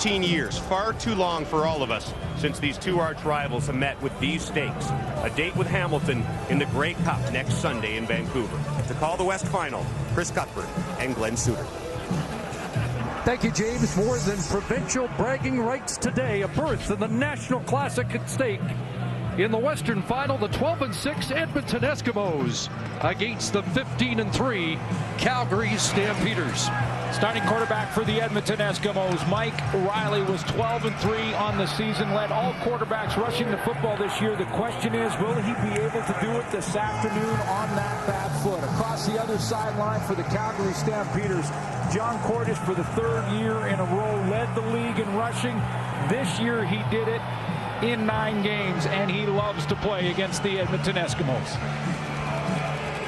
13 years, far too long for all of us, since these two arch rivals have met with these stakes. A date with Hamilton in the Grey Cup next Sunday in Vancouver. To call the West Final, Chris Cuthbert and Glenn Suter. Thank you, James. More than provincial bragging rights today. A berth in the National Classic at stake. In the Western Final, the 12-6 Edmonton Eskimos against the 15-3 Calgary Stampeders. Starting quarterback for the Edmonton Eskimos, Mike Riley, was 12-3 on the season, led all quarterbacks rushing the football this year. The question is, will he be able to do it this afternoon on that bad foot? Across the other sideline for the Calgary Stampeders, John Cordish, for the third year in a row, led the league in rushing. This year he did it in 9 games, and he loves to play against the Edmonton Eskimos.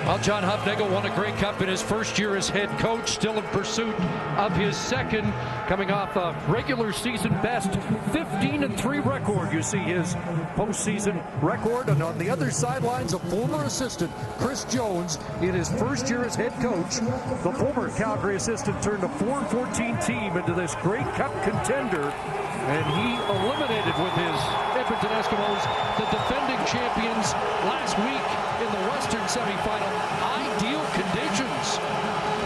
Well, John Hufnagel won a Grey Cup in his first year as head coach, still in pursuit of his second, coming off a regular season best 15-3 record. You see his postseason record, and on the other sidelines, a former assistant, Chris Jones, in his first year as head coach. The former Calgary assistant turned a 4-14 team into this Grey Cup contender, and he eliminated with his Edmonton Eskimos the defending champions last week in the Western semifinal. Ideal conditions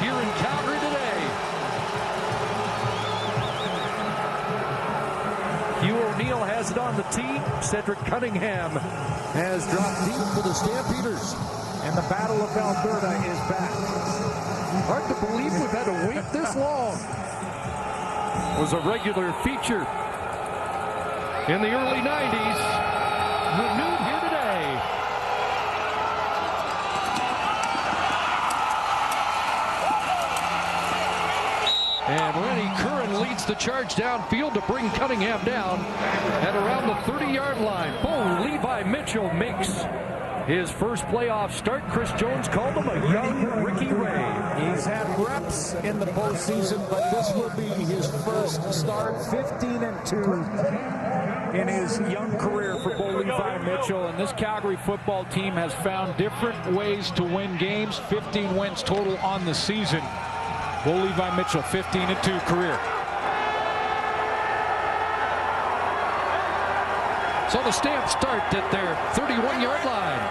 here in Calgary today. Hugh O'Neill has it on the tee. Cedric Cunningham has dropped deep for the Stampeders. And the Battle of Alberta is back. Hard to believe we've had to wait this long. It was a regular feature in the early 90s. Renewed here today. And Randy Curran leads the charge downfield to bring Cunningham down at around the 30-yard line. Bo Levi Mitchell makes his first playoff start. Chris Jones called him a young Ricky Ray. He's had reps in the postseason, but this will be his first start. 15-2 in his young career for Bo Levi Mitchell. And this Calgary football team has found different ways to win games. 15 wins total on the season. Bo Levi Mitchell, 15-2 career. So the Stamps start at their 31-yard line.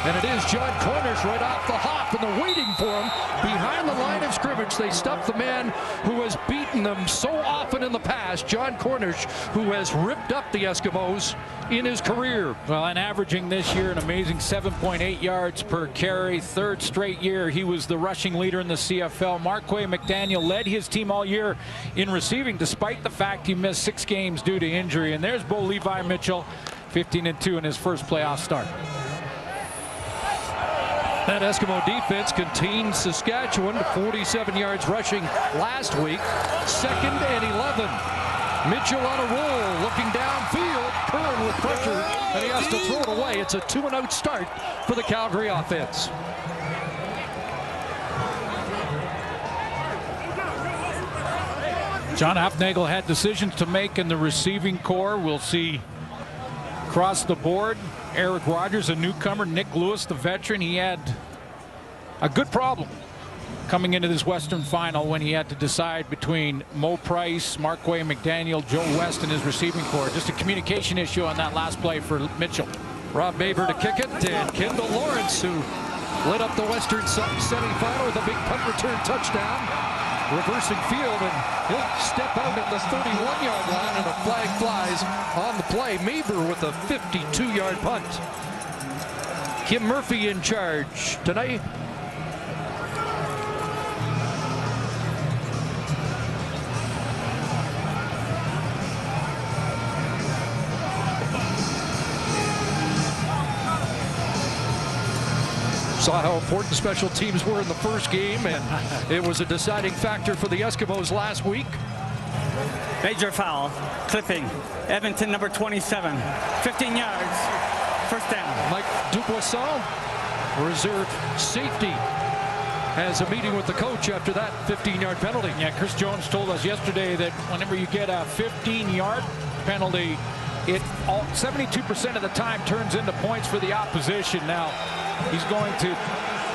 And it is John Cornish right off the hop, and they're waiting for him behind the line of scrimmage. They stuff the man who has beaten them so often in the past, John Cornish, who has ripped up the Eskimos in his career. Well, and averaging this year an amazing 7.8 yards per carry. Third straight year he was the rushing leader in the CFL. Marquay McDaniel led his team all year in receiving, despite the fact he missed 6 games due to injury. And there's Bo Levi Mitchell, 15-2 in his first playoff start. That Eskimo defense contained Saskatchewan to 47 yards rushing last week. 2nd and 11. Mitchell on a roll, looking downfield. Curran with pressure, and he has to throw it away. It's a 2-and-out start for the Calgary offense. John Hufnagel had decisions to make in the receiving core. We'll see across the board. Eric Rogers, a newcomer. Nick Lewis, the veteran. He had a good problem coming into this Western Final when he had to decide between Mo Price, Marquay McDaniel, Joe West in his receiving core. Just a communication issue on that last play for Mitchell. Rob Baber to kick it, and Kendall Lawrence, who lit up the Western semifinal with a big punt return touchdown. Reversing field, and he'll step out at the 31-yard line, and a flag flies on the play. Maber with a 52-yard punt. Kim Murphy in charge tonight. Saw how important special teams were in the first game, and it was a deciding factor for the Eskimos last week. Major foul, clipping. Edmonton, number 27, 15 yards, first down. Mike Duboisson, reserve safety, has a meeting with the coach after that 15-yard penalty. Yeah, Chris Jones told us yesterday that whenever you get a 15-yard penalty, it 72% of the time turns into points for the opposition. Now, he's going to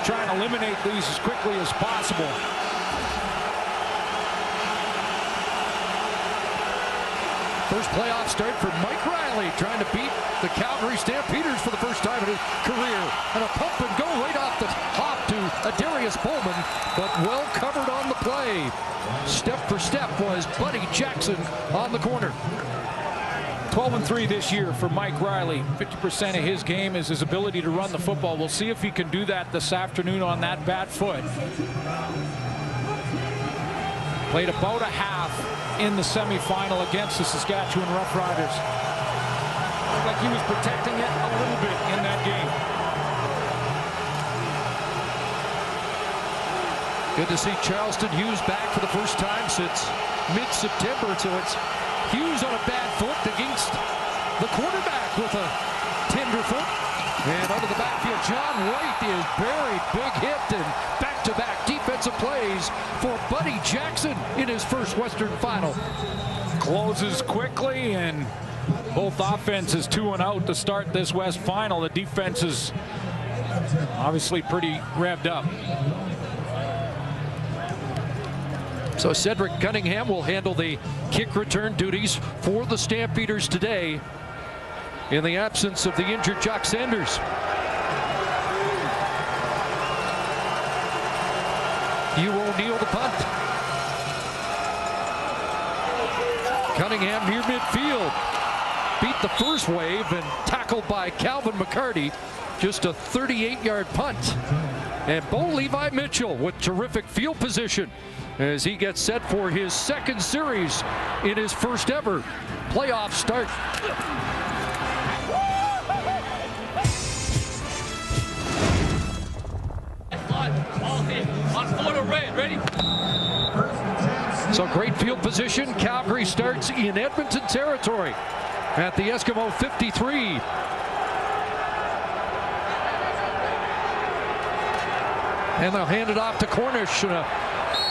try and eliminate these as quickly as possible. First playoff start for Mike Riley, trying to beat the Calgary Stampeders for the first time in his career. And a pump and go right off the hop to Adarius Bowman, but well covered on the play. Step for step was Buddy Jackson on the corner. 12-3 this year for Mike Riley. 50% of his game is his ability to run the football. We'll see if he can do that this afternoon on that bad foot. Played about a half in the semifinal against the Saskatchewan Roughriders. Looked like he was protecting it a little bit in that game. Good to see Charleston Hughes back for the first time since mid-September. So it's Hughes on a bad foot against the quarterback with a tender foot. And out of the backfield, John White is buried. Big hit and back-to-back defensive plays for Buddy Jackson in his first Western final. Closes quickly, and both offenses 2 and out to start this West final. The defense is obviously pretty revved up. So Cedric Cunningham will handle the kick return duties for the Stampeders today in the absence of the injured Jock Sanders. Hugh O'Neill the punt. Cunningham near midfield. Beat the first wave and tackled by Calvin McCarty. Just a 38-yard punt. And Bo Levi Mitchell with terrific field position as he gets set for his second series in his first ever playoff start. So great field position. Calgary starts in Edmonton territory at the Eskimo 53. And they'll hand it off to Cornish.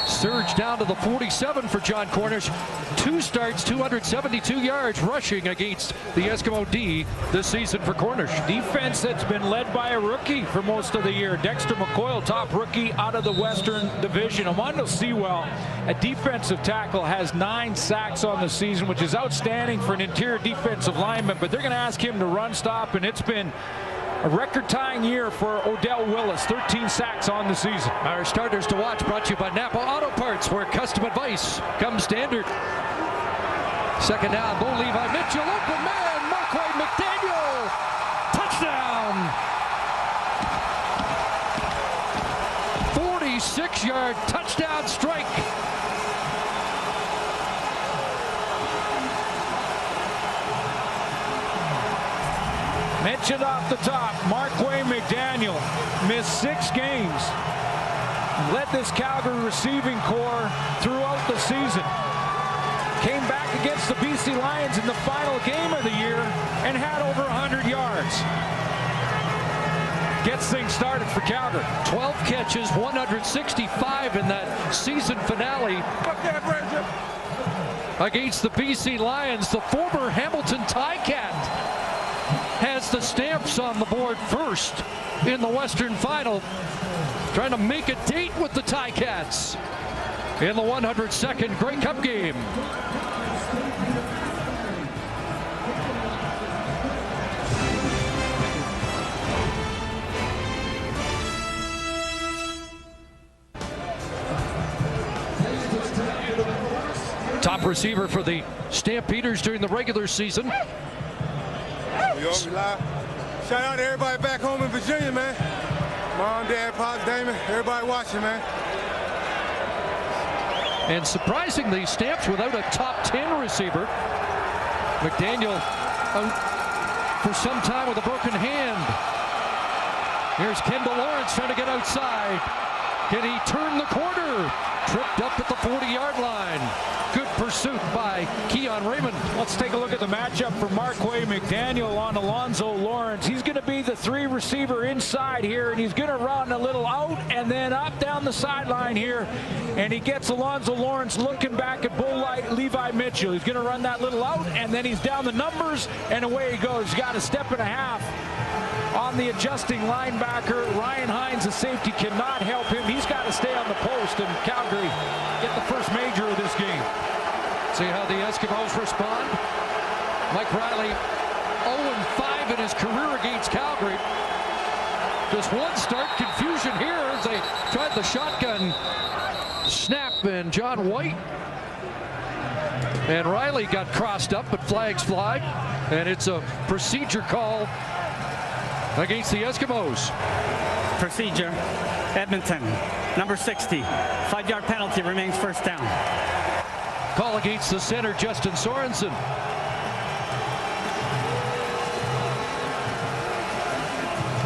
Surge down to the 47 for John Cornish. 2 starts, 272 yards rushing against the Eskimo D this season for Cornish. Defense that's been led by a rookie for most of the year. Dexter McCoyle, top rookie out of the Western Division. Amando Sewell, a defensive tackle, has 9 sacks on the season, which is outstanding for an interior defensive lineman. But they're going to ask him to run stop, and it's been a record-tying year for Odell Willis, 13 sacks on the season. Our starters to watch brought to you by Napa Auto Parts, where custom advice comes standard. Second down, Bo Levi Mitchell, open man, Marquay McDaniel, touchdown. 46-yard touchdown strike. Mentioned off the top, Marquay McDaniel missed 6 games. Led this Calgary receiving corps throughout the season. Came back against the BC Lions in the final game of the year and had over 100 yards. Gets things started for Calgary. 12 catches, 165 in that season finale against the BC Lions. The former Hamilton Ticat has the Stamps on the board first in the Western Final, trying to make a date with the Ticats in the 102nd Grey Cup game. Top receiver for the Stampeders during the regular season. Shout out to everybody back home in Virginia, man. Mom, Dad, Pops, Damon, everybody watching, man. And surprisingly, Stamps without a top 10 receiver. McDaniel out for some time with a broken hand. Here's Kendall Lawrence trying to get outside. Can he turn the corner? Tripped up at the 40-yard line. Good pursuit by Keon Raymond. Let's take a look at the matchup for Marquay McDaniel on Alonzo Lawrence. He's going to be the 3 receiver inside here, and he's going to run a little out and then up down the sideline here. And he gets Alonzo Lawrence looking back at Bo Levi Mitchell. He's going to run that little out, and then he's down the numbers, and away he goes. He's got a step and a half on the adjusting linebacker. Ryan Hines, the safety, cannot help him. He's got to stay on the post, and Calgary get the first major of this game. See how the Eskimos respond. Mike Riley 0-5 in his career against Calgary. Just one start, confusion here as they tried the shotgun snap, and John White and Riley got crossed up, but flags fly, and it's a procedure call against the Eskimos. Procedure, Edmonton, number 60. 5-yard penalty, remains first down. Call against the center, Justin Sorensen.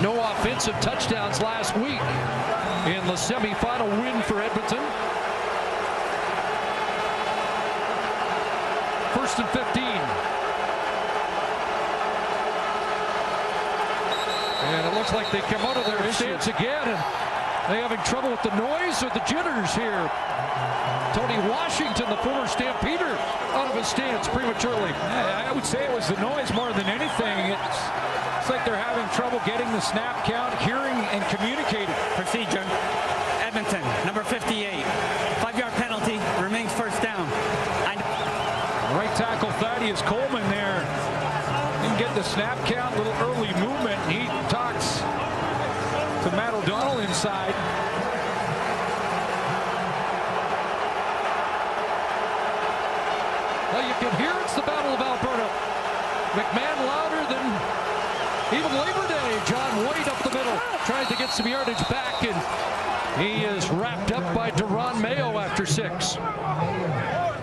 No offensive touchdowns last week in the semifinal win for Edmonton. 1st and 15. And it looks like they come out of their stance again, and they're having trouble with the noise or the jitters here. Tony Washington, the former Stampeder, out of his stance prematurely. I would say it was the noise more than anything. It's like they're having trouble getting the snap count, hearing, and communicating. Procedure, Edmonton, number 58. 5-yard penalty, remains first down. Right tackle Thaddeus Coleman there. Didn't get the snap count, little early movement. He talks to Matt O'Donnell inside. Well, you can hear it's the Battle of Alberta. McMahon louder than even Labor Day. John White up the middle, tries to get some yardage back, and he is wrapped up by Duron Mayo after 6.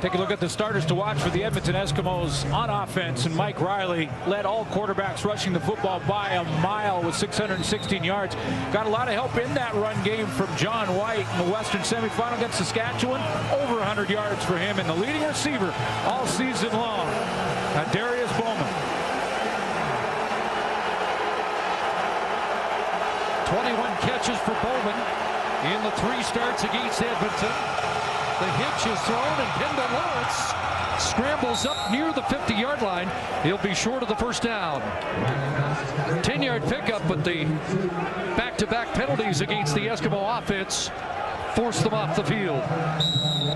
Take a look at the starters to watch for the Edmonton Eskimos on offense, and Mike Riley led all quarterbacks rushing the football by a mile with 616 yards. Got a lot of help in that run game from John White in the Western semifinal against Saskatchewan. Over 100 yards for him, and the leading receiver all season long, Darius Bowman. 21 catches for Bowman in the 3 starts against Edmonton. The hitch is thrown, and Kendall Lawrence scrambles up near the 50-yard line. He'll be short of the first down. 10-yard pickup, but the back-to-back penalties against the Eskimo offense forced them off the field.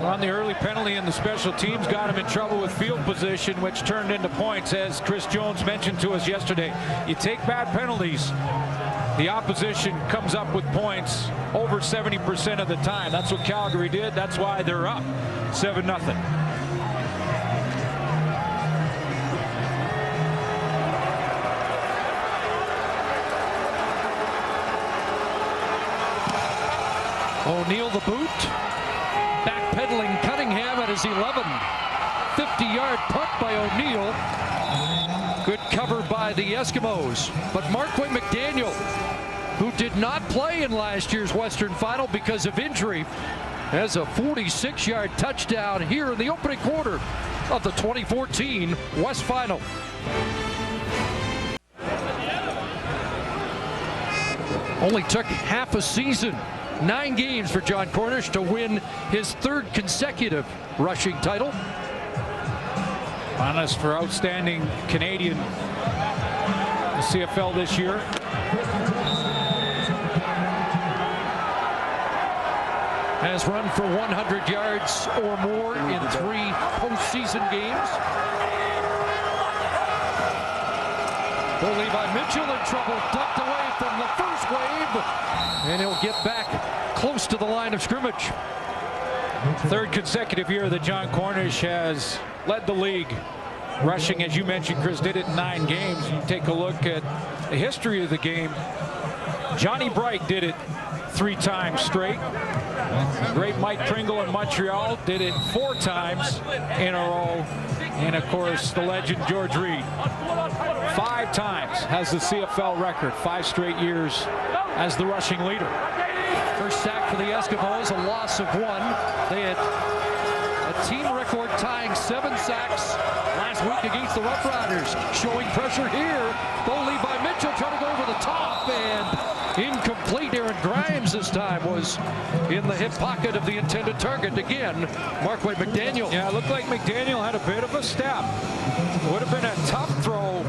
On the early penalty, and the special teams got him in trouble with field position, which turned into points, as Chris Jones mentioned to us yesterday. You take bad penalties, the opposition comes up with points over 70% of the time. That's what Calgary did. That's why they're up 7-0. O'Neill the boot. Backpedaling Cunningham at his 11. 50-yard punt by O'Neill. Good cover by the Eskimos. But Marquay McDaniel, who did not play in last year's Western Final because of injury, has a 46-yard touchdown here in the opening quarter of the 2014 West Final. Only took half a season, 9 games for John Cornish to win his 3rd consecutive rushing title. Finalist for Outstanding Canadian, the CFL this year. Has run for 100 yards or more in 3 postseason games. Bo Levi Mitchell in trouble, ducked away from the first wave, and he'll get back close to the line of scrimmage. 3rd consecutive year that John Cornish has led the league. Rushing, as you mentioned, Chris, did it in 9 games. You take a look at the history of the game. Johnny Bright did it 3 times straight. Great Mike Pringle in Montreal did it 4 times in a row. And of course, the legend George Reed, 5 times has the CFL record, 5 straight years as the rushing leader. First sack for the Eskimos, a loss of 1. They had a team record tying 7 sacks last week against the Rough Riders. Showing pressure here. Bo Levi Mitchell trying to go over the top, and incomplete. Aaron Grimes this time was in the hip pocket of the intended target. Again, Marquay McDaniel. Yeah, it looked like McDaniel had a bit of a step. Would have been a tough throw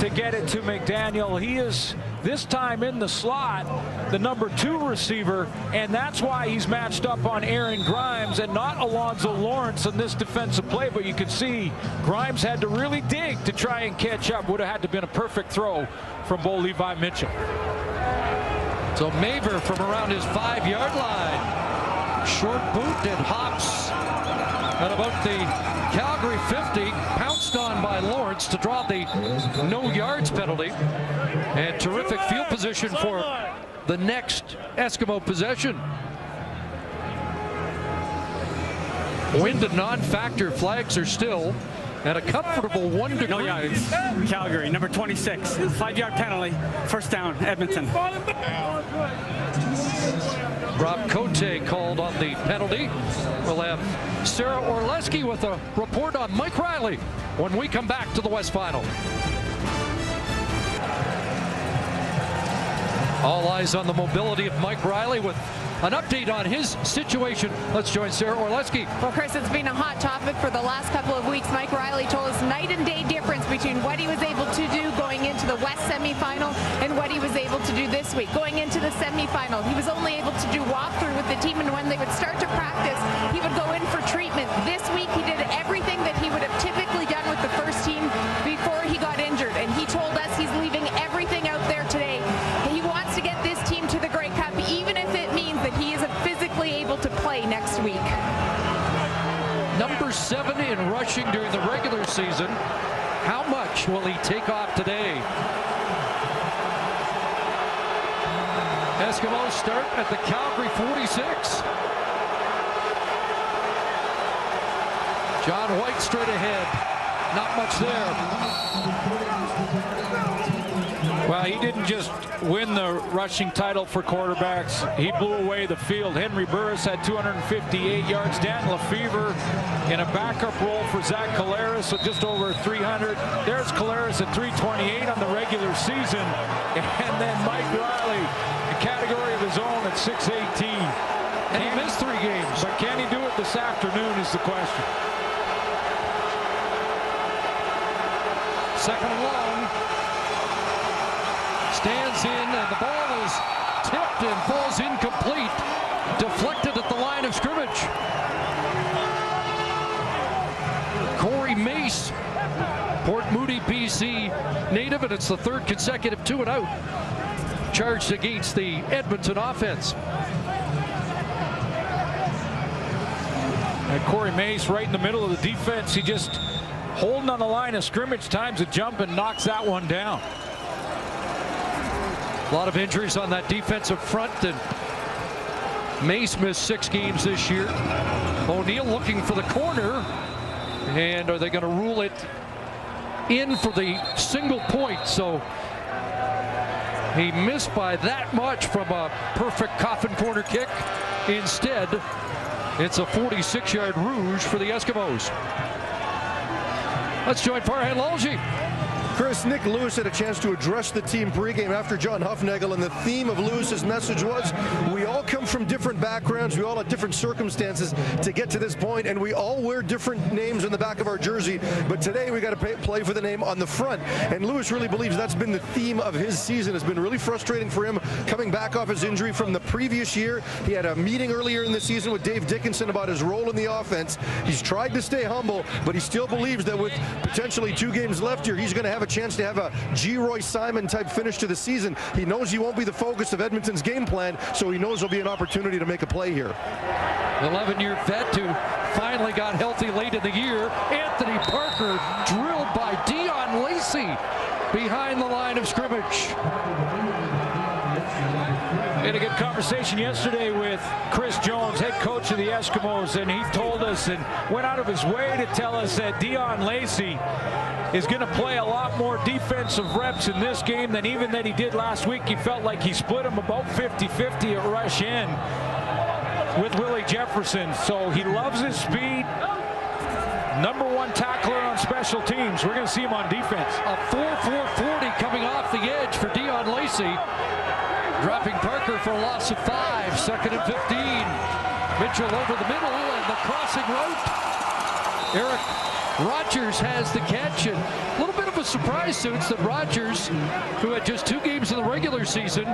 to get it to McDaniel. He is this time in the slot, the number 2 receiver, and that's why he's matched up on Aaron Grimes and not Alonzo Lawrence in this defensive play. But you can see Grimes had to really dig to try and catch up. Would have had to been a perfect throw from Bo Levi Mitchell. So Maver from around his 5-yard line. Short boot and hops at about the Calgary 50. Pounced on by Lawrence to draw the no yards penalty. And terrific field position for the next Eskimo possession. Wind and non-factor flags are still at a comfortable 1 degree. No yards. Calgary, number 26. 5-yard penalty. First down, Edmonton. Rob Cote called on the penalty. We'll have Sarah Orleski with a report on Mike Riley when we come back to the West Final. All eyes on the mobility of Mike Riley with an update on his situation. Let's join Sarah Orleski. Well, Chris, it's been a hot topic for the last couple of weeks. Mike Riley told us night and day difference between what he was able to do going into the West semifinal and what he was able to do this week. Going into the semifinal, he was only able to do walkthrough with the team, and when they would start to practice, he would go in for treatment. This week, he did everything that he would have typically done with the first team before he got injured, and he told us he's leaving everything out there today. He wants to get this team to the Grey Cup, even if it means that he isn't physically able to play next week. Number 7 in rushing during the regular season. How much will he take off today? Eskimos start at the Calgary 46. John White straight ahead. Not much there. Well, he didn't just win the rushing title for quarterbacks. He blew away the field. Henry Burris had 258 yards. Dan Lefevre in a backup role for Zach Collaros at just over 300. There's Collaros at 328 on the regular season. And then Mike Riley, a category of his own at 618. And he missed 3 games. But can he do it this afternoon is the question. Second and long. Stands in, and the ball is tipped and falls incomplete. Deflected at the line of scrimmage. Corey Mace, Port Moody, BC native, and it's the 3rd consecutive 2-and-out charged against the Edmonton offense. And Corey Mace right in the middle of the defense. He just holding on the line of scrimmage, times a jump and knocks that one down. A lot of injuries on that defensive front, and Mace missed 6 games this year. O'Neill looking for the corner, and are they going to rule it in for the single point? So he missed by that much from a perfect coffin corner kick. Instead, it's a 46-yard rouge for the Eskimos. Let's join Farhan Lalji. Chris, Nick Lewis had a chance to address the team pregame after John Hufnagel, and the theme of Lewis's message was, we all come from different backgrounds, we all have different circumstances to get to this point, and we all wear different names on the back of our jersey, but today we got to play for the name on the front. And Lewis really believes that's been the theme of his season. It's been really frustrating for him coming back off his injury from the previous year. He had a meeting earlier in the season with Dave Dickinson about his role in the offense. He's tried to stay humble, but he still believes that with potentially 2 games left here, he's going to have a chance to have a G. Roy Simon type finish to the season. He knows he won't be the focus of Edmonton's game plan, so he knows there'll be an opportunity to make a play here. 11-year vet who finally got healthy late in the year. Anthony Parker drilled by Dion Lacey behind the line of scrimmage. We had a good conversation yesterday with Chris Jones, head coach of the Eskimos, and he told us and went out of his way to tell us that Dion Lacey is going to play a lot more defensive reps in this game than even that he did last week. He felt like he split him about 50-50 at rush in with Willie Jefferson. So he loves his speed. #1 tackler on special teams. We're going to see him on defense. A 4.40 coming off the edge for Dion Lacey. Dropping Parker for a loss of 5. 2nd and 15. Mitchell over the middle and the crossing route. Eric Rogers has the catch, and a little bit of a surprise, Suits, that Rogers, who had just 2 games in the regular season,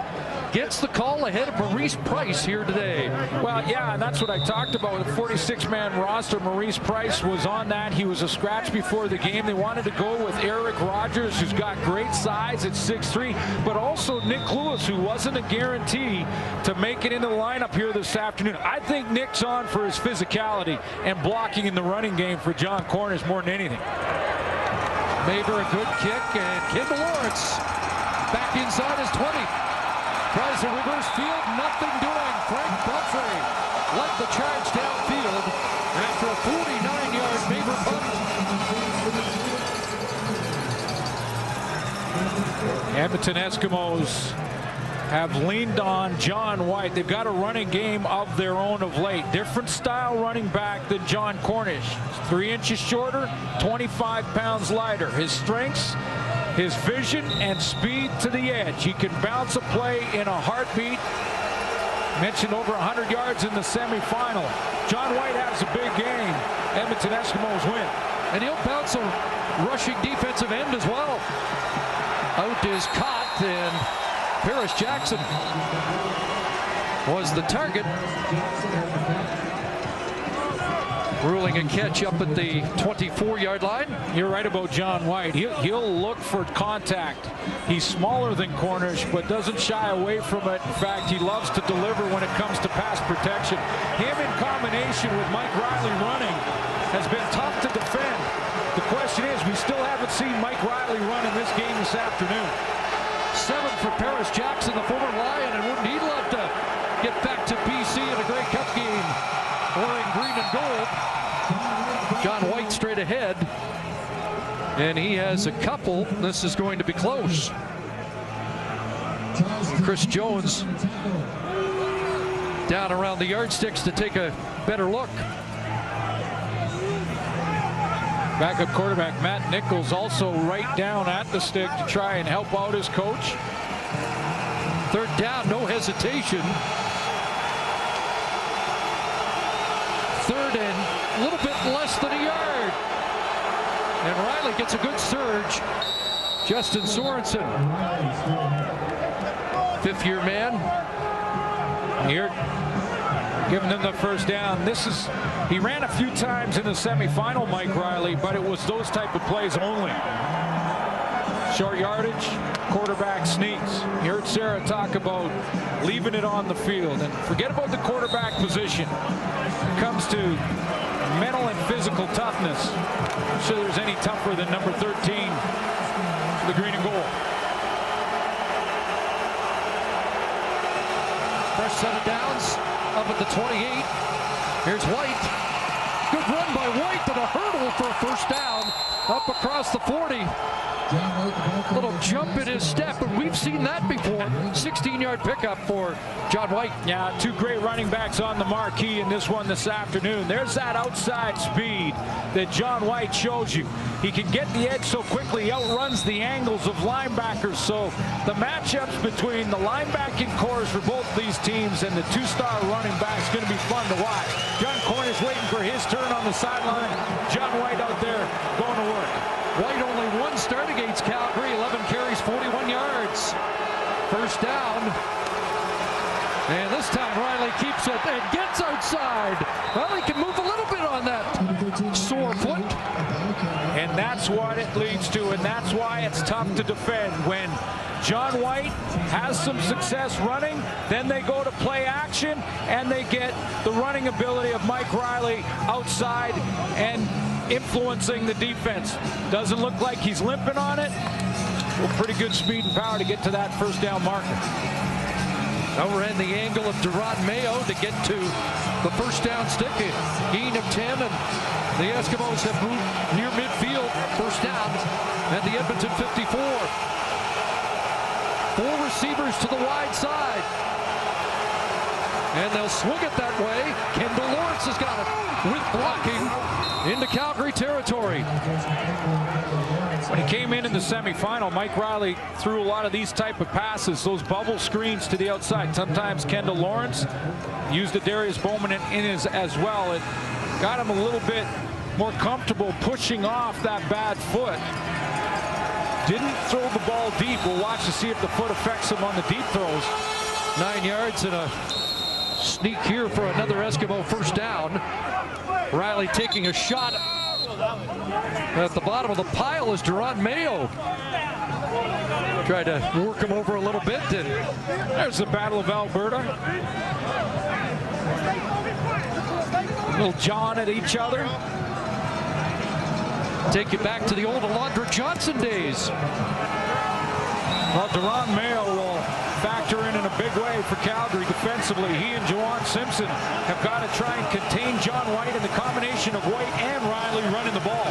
gets the call ahead of Maurice Price here today. Well, yeah, and that's what I talked about. The 46-man roster, Maurice Price was on that. He was a scratch before the game. They wanted to go with Eric Rogers, who's got great size at 6'3", but also Nick Lewis, who wasn't a guarantee to make it into the lineup here this afternoon. I think Nick's on for his physicality and blocking in the running game for John Cornish more than anything. Maver a good kick, and Kendall Lawrence back inside his 20. Tries a reverse field, nothing doing. Frank Buffrey led the charge downfield after a 49-yard Maver punt. Edmonton Eskimos have leaned on John White. They've got a running game of their own of late. Different style running back than John Cornish. 3 inches shorter, 25 pounds lighter. His strengths, his vision and speed to the edge. He can bounce a play in a heartbeat. Mentioned over 100 yards in the semifinal. John White has a big game. Edmonton Eskimos win. And he'll bounce a rushing defensive end as well. Out is caught, and Paris Jackson was the target. Ruling a catch up at the 24-yard line. You're right about John White. He'll look for contact. He's smaller than Cornish, but doesn't shy away from it. In fact, he loves to deliver when it comes to pass protection. Him in combination with Mike Riley running has been tough to defend. The question is, we still haven't seen Mike Riley run in this game this afternoon. 7 for Paris Jackson, the former Lion, and wouldn't he love to get back to BC in a Grey Cup game wearing green and gold. John White straight ahead, and he has a couple. This is going to be close. Chris Jones down around the yardsticks to take a better look. Backup quarterback Matt Nichols also right down at the stick to try and help out his coach. 3rd down, no hesitation. 3rd and a little bit less than a yard. And Riley gets a good surge. Justin Sorensen, 5th-year man. Here, giving them the 1st down. He ran a few times in the semifinal, Mike Riley, but it was those type of plays only. Short yardage, quarterback sneaks. You heard Sarah talk about leaving it on the field. And forget about the quarterback position. It comes to mental and physical toughness. I'm sure there's any tougher than number 13 for the green and gold. Fresh set of downs up at the 28. Here's White. Good run by White and a hurdle for a 1st down up across the 40. Little jump in his step, and we've seen that before. 16-yard pickup for John White. Yeah, 2 great running backs on the marquee in this one this afternoon. There's that outside speed that John White shows you. He can get the edge so quickly, he outruns the angles of linebackers. So the matchups between the linebacking cores for both these teams and the 2-star running backs is going to be fun to watch. John Cornish waiting for his turn on the sideline. John White out there going to work. White only 1 start against Calgary, 11 carries, 41 yards. 1st down. And this time Riley keeps it and gets outside. Riley can move a little bit on that sore foot. And that's what it leads to, and that's why it's tough to defend. When John White has some success running, then they go to play action, and they get the running ability of Mike Riley outside and influencing the defense. Doesn't look like he's limping on it. Well, pretty good speed and power to get to that 1st down marker. Overran the angle of Derod Mayo to get to the 1st down stick. Gain of 10, and the Eskimos have moved near midfield. 1st down at the Edmonton 54. 4 receivers to the wide side. And they'll swing it that way. Kendall Lawrence has got it with blocking into Calgary territory. When he came in the semifinal, Mike Riley threw a lot of these type of passes, those bubble screens to the outside. Sometimes Kendall Lawrence used a Darius Bowman in his as well. It got him a little bit more comfortable pushing off that bad foot. Didn't throw the ball deep. We'll watch to see if the foot affects him on the deep throws. 9 yards and a sneak here for another Eskimo first down. Riley taking a shot. At the bottom of the pile is Duron Mayo. Tried to work him over a little bit. And there's the Battle of Alberta. Little John at each other. Take you back to the old Alondra Johnson days. Well, Duron Mayo will factor in a big way for Calgary defensively. He and Juwan Simpson have got to try and contain John White, and the combination of White and Riley running the ball.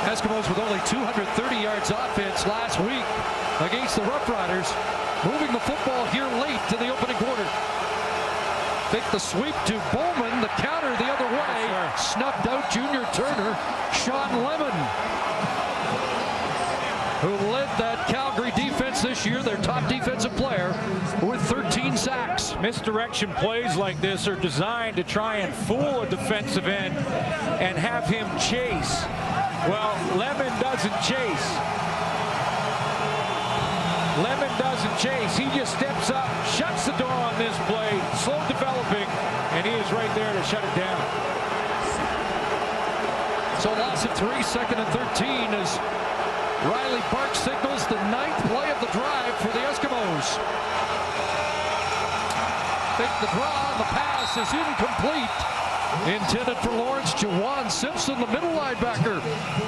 Eskimos with only 230 yards offense last week against the Rough Riders, moving the football here late in the opening quarter. Take the sweep to Bowman, the counter the other way, snuffed out Junior Turner, Sean Lemon, who led that Calgary defense this year, their top defensive player, with 13 sacks. Misdirection plays like this are designed to try and fool a defensive end and have him chase. Well, Lemon doesn't chase. Lemon doesn't chase. He just steps up, shuts the door on this play, slow developing, and he is right there to shut it down. So loss of 3, 2nd and 13 as Riley Park signals the 9th play of the drive for the Eskimos. Think the draw on the pass is incomplete. Intended for Lawrence. Juwan Simpson, the middle linebacker,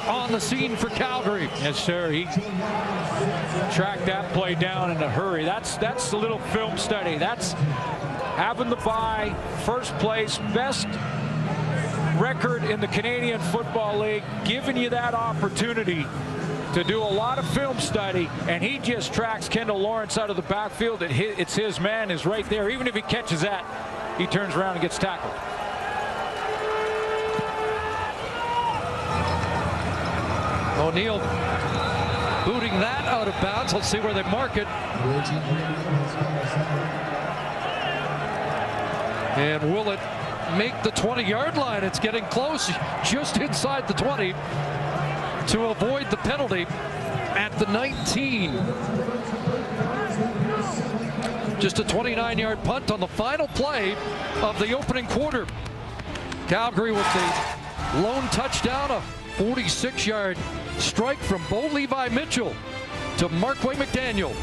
on the scene for Calgary. Yes, sir. He tracked that play down in a hurry. That's the little film study. That's having the bye, first place, best record in the Canadian Football League, giving you that opportunity to do a lot of film study, and he just tracks Kendall Lawrence out of the backfield. It's his man is right there. Even if he catches that, he turns around and gets tackled. O'Neill booting that out of bounds. Let's see where they mark it. And will it make the 20-yard line? It's getting close, just inside the 20 to avoid the penalty at the 19. Just a 29-yard punt on the final play of the opening quarter. Calgary with the lone touchdown, a 46-yard strike from Bo Levi Mitchell to Markway McDaniel.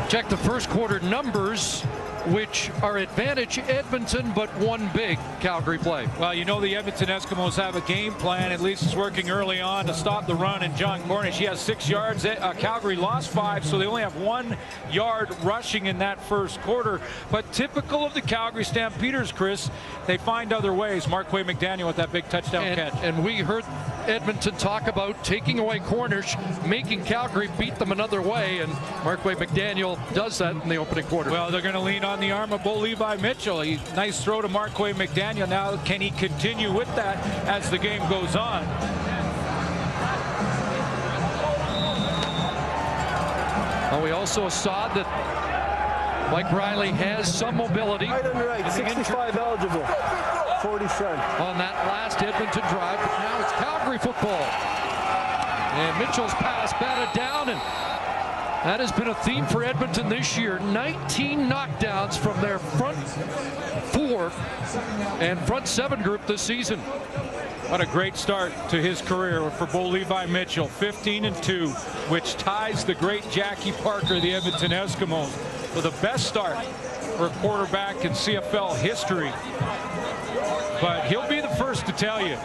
Check the first quarter numbers, which are advantage Edmonton, but one big Calgary play. Well, you know the Edmonton Eskimos have a game plan. At least it's working early on to stop the run. And John Cornish, he has 6 yards. Calgary lost 5, so they only have 1 yard rushing in that first quarter. But typical of the Calgary Stampeders, Chris, they find other ways. Markway McDaniel with that big touchdown catch. And we heard Edmonton talk about taking away Cornish, making Calgary beat them another way, and Markway McDaniel does that in the opening quarter. Well, they're going to lean on the arm of Bo Levi Mitchell. Nice throw to Markway McDaniel. Now, can he continue with that as the game goes on? Well, we also saw that Mike Riley has some mobility. Right and right, 65 eligible, 40 front. On that last Edmonton drive, but now it's Calgary football. And Mitchell's pass batted down, and that has been a theme for Edmonton this year. 19 knockdowns from their front 4 and front 7 group this season. What a great start to his career for Bo Levi Mitchell. 15-2, which ties the great Jackie Parker, the Edmonton Eskimos, for the best start for a quarterback in CFL history. But he'll be the first to tell you,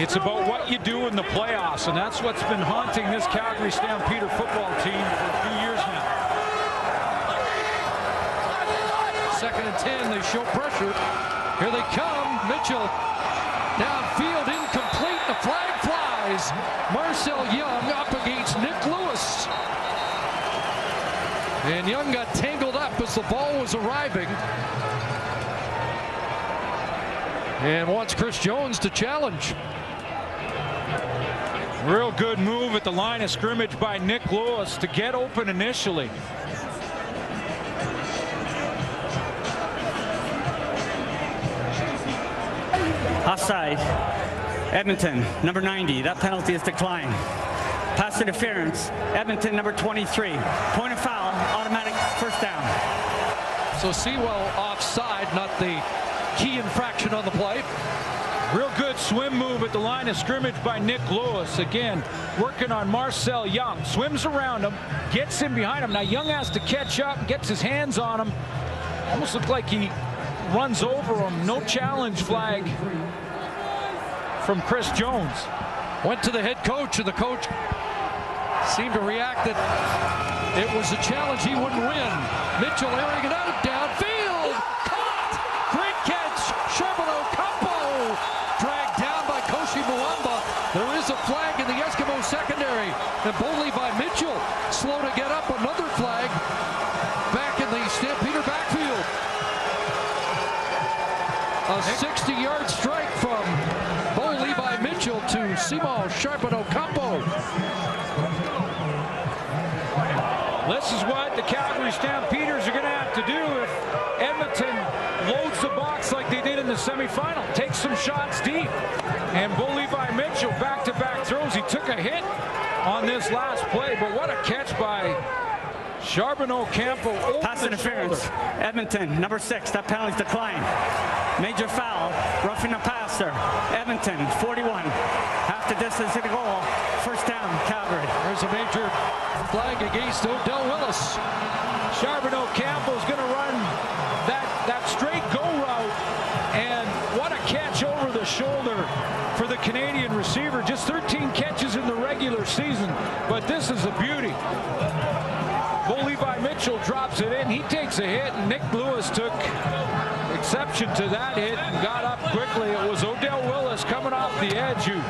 it's about what you do in the playoffs, and that's what's been haunting this Calgary Stampeder football team for a few years now. 2nd and 10, they show pressure. Here they come. Mitchell downfield, incomplete. The flag flies. Marcel Young up against Nick Lewis. And Young got tangled up as the ball was arriving. And wants Chris Jones to challenge. Real good move at the line of scrimmage by Nick Lewis to get open initially. Offside. Edmonton, number 90. That penalty is declined. Pass interference. Edmonton, number 23. Point of foul. Automatic first down. So Sewell offside, not the key infraction on the play. Real good swim move at the line of scrimmage by Nick Lewis. Again, working on Marcel Young. Swims around him, gets him behind him. Now Young has to catch up, gets his hands on him. Almost looked like he runs over him. No challenge flag from Chris Jones. Went to the head coach, and the coach seemed to react that it was a challenge he wouldn't win. Mitchell airing it out downfield. Caught! Great catch. Charbonneau Campo dragged down by Koshi Muamba. There is a flag in the Eskimo secondary. And Bo Levi Mitchell slow to get up. Another flag back in the Stampeder backfield. A 60-yard strike from Bo Levi Mitchell to Simo Charbonneau Campo. This is what the Calgary Stampeders are going to have to do if Edmonton loads the box like they did in the semifinal. Takes some shots deep. And Bo Levi Mitchell back-to-back throws. He took a hit on this last play, but what a catch by Charbonneau Campo. Pass interference. Edmonton, number 6. That penalty's declined. Major foul. Roughing the passer. Edmonton, 41. Half the distance to the goal. First down, Calgary. There's a major flag against Odell Willis. Charbonneau Campbell's going to run that straight go route, and what a catch over the shoulder for the Canadian receiver. Just 13 catches in the regular season, but this is a beauty. Bo Levi Mitchell drops it in. He takes a hit, and Nick Lewis took exception to that hit and got up quickly. It was Odell Willis coming off the edge who,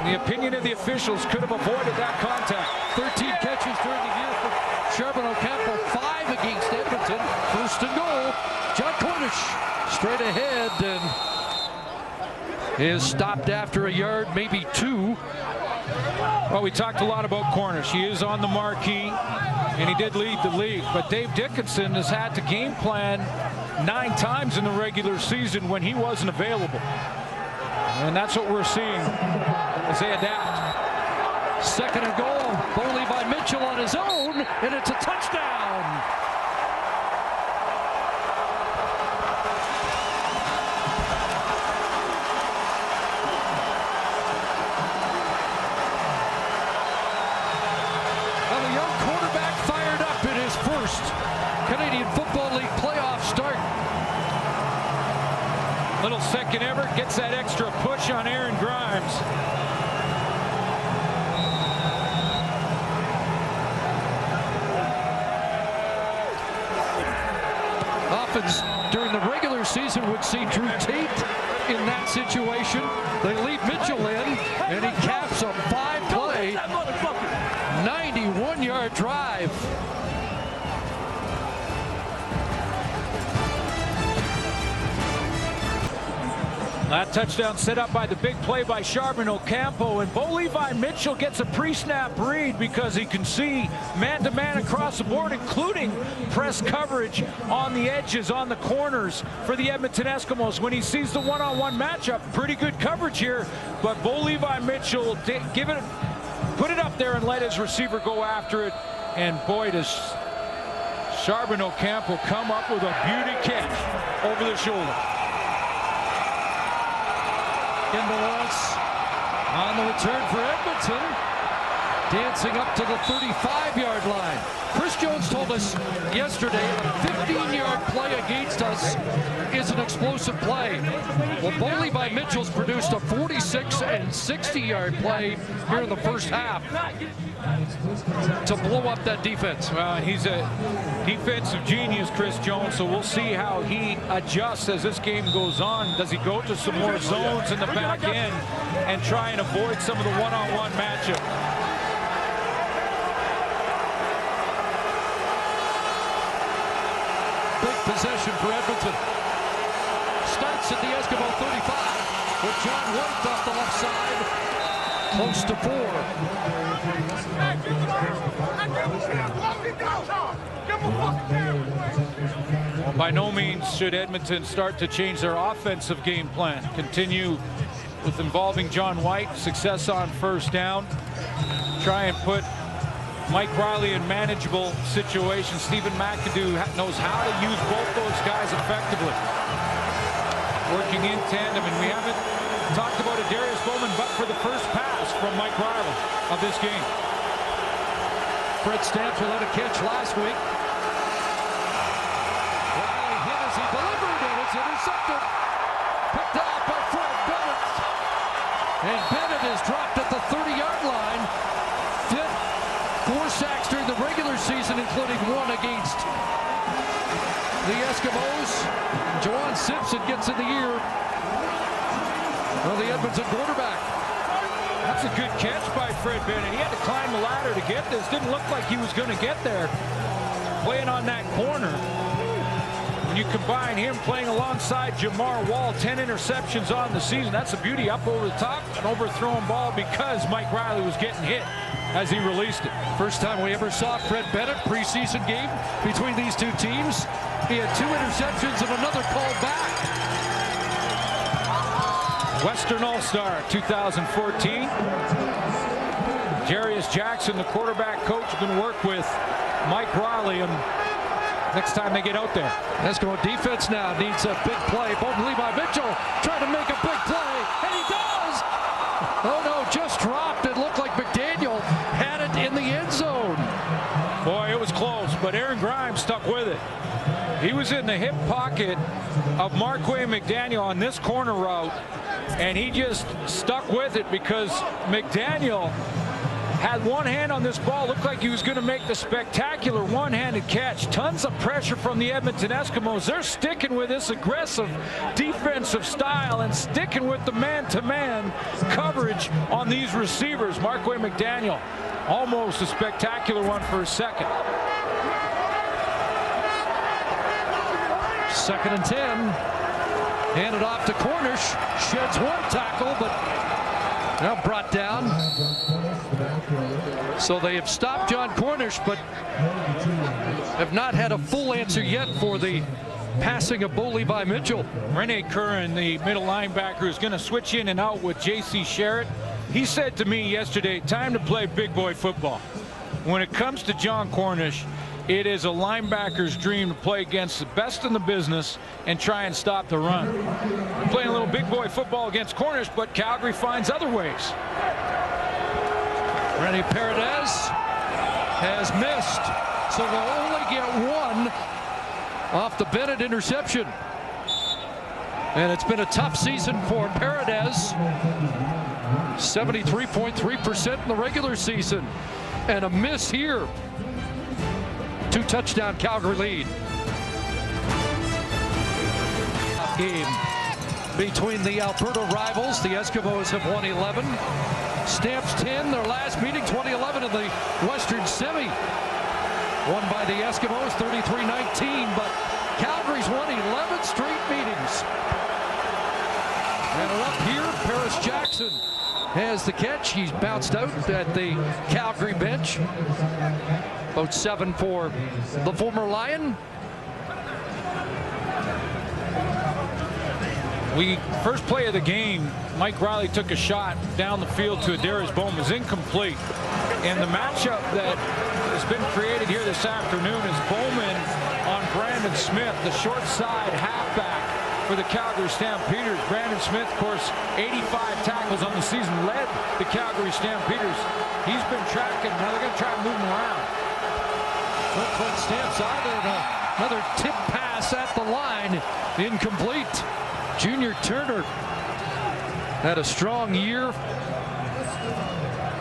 in the opinion of the officials, could have avoided that contact. 13 catches during the year for Charbonneau Campo, 5 against Edmonton. First and goal. John Cornish straight ahead and is stopped after a yard, maybe 2. Well, we talked a lot about Cornish. He is on the marquee, and he did lead the league. But Dave Dickinson has had to game plan 9 times in the regular season when he wasn't available. And that's what we're seeing as they adapt. Second and goal. Bo Levi Mitchell on his own, and it's a touchdown. Well, the young quarterback fired up in his first Canadian Football League playoff start. Little second effort, gets that extra push on Aaron Grimes. Often during the regular season would see Drew Tate in that situation. They leave Mitchell in, and he caps a 5-play, 91-yard drive. That touchdown set up by the big play by Charbonneau Campo, and Bo Levi Mitchell gets a pre-snap read because he can see man-to-man across the board, including press coverage on the edges, on the corners for the Edmonton Eskimos. When he sees the one-on-one matchup, pretty good coverage here, but Bo Levi Mitchell put it up there and let his receiver go after it, and boy, does Charbonneau Campo come up with a beauty catch over the shoulder. Kendall Lawrence on the return for Edmonton, dancing up to the 35-yard line. Chris Jones told us yesterday a 15-yard play against us is an explosive play. Well, Bo Levi Mitchell's produced a 46 and 60-yard play here in the first half to blow up that defense. Well, he's a defensive genius, Chris Jones, so we'll see how he adjusts as this game goes on. Does he go to some more zones in the back end and try and avoid some of the one-on-one matchup? Big possession for Edmonton. Starts at the Eskimo 35 with John White off the left side. close to 4. Well, by no means should Edmonton start to change their offensive game plan. Continue with involving John White, success on first down. Try and put Mike Riley in manageable situations. Stephen McAdoo knows how to use both those guys effectively. Working in tandem, and we haven't talked about Darius Bowman but for the first pass from Mike Riley of this game. Fred Stamps without a catch last week. Riley hit as he delivered, and it's intercepted. Picked off by Fred Bennett. And Bennett is dropped at the 30-yard line. Did 4 sacks during the regular season, including 1 against the Eskimos. Jawan Simpson gets in the ear of the Edmonton quarterback. That's a good catch by Fred Bennett. He had to climb the ladder to get this. Didn't look like he was going to get there. Playing on that corner. When you combine him playing alongside Jamar Wall, 10 interceptions on the season. That's a beauty, up over the top, an overthrown ball because Mike Riley was getting hit as he released it. First time we ever saw Fred Bennett preseason game between these two teams. He had 2 interceptions and another call back. Western All-Star 2014. Jarius Jackson, the quarterback coach, is going to work with Mike Riley and next time they get out there. Eskimo defense now needs a big play. Bolton Levi Mitchell trying to make a big play, and he does! Oh no, just dropped. It looked like McDaniel had it in the end zone. Boy, it was close, but Aaron Grimes stuck with it. He was in the hip pocket of Marquay McDaniel on this corner route, and he just stuck with it because McDaniel had one hand on this ball. Looked like he was going to make the spectacular one-handed catch. Tons of pressure from the Edmonton Eskimos. They're sticking with this aggressive defensive style and sticking with the man-to-man coverage on these receivers. Marquay McDaniel, almost a spectacular one for a second. 2nd and 10. Handed off to Cornish. Sheds 1 tackle, but now brought down. So they have stopped John Cornish, but have not had a full answer yet for the passing of Bo Levi Mitchell. Rene Curran, the middle linebacker, is going to switch in and out with J.C. Sherritt. He said to me yesterday, time to play big boy football. When it comes to John Cornish, it is a linebacker's dream to play against the best in the business and try and stop the run. We're playing a little big boy football against Cornish, but Calgary finds other ways. Rene Paredes has missed, so they'll only get 1 off the Bennett interception. And it's been a tough season for Paredes. 73.3% in the regular season. And a miss here. 2-touchdown Calgary lead. Game between the Alberta rivals. The Eskimos have won 11. Stamps 10, their last meeting 2011 in the Western Semi. Won by the Eskimos 33-19, but Calgary's won 11 straight meetings. And up here, Paris Jackson has the catch. He's bounced out at the Calgary bench. About 7 for the former Lion. First play of the game, Mike Riley took a shot down the field to Darius Bowman. It was incomplete. And the matchup that has been created here this afternoon is Bowman on Brandon Smith, the short side halfback for the Calgary Stampeders. Brandon Smith, of course, 85 tackles on the season, led the Calgary Stampeders. He's been tracking. Now they're going to try to move him around. Fred Stamps out and another tip pass at the line. Incomplete. Junior Turner had a strong year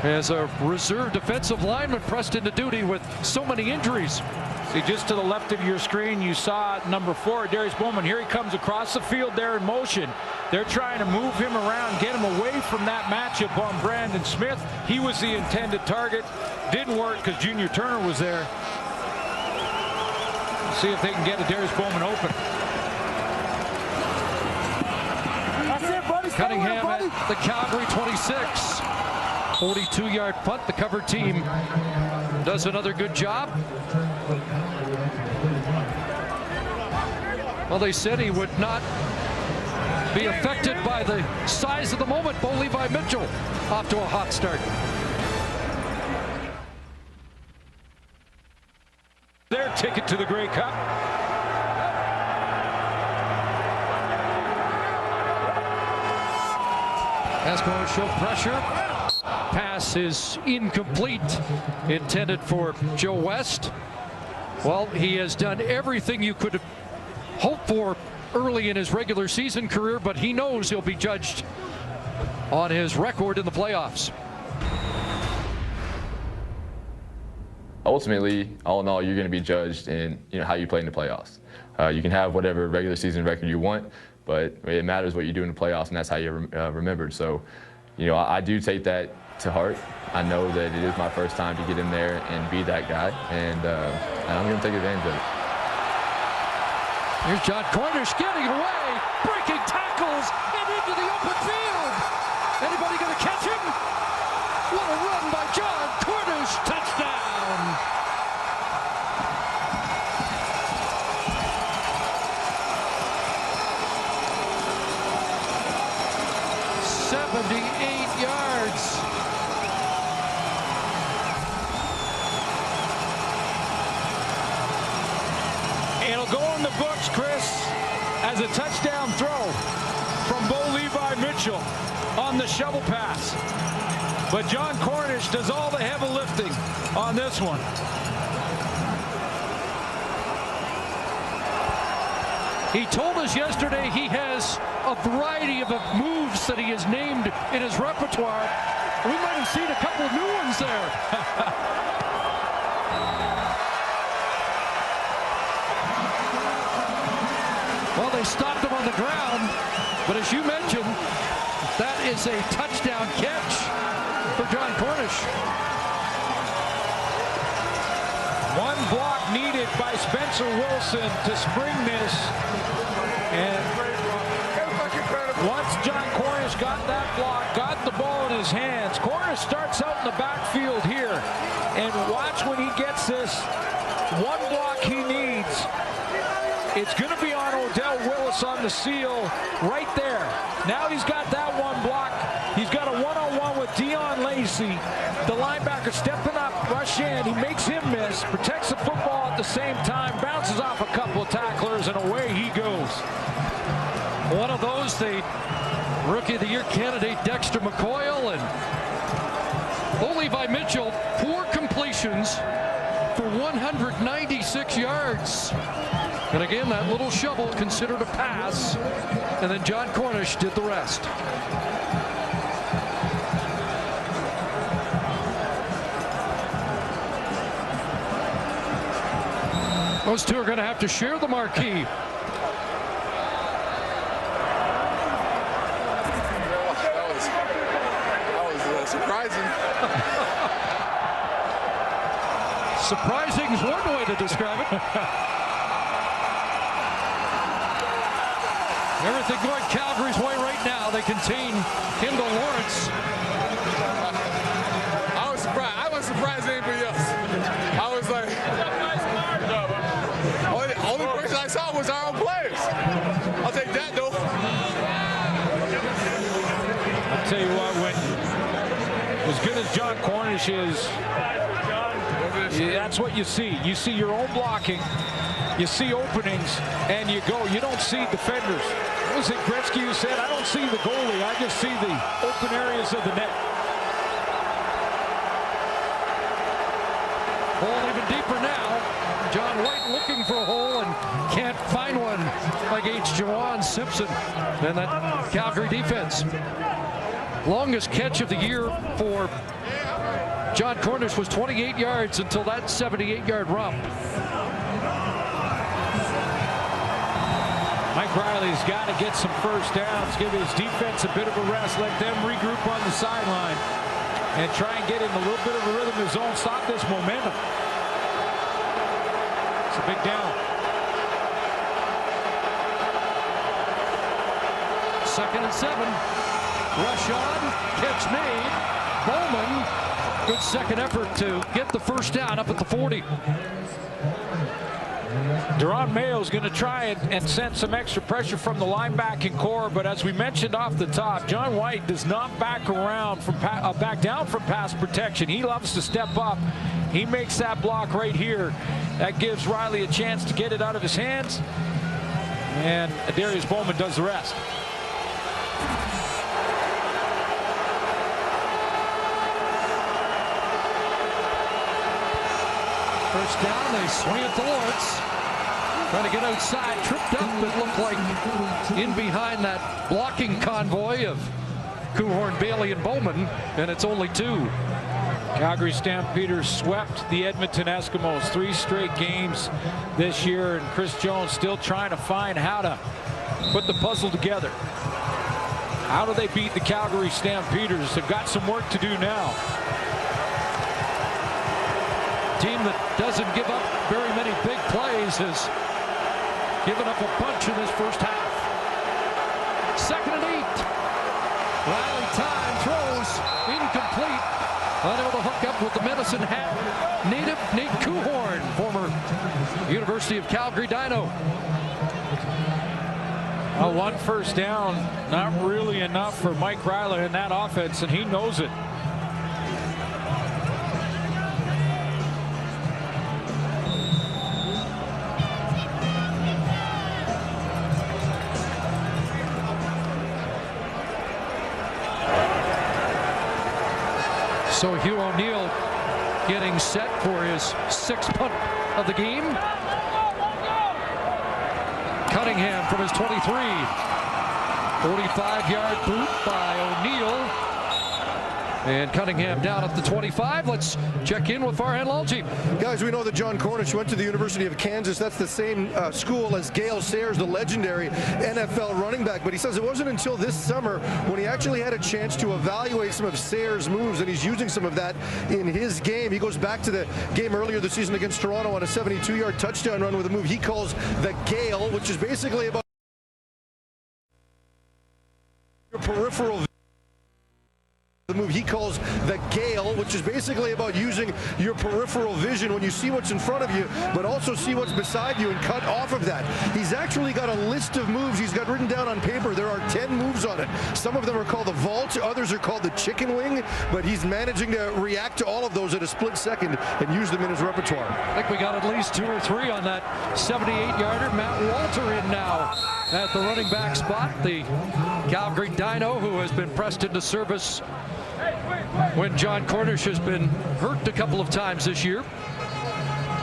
as a reserve defensive lineman pressed into duty with so many injuries. See, just to the left of your screen, you saw number 4, Darius Bowman. Here he comes across the field there in motion. They're trying to move him around, get him away from that matchup on Brandon Smith. He was the intended target. Didn't work because Junior Turner was there. See if they can get a Darius Bowman open. Cunningham at the Calgary 26. 42-yard punt. The cover team does another good job. Well, they said he would not be affected by the size of the moment. Bo Levi Mitchell off to a hot start. Their ticket to the Grey Cup. Eskimos show pressure. Pass is incomplete. Intended for Joe West. Well, he has done everything you could hope for early in his regular season career, but he knows he'll be judged on his record in the playoffs. Ultimately, all in all, you're going to be judged in how you play in the playoffs. You can have whatever regular season record you want, but it matters what you do in the playoffs, and that's how you're remembered. So, I do take that to heart. I know that it is my first time to get in there and be that guy, and I'm going to take advantage of it. Here's John Cornish getting away, breaking tackles, and into the open field. Anybody going to catch him? What a run by John Cornish, touchdown. "78 yards. It'll go in the books, Chris, as a touchdown throw from Bo Levi Mitchell on the shovel pass. But John Cornish does all the heavy lifting on this one. He told us yesterday he has a variety of moves that he has named in his repertoire. We might have seen a couple of new ones there. Well, they stopped him on the ground, but as you mentioned, that is a touchdown catch for John Cornish. One block needed by Spencer Wilson to spring this. And once John Cornish got that block, got the ball in his hands, Cornish starts out in the backfield here. And watch when he gets this one block he needs. It's going to be on Odell Willis on the seal right there. Now he's got that one block. He's got a one-on-one with Dion Lacey. The linebacker stepping up, rush in. He makes him miss, protects the football at the same time, bounces off a couple of tacklers, and away he goes. One of those, the Rookie of the Year candidate Dexter McCoyle, and Bo Levi Mitchell, 4 completions for 196 yards. And again, that little shovel considered a pass, and then John Cornish did the rest. Those two are going to have to share the marquee. That was surprising. Surprising is one way to describe it. Everything going Calgary's way right now. They contain Kendall Lawrence. I was surprised. I wasn't surprised at anybody else. I was like, only person I saw was our own players. I'll take that though. I'll tell you what, when as good as John Cornish is, that's what you see. You see your own blocking, you see openings, and you go. You don't see defenders. What was it Gretzky who said, I don't see the goalie, I just see the open areas of the net. Hole even deeper now. John White looking for a hole and can't find one against Jawan Simpson. And that Calgary defense. Longest catch of the year for John Cornish was 28 yards until that 78-yard romp. Mike Riley's got to get some first downs, give his defense a bit of a rest, let them regroup on the sideline, and try and get in a little bit of a rhythm of his own, stop this momentum. It's a big down. 2nd and 7. Rush on, catch made. Bowman, good second effort to get the first down up at the 40. Deron Mayo's going to try and send some extra pressure from the linebacking core, but as we mentioned off the top, John White does not back down from pass protection. He loves to step up. He makes that block right here. That gives Riley a chance to get it out of his hands, and Darius Bowman does the rest. First down, they swing it to Lawrence. Trying to get outside, tripped up. It looked like in behind that blocking convoy of Kuhorn, Bailey, and Bowman, and it's only 2. Calgary Stampeders swept the Edmonton Eskimos 3 straight games this year, and Chris Jones still trying to find how to put the puzzle together. How do they beat the Calgary Stampeders? They've got some work to do now. Team that doesn't give up very many big plays has given up a bunch in this first half. 2nd and 8. Riley time throws incomplete. Unable to hook up with the medicine hat native Nate Kuhorn, former University of Calgary Dino. Well, 1 first down, not really enough for Mike Riley in that offense, and he knows it. So Hugh O'Neill getting set for his 6th punt of the game. Cunningham from his 23. 45-yard boot by O'Neill. And Cunningham down at the 25. Let's check in with Farhan Lalji. Guys, we know that John Cornish went to the University of Kansas. That's the same school as Gale Sayers, the legendary NFL running back. But he says it wasn't until this summer when he actually had a chance to evaluate some of Sayers' moves, and he's using some of that in his game. He goes back to the game earlier this season against Toronto on a 72-yard touchdown run with a move he calls the Gale, which is basically about your peripheral. The move he calls the Gale, which is basically about using your peripheral vision when you see what's in front of you, but also see what's beside you and cut off of that. He's actually got a list of moves he's got written down on paper. There are 10 moves on it. Some of them are called the vault, others are called the chicken wing, but he's managing to react to all of those at a split second and use them in his repertoire. I think we got at least 2 or 3 on that 78-yarder. Matt Walter in now at the running back spot. The Calgary Dino, who has been pressed into service when John Cornish has been hurt a couple of times this year.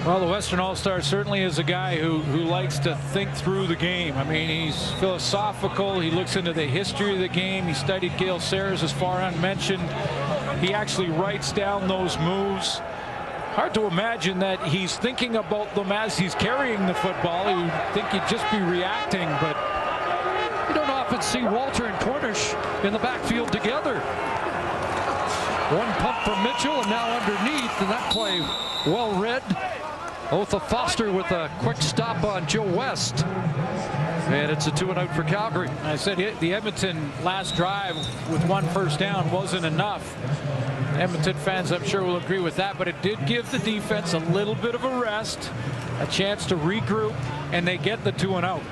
Well, the Western All-Star certainly is a guy who likes to think through the game. I mean, he's philosophical. He looks into the history of the game. He studied Gale Sayers, as Farhan mentioned. He actually writes down those moves. Hard to imagine that he's thinking about them as he's carrying the football. You'd think he'd just be reacting, but you don't often see Walter and Cornish in the backfield together. One pump from Mitchell, and now underneath, and that play well read. Otha Foster with a quick stop on Joe West. And it's a 2-and-out for Calgary. I said the Edmonton last drive with 1 first down wasn't enough. Edmonton fans, I'm sure, will agree with that, but it did give the defense a little bit of a rest, a chance to regroup, and they get the 2-and-out.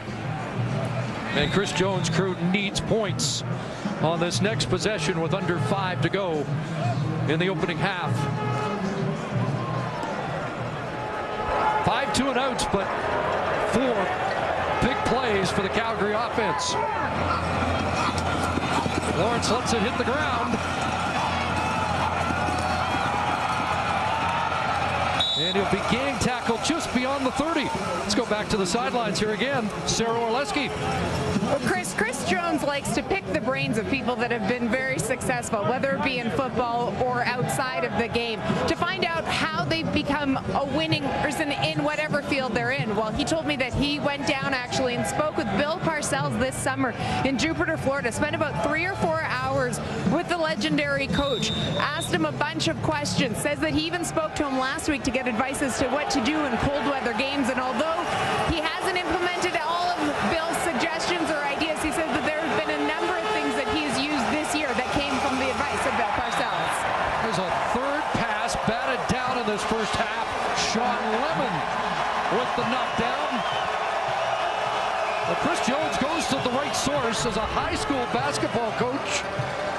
And Chris Jones' crew needs points on this next possession with under 5 to go in the opening half. 5 2-and-outs, but 4 big plays for the Calgary offense. Lawrence lets it hit the ground. And he'll be gang tackled just beyond the 30. Let's go back to the sidelines here again. Sarah Orleski. Well, Chris Jones likes to pick the brains of people that have been very successful, whether it be in football or outside of the game, to find out how they've become a winning person in whatever field they're in. Well, he told me that he went down actually and spoke with Bill Parcells this summer in Jupiter, Florida, spent about 3 or 4 hours with the legendary coach, asked him a bunch of questions, says that he even spoke to him last week to get advice as to what to do in cold weather games. And although he hasn't implemented all of Bill's suggestions or ideas, he says that there have been a number of things that he's used this year that came from the advice of Bill Parcells. Sean Lemon with the knockdown. Well, Chris Jones goes to the right source as a high school basketball coach.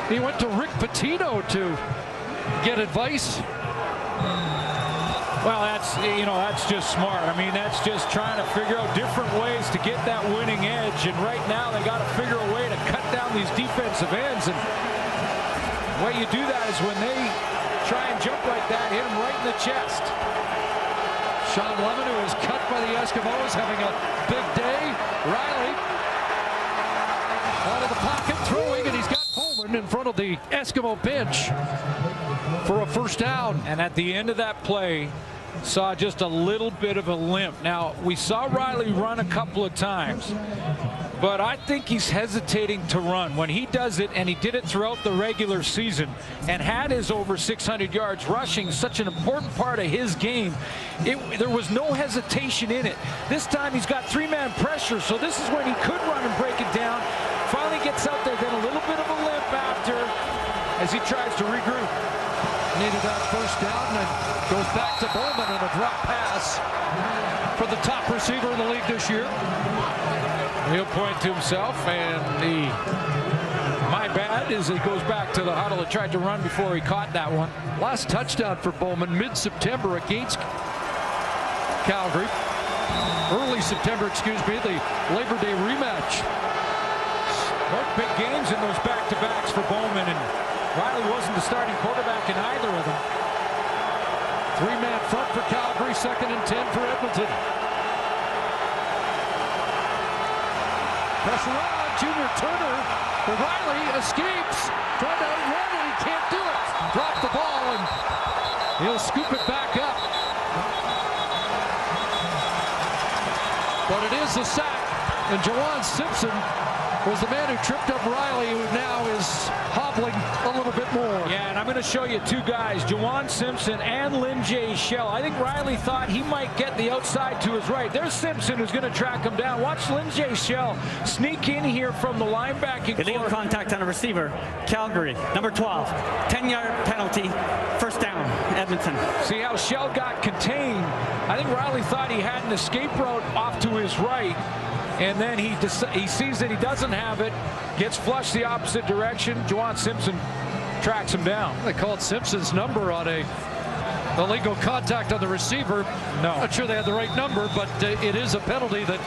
He went to Rick Pitino to get advice. Well, that's just smart. I mean, that's just trying to figure out different ways to get that winning edge. And right now, they got to figure a way to cut down these defensive ends. And the way you do that is when they try and jump like that, hit him right in the chest. Sean Lemon, who is cut by the Eskimos, having a big day. Riley out of the pocket, throwing, and he's got Bowman in front of the Eskimo bench for a first down. And at the end of that play, saw just a little bit of a limp. Now, we saw Riley run a couple of times, but I think he's hesitating to run. When he does it, and he did it throughout the regular season, and had his over 600 yards rushing, such an important part of his game, there was no hesitation in it. This time he's got three-man pressure, so this is when he could run and break it down. Finally gets out there, then a little bit of a limp after as he tries to regroup. Needed that first down and goes back to Bowman on a drop pass for the top receiver in the league this year. He'll point to himself, and the my bad as he goes back to the huddle. He tried to run before he caught that one. Last touchdown for Bowman mid-September against Calgary. Early September, excuse me, the Labor Day rematch. Both big games in those back-to-backs for Bowman, and Riley wasn't the starting quarterback in either of them. Three-man front for Calgary, 2nd and 10 for Edmonton. Pressure on, Junior Turner. But Riley escapes, trying to outrun it, he can't do it. Drop the ball, and he'll scoop it back up. But it is a sack, and Jawan Simpson was the man who tripped up Riley, who now is hobbling a little bit more. Yeah, and I'm going to show you two guys, Jawan Simpson and Lynn J. Shell. I think Riley thought he might get the outside to his right. There's Simpson who's going to track him down. Watch Lynn J. Shell sneak in here from the linebacking. Illegal contact on a receiver. Calgary, number 12. 10-yard penalty. First down, Edmonton. See how Shell got contained. I think Riley thought he had an escape route off to his right. And then he sees that he doesn't have it, gets flushed the opposite direction. Jawan Simpson tracks him down. They called Simpson's number on a illegal contact on the receiver. No. Not sure they had the right number, but it is a penalty that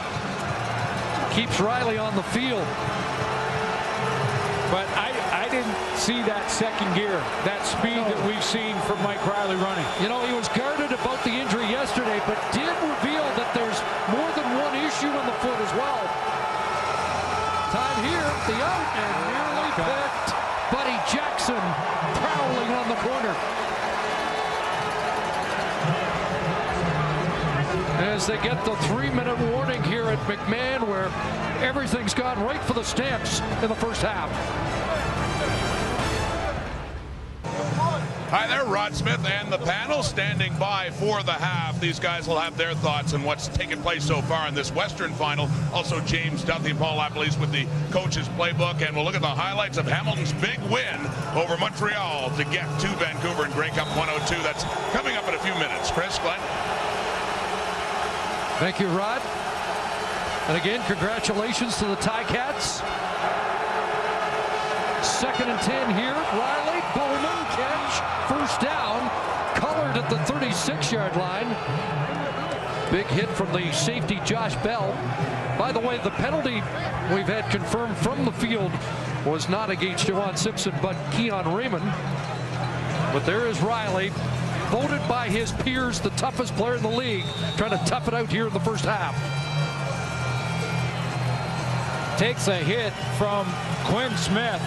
keeps Riley on the field. But I didn't see that second gear, that speed that we've seen from Mike Riley running. You know, he was guarded about the injury yesterday, but did reveal that there's more than one issue on the foot as well. Time here, the out, and nearly picked. Buddy Jackson prowling on the corner. As they get the 3-minute warning here at McMahon, where everything's gone right for the Stamps in the first half. Hi there, Rod Smith and the panel standing by for the half. These guys will have their thoughts on what's taken place so far in this Western final. Also, James Duthie and Paul Appleese with the coach's playbook. And we'll look at the highlights of Hamilton's big win over Montreal to get to Vancouver in Grey Cup 102. That's coming up in a few minutes. Chris, Glenn? Thank you, Rod. And again, congratulations to the Ticats. 2nd and 10 here. Riley, Bowman, catch, first down. Colored at the 36-yard line. Big hit from the safety, Josh Bell. By the way, the penalty we've had confirmed from the field was not against Jawan Simpson, but Keon Raymond. But there is Riley, voted by his peers the toughest player in the league, trying to tough it out here in the first half. Takes a hit from Quinn Smith,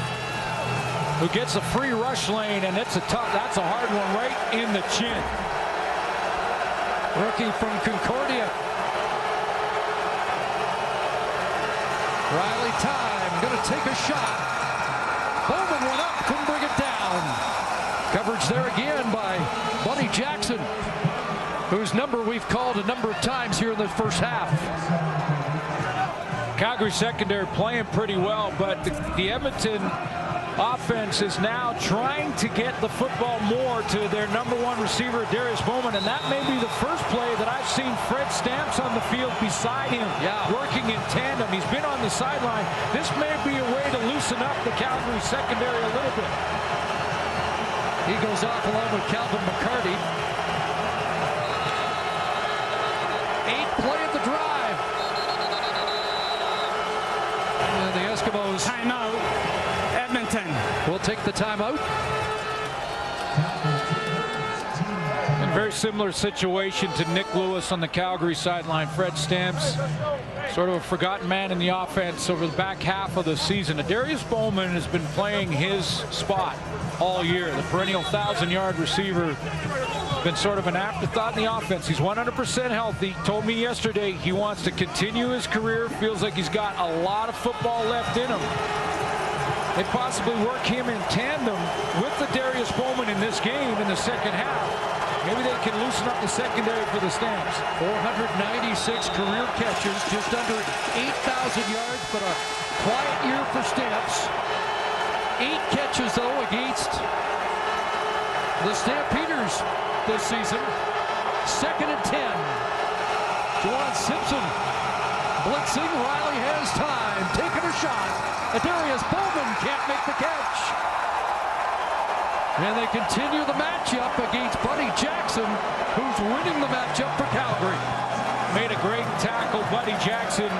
who gets a free rush lane, and that's a hard one right in the chin. Rookie from Concordia. Riley time, gonna take a shot. Bowman went up, couldn't bring it down. Coverage there again by Buddy Jackson, whose number we've called a number of times here in the first half. Calgary secondary playing pretty well, but the Edmonton offense is now trying to get the football more to their #1 receiver, Darius Bowman, and that may be the first play that I've seen Fred Stamps on the field beside him, working in tandem. He's been on the sideline. This may be a way to loosen up the Calgary secondary a little bit. He goes off along with Calvin McCarty. 8th play of the drive. And the Eskimos. Timeout. Edmonton will take the timeout. A very similar situation to Nick Lewis on the Calgary sideline. Fred Stamps, sort of a forgotten man in the offense over the back half of the season. Darius Bowman has been playing his spot all year. The perennial 1,000-yard receiver. Been sort of an afterthought in the offense. He's 100% healthy. Told me yesterday he wants to continue his career. Feels like he's got a lot of football left in him. They possibly work him in tandem with the Darius Bowman in this game in the second half. Maybe they can loosen up the secondary for the Stamps. 496 career catches, just under 8,000 yards, but a quiet year for Stamps. 8 catches, though, against the Stampeders this season. 2nd and 10. Juwan Simpson blitzing. Riley has time, taking a shot. Darius Bowman can't make the catch. And they continue the matchup against Buddy Jackson, who's winning the matchup for Calgary. Made a great tackle, Buddy Jackson,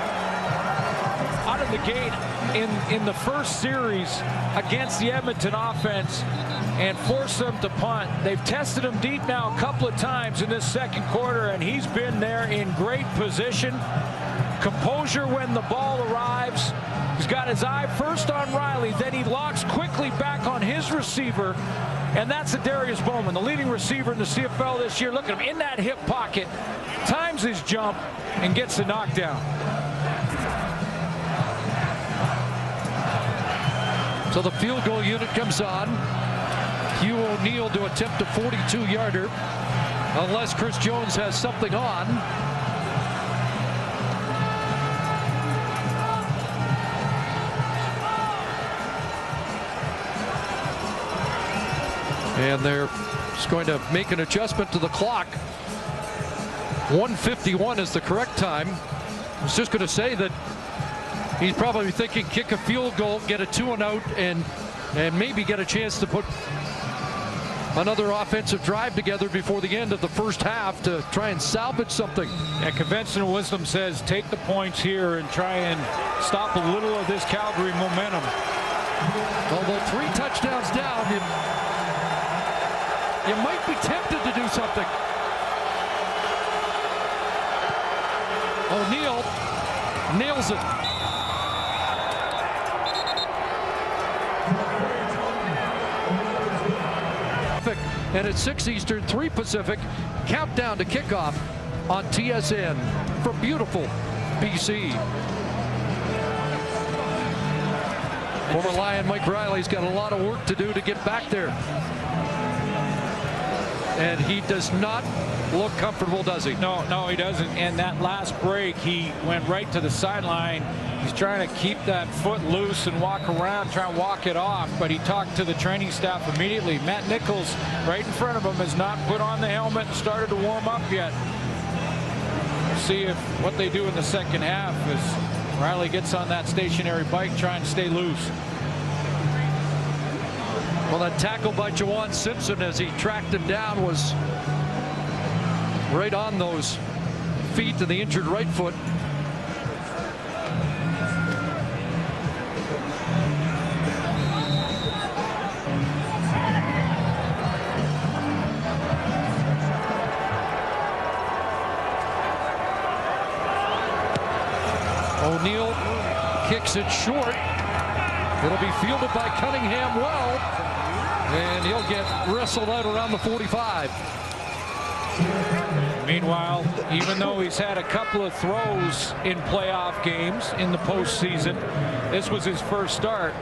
out of the gate in the first series against the Edmonton offense and forced them to punt. They've tested him deep now a couple of times in this second quarter, and he's been there in great position. Composure when the ball arrives. He's got his eye first on Riley, then he locks quickly back on his receiver, and that's Darius Bowman, the leading receiver in the CFL this year. Look at him in that hip pocket, times his jump, and gets the knockdown. So the field goal unit comes on. Hugh O'Neill to attempt a 42-yarder, unless Chris Jones has something on. And they're just going to make an adjustment to the clock. 1:51 is the correct time. I was just going to say that he's probably thinking kick a field goal, get a 2-and-out, and maybe get a chance to put another offensive drive together before the end of the first half to try and salvage something. Yeah, conventional wisdom says take the points here and try and stop a little of this Calgary momentum. Although 3 touchdowns down, you might be tempted to do something. O'Neill nails it. And at 6 Eastern, 3 Pacific, countdown to kickoff on TSN from beautiful BC. Former Lion Mike Riley's got a lot of work to do to get back there. And he does not look comfortable, does he? No, he doesn't. And that last break, he went right to the sideline. He's trying to keep that foot loose and walk around, try and walk it off. But he talked to the training staff immediately. Matt Nichols, right in front of him, has not put on the helmet and started to warm up yet. We'll see if what they do in the second half as Riley gets on that stationary bike, trying to stay loose. Well, that tackle by Juwan Simpson as he tracked him down was right on those feet to the injured right foot. O'Neill kicks it short. It'll be fielded by Cunningham well, and he'll get wrestled out around the 45. Meanwhile, even though he's had a couple of throws in playoff games in the postseason, this was his first start.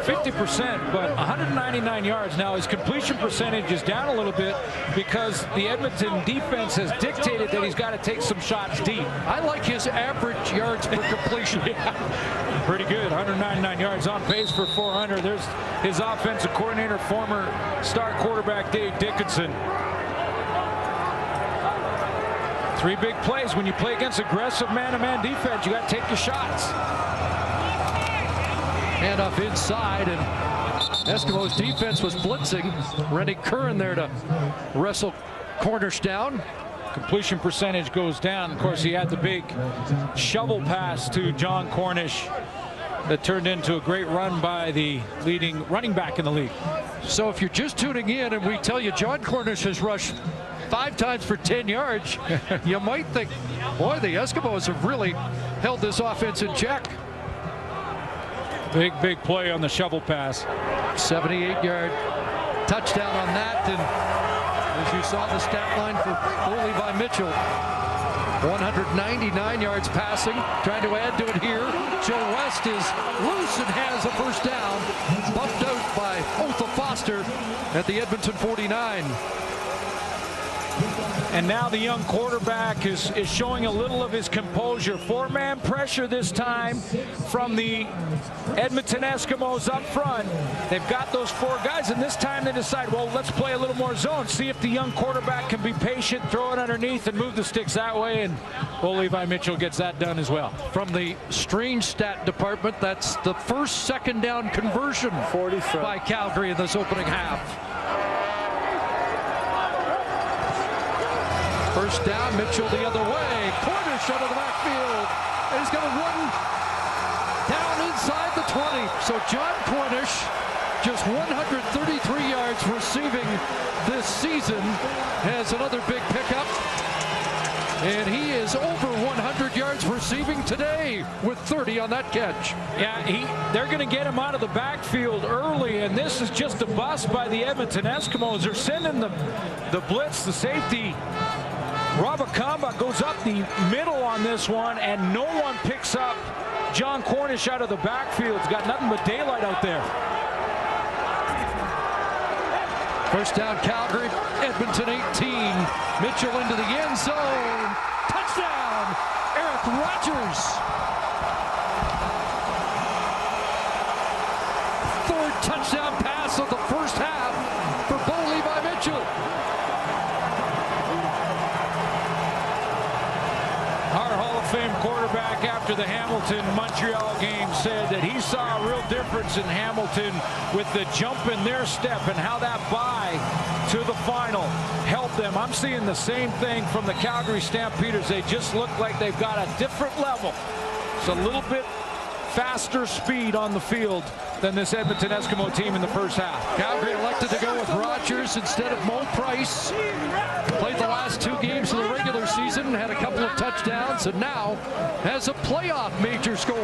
50%, but 199 yards. Now his completion percentage is down a little bit because the Edmonton defense has dictated that he's got to take some shots deep. I like his average yards per completion. Yeah, pretty good. 199 yards, on pace for 400. There's his offensive coordinator, former star quarterback Dave Dickinson. 3 big plays. When you play against aggressive man-to-man defense, you got to take your shots. Hand off inside, and Eskimos defense was blitzing. Rennie Curran there to wrestle Cornish down. Completion percentage goes down. Of course, he had the big shovel pass to John Cornish that turned into a great run by the leading running back in the league. So if you're just tuning in and we tell you John Cornish has rushed 5 times for 10 yards, you might think, boy, the Eskimos have really held this offense in check. Big play on the shovel pass. 78-yard touchdown on that, and as you saw the stat line for Levi Mitchell, 199 yards passing. Trying to add to it here. Joe West is loose and has a first down. Bumped out by Otha Foster at the Edmonton 49. And now the young quarterback is showing a little of his composure. 4-man pressure this time from the Edmonton Eskimos up front. They've got those 4 guys, and this time they decide, well, let's play a little more zone. See if the young quarterback can be patient, throw it underneath, and move the sticks that way. And well, Levi Mitchell gets that done as well. From the strange stat department, that's the first second down conversion by Calgary in this opening half. First down, Mitchell the other way. Cornish out of the backfield. And he's going to run down inside the 20. So John Cornish, just 133 yards receiving this season, has another big pickup. And he is over 100 yards receiving today with 30 on that catch. Yeah, they're going to get him out of the backfield early, and this is just a bust by the Edmonton Eskimos. They're sending the blitz, the safety. Rabakamba goes up the middle on this one, and no one picks up John Cornish out of the backfield. He's got nothing but daylight out there. First down, Calgary, Edmonton 18. Mitchell into the end zone. Touchdown, Eric Rogers. 3rd touchdown pass of the first half for Bo Levi Mitchell. Our Hall of Fame quarterback after the Hamilton-Montreal game said that he saw a real difference in Hamilton with the jump in their step and how that bye to the final helped them. I'm seeing the same thing from the Calgary Stampeders. They just look like they've got a different level. It's a little bit faster speed on the field than this Edmonton Eskimo team in the first half. Calgary elected to go with Rogers instead of Mo Price. Played the last 2 games of the regular season, had a couple of touchdowns, and now has a playoff major score.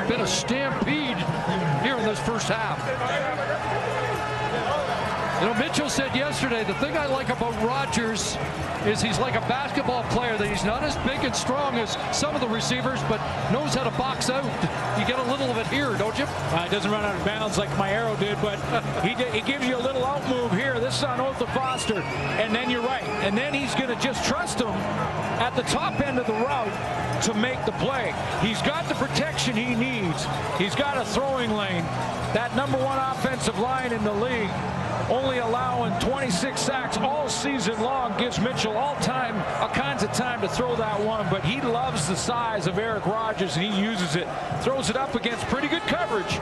Been a stampede here in this first half. You know, Mitchell said yesterday, the thing I like about Rogers is he's like a basketball player, that he's not as big and strong as some of the receivers, but knows how to box out. You get a little of it here, don't you? It doesn't run out of bounds like my arrow did, but he gives you a little out move here. This is on Otha Foster, and then you're right. And then he's going to just trust him at the top end of the route to make the play. He's got the protection he needs. He's got a throwing lane. That #1 offensive line in the league, only allowing 26 sacks all season long, gives Mitchell all kinds of time to throw that one, but he loves the size of Eric Rogers, and he uses it, throws it up against pretty good coverage,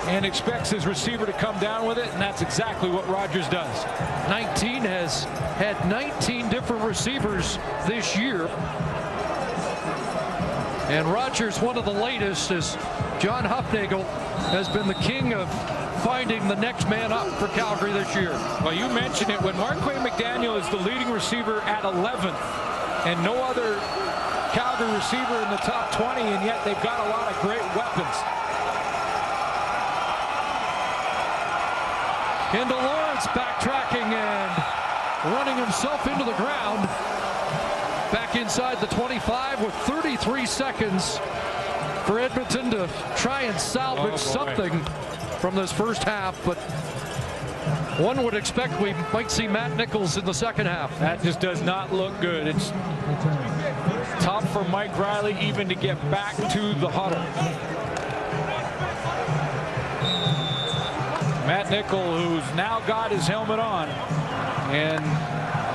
and expects his receiver to come down with it, and that's exactly what Rogers does. 19 has had 19 different receivers this year, and Rogers, one of the latest, as John Hufnagel has been the king of finding the next man up for Calgary this year. Well, you mentioned it. When Marquay McDaniel is the leading receiver at 11th, and no other Calgary receiver in the top 20, and yet they've got a lot of great weapons. Kendall Lawrence backtracking and running himself into the ground. Back inside the 25 with 33 seconds for Edmonton to try and salvage something from this first half, but one would expect we might see Matt Nichols in the second half. That just does not look good. It's tough for Mike Riley even to get back to the huddle. Matt Nichols, who's now got his helmet on, and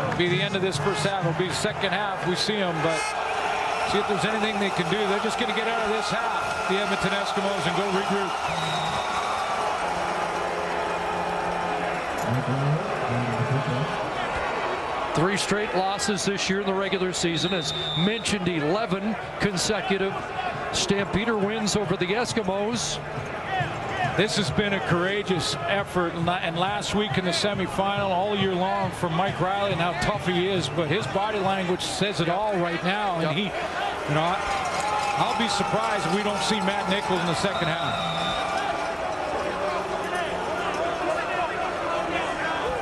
it'll be the end of this first half. It'll be the second half we see him, but see if there's anything they can do. They're just going to get out of this half, the Edmonton Eskimos, and go regroup. Three straight losses this year in the regular season. As mentioned, 11 consecutive Stampeder wins over the Eskimos. This has been a courageous effort, and last week in the semifinal, all year long, for Mike Riley and how tough he is. But his body language says it all right now, and he, you know, I'll be surprised if we don't see Matt Nichols in the second half.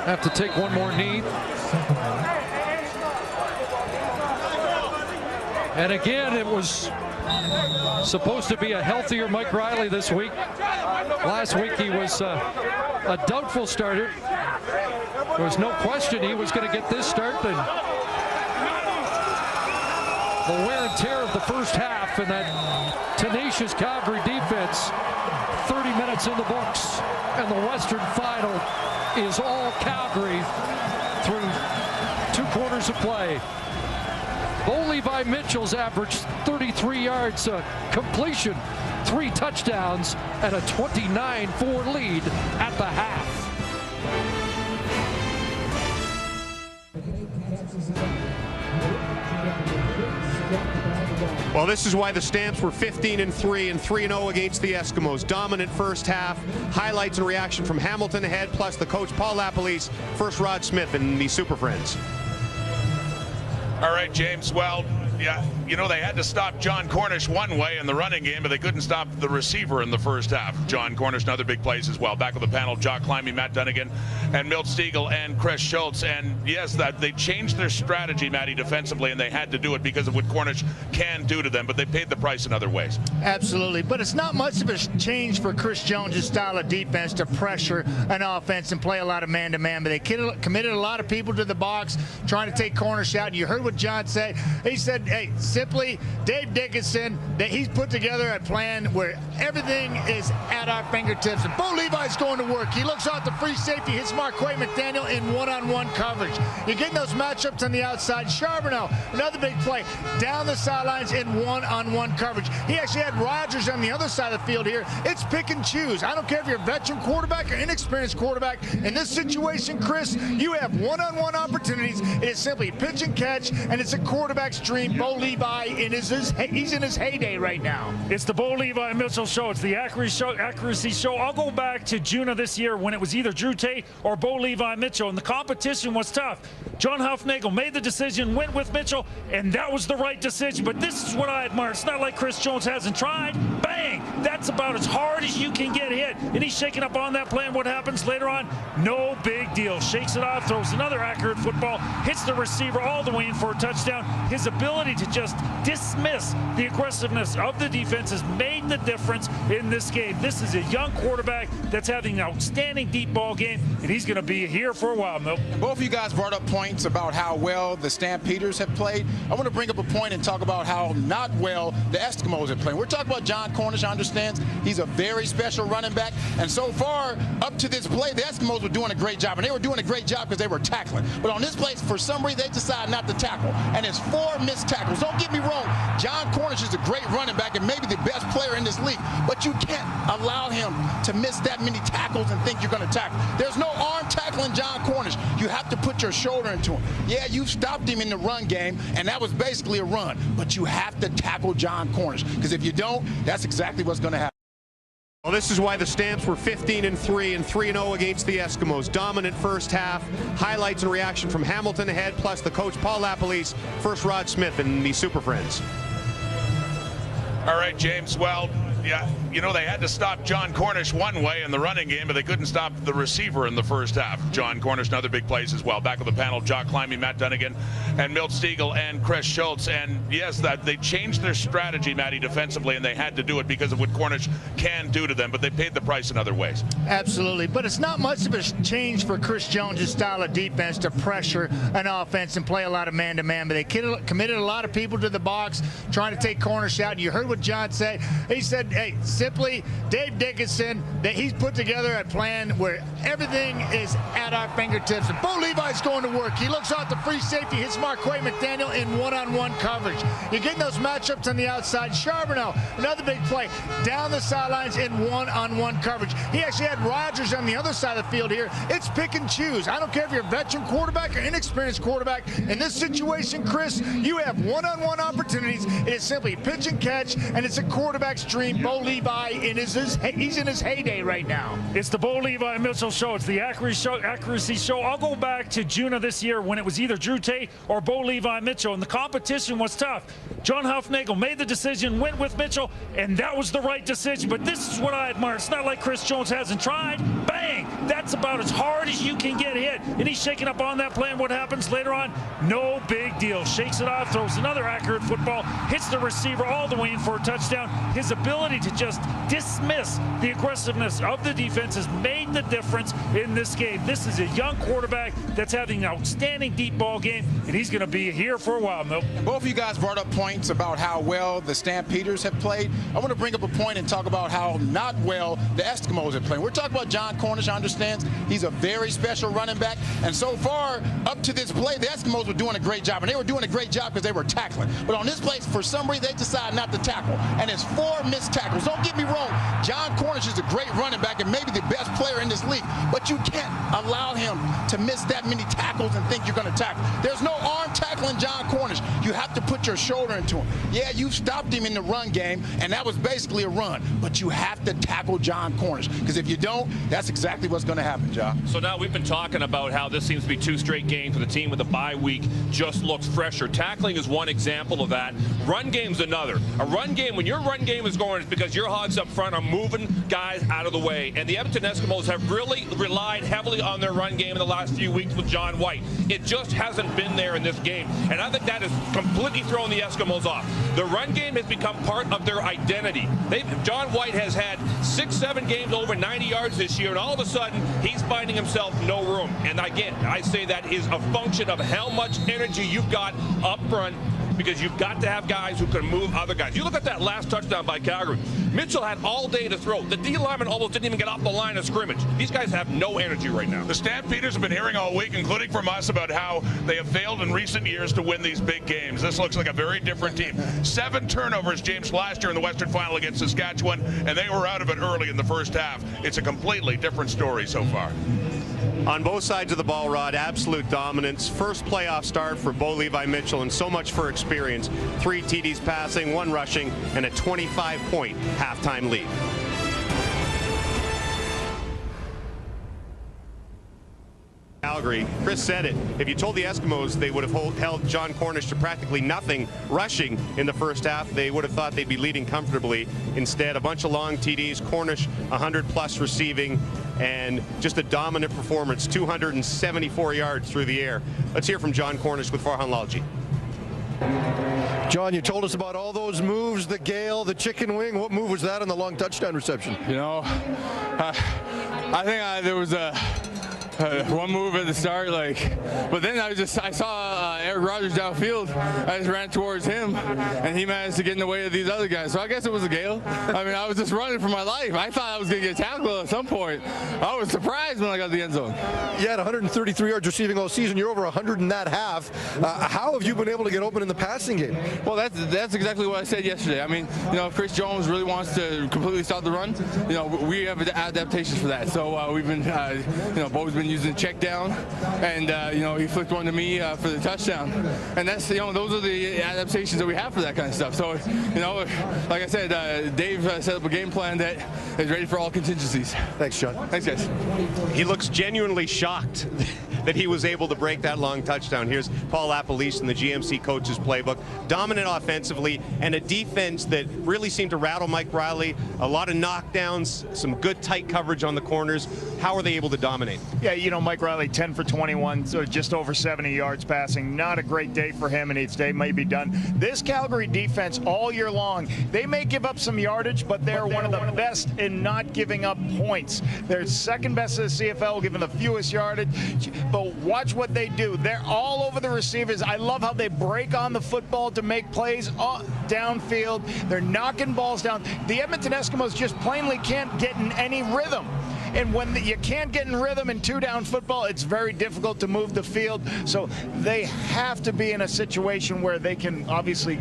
Have to take one more knee. And again, it was supposed to be a healthier Mike Riley this week. Last week he was a doubtful starter. There was no question he was going to get this start. And the wear and tear of the first half and that tenacious Calgary defense. 30 minutes in the books, and the Western final is all Calgary through 2 quarters of play. Bo Levi Mitchell's averaged 33 yards completion, 3 touchdowns, and a 29-4 lead at the half. Well, this is why the Stamps were 15-3 and 3-0 against the Eskimos. Dominant first half. Highlights and reaction from Hamilton ahead, plus the coach Paul LaPolice, first Rod Smith, and the Super Friends. All right, James. Well, yeah, you know, they had to stop John Cornish one way in the running game, but they couldn't stop the receiver in the first half. John Cornish and other big plays as well. Back of the panel, Jock Climbing, Matt Dunnigan, and Milt Stiegel and Chris Schultz. And yes, that they changed their strategy, Matty, defensively, and they had to do it because of what Cornish can do to them, but they paid the price in other ways. Absolutely, but it's not much of a change for Chris Jones' style of defense to pressure an offense and play a lot of man-to-man, but they committed a lot of people to the box trying to take Cornish out. And you heard what John said. He said, hey, simply, Dave Dickinson, that he's put together a plan where everything is at our fingertips. And Bo Levi's going to work. He looks off the free safety, hits Marquay McDaniel in one-on-one coverage. You're getting those matchups on the outside. Charbonneau, another big play, down the sidelines in one-on-one coverage. He actually had Rodgers on the other side of the field here. It's pick and choose. I don't care if you're a veteran quarterback or inexperienced quarterback. In this situation, Chris, you have one-on-one opportunities. It is simply pitch and catch, and it's a quarterback's dream. Bo Levi, he's in his heyday right now. It's the Bo Levi Mitchell show. It's the accuracy show. I'll go back to June of this year when it was either Drew Tate or Bo Levi Mitchell, and the competition was tough. John Hufnagel made the decision, went with Mitchell, and that was the right decision. But this is what I admire. It's not like Chris Jones hasn't tried. Bang! That's about as hard as you can get hit. And he's shaking up on that play, and what happens later on? No big deal. Shakes it off, throws another accurate football, hits the receiver all the way in for a touchdown. His ability to just dismiss the aggressiveness of the defense has made the difference in this game. This is a young quarterback that's having an outstanding deep ball game, and he's going to be here for a while, Milt. Both of you guys brought up points about how well the Stampeders have played. I want to bring up a point and talk about how not well the Eskimos have played. We're talking about John Cornish. I understand he's a very special running back, and so far up to this play, the Eskimos were doing a great job, and they were doing a great job because they were tackling. But on this play, for some reason, they decided not to tackle, and it's 4 missed tackles. Don't get me wrong, John Cornish is a great running back and maybe the best player in this league, but you can't allow him to miss that many tackles and think you're going to tackle. There's no arm tackling John Cornish. You have to put your shoulder into him. Yeah, you stopped him in the run game, and that was basically a run, but you have to tackle John Cornish, because if you don't, that's exactly what's going to happen. Well, this is why the Stamps were 15-3 and 3-0 against the Eskimos. Dominant first half. Highlights and reaction from Hamilton ahead, plus the coach Paul LaPolice, first Rod Smith, and the Super Friends. All right, James. Well, yeah, you know, they had to stop John Cornish one way in the running game, but they couldn't stop the receiver in the first half. John Cornish, another big plays as well. Back of the panel, Jock Climbing, Matt Dunnigan, and Milt Stiegel, and Chris Schultz. And yes, that they changed their strategy, Matty, defensively, and they had to do it because of what Cornish can do to them, but they paid the price in other ways. Absolutely, but it's not much of a change for Chris Jones' style of defense to pressure an offense and play a lot of man-to-man, but they committed a lot of people to the box trying to take Cornish out. And you heard what John said. He said, hey, simply, Dave Dickinson, that he's put together a plan where everything is at our fingertips. And Bo Levi's going to work. He looks out the free safety, hits Marquay McDaniel in one-on-one coverage. You're getting those matchups on the outside. Charbonneau, another big play, down the sidelines in one-on-one coverage. He actually had Rodgers on the other side of the field here. It's pick and choose. I don't care if you're a veteran quarterback or inexperienced quarterback. In this situation, Chris, you have one-on-one opportunities. It is simply pitch and catch, and it's a quarterback's dream. Bo Levi, he's in his heyday right now. It's the Bo Levi and Mitchell show. It's the accuracy show. I'll go back to June of this year when it was either Drew Tate or Bo Levi Mitchell, and the competition was tough. John Hufnagel made the decision, went with Mitchell, and that was the right decision. But this is what I admire. It's not like Chris Jones hasn't tried. Bang! That's about as hard as you can get hit. And he's shaking up on that play, and what happens later on? No big deal. Shakes it off, throws another accurate football, hits the receiver all the way in for a touchdown. His ability to just dismiss the aggressiveness of the defense has made the difference in this game. This is a young quarterback that's having an outstanding deep ball game, and he's going to be here for a while, Milt. Both of you guys brought up points about how well the Stampeders have played. I want to bring up a point and talk about how not well the Eskimos have played. We're talking about John Cornish, understands he's a very special running back, and so far, up to this play, the Eskimos were doing a great job, and they were doing a great job because they were tackling. But on this play, for some reason, they decided not to tackle, and it's 4 missed tackles. Don't get me wrong, John Cornish is a great running back and maybe the best player in this league, but you can't allow him to miss that many tackles and think you're going to tackle. There's no arm tackling John Cornish. You have to put your shoulder into him. Yeah, you stopped him in the run game, and that was basically a run, but you have to tackle John Cornish, because if you don't, that's exactly what's going to happen, John. So now we've been talking about how this seems to be 2 straight games for the team with a bye week just looks fresher. Tackling is one example of that. Run game's another. A run game, when your run game is going, it's because your hogs up front are moving guys out of the way. And the Edmonton Eskimos have really relied heavily on their run game in the last few weeks with John White. It just hasn't been there in this game. And I think that has completely thrown the Eskimos off. The run game has become part of their identity. John White has had 6-7 games over 90 yards this year, and all of a sudden, he's finding himself no room. And again, I say that is a function of how much energy you've got up front, because you've got to have guys who can move other guys. You look at that last touchdown by Calgary. Mitchell had all day to throw. The D lineman almost didn't even get off the line of scrimmage. These guys have no energy right now. The Stampeders have been hearing all week, including from us, about how they have failed in recent years to win these big games. This looks like a very different team. 7 turnovers, James, last year in the Western Final against Saskatchewan, and they were out of it early in the first half. It's a completely different story so far. On both sides of the ball, Rod, absolute dominance. First playoff start for Bo Levi Mitchell, and so much for experience. 3 TDs passing, 1 rushing, and a 25-point halftime lead. Calgary, Chris said it. If you told the Eskimos they would have held John Cornish to practically nothing rushing in the first half, they would have thought they'd be leading comfortably. Instead, a bunch of long TDs, Cornish 100-plus receiving, and just a dominant performance, 274 yards through the air. Let's hear from John Cornish with Farhan Lalji. John, you told us about all those moves, the gale, the chicken wing. What move was that on the long touchdown reception? You know, I think there was one move at the start, but then I saw Eric Rodgers downfield. I just ran towards him, and he managed to get in the way of these other guys. So I guess it was a gale. I mean, I was just running for my life. I thought I was going to get tackled at some point. I was surprised when I got the end zone. You had 133 yards receiving all season. You're over 100 in that half. How have you been able to get open in the passing game? Well, that's exactly what I said yesterday. I mean, if Chris Jones really wants to completely stop the run, we have adaptations for that. So we've been, Bo's been using check down, and he flicked one to me for the touchdown, and that's those are the adaptations that we have for that kind of stuff. So like I said, Dave set up a game plan that is ready for all contingencies. Thanks, John. Thanks, guys. He looks genuinely shocked that he was able to break that long touchdown. Here's Paul Lapalisse in the GMC coach's playbook. Dominant offensively and a defense that really seemed to rattle Mike Riley. A lot of knockdowns, some good tight coverage on the corners. How are they able to dominate? Yeah, you know, Mike Riley 10 for 21, so just over 70 yards passing. Not a great day for him, and his day may be done. This Calgary defense all year long, they may give up some yardage, but they're one of the best in not giving up points. They're second best in the CFL, giving the fewest yardage. But watch what they do. They're all over the receivers. I love how they break on the football to make plays downfield. They're knocking balls down. The Edmonton Eskimos just plainly can't get in any rhythm. And when you can't get in rhythm in two-down football, it's very difficult to move the field. So they have to be in a situation where they can obviously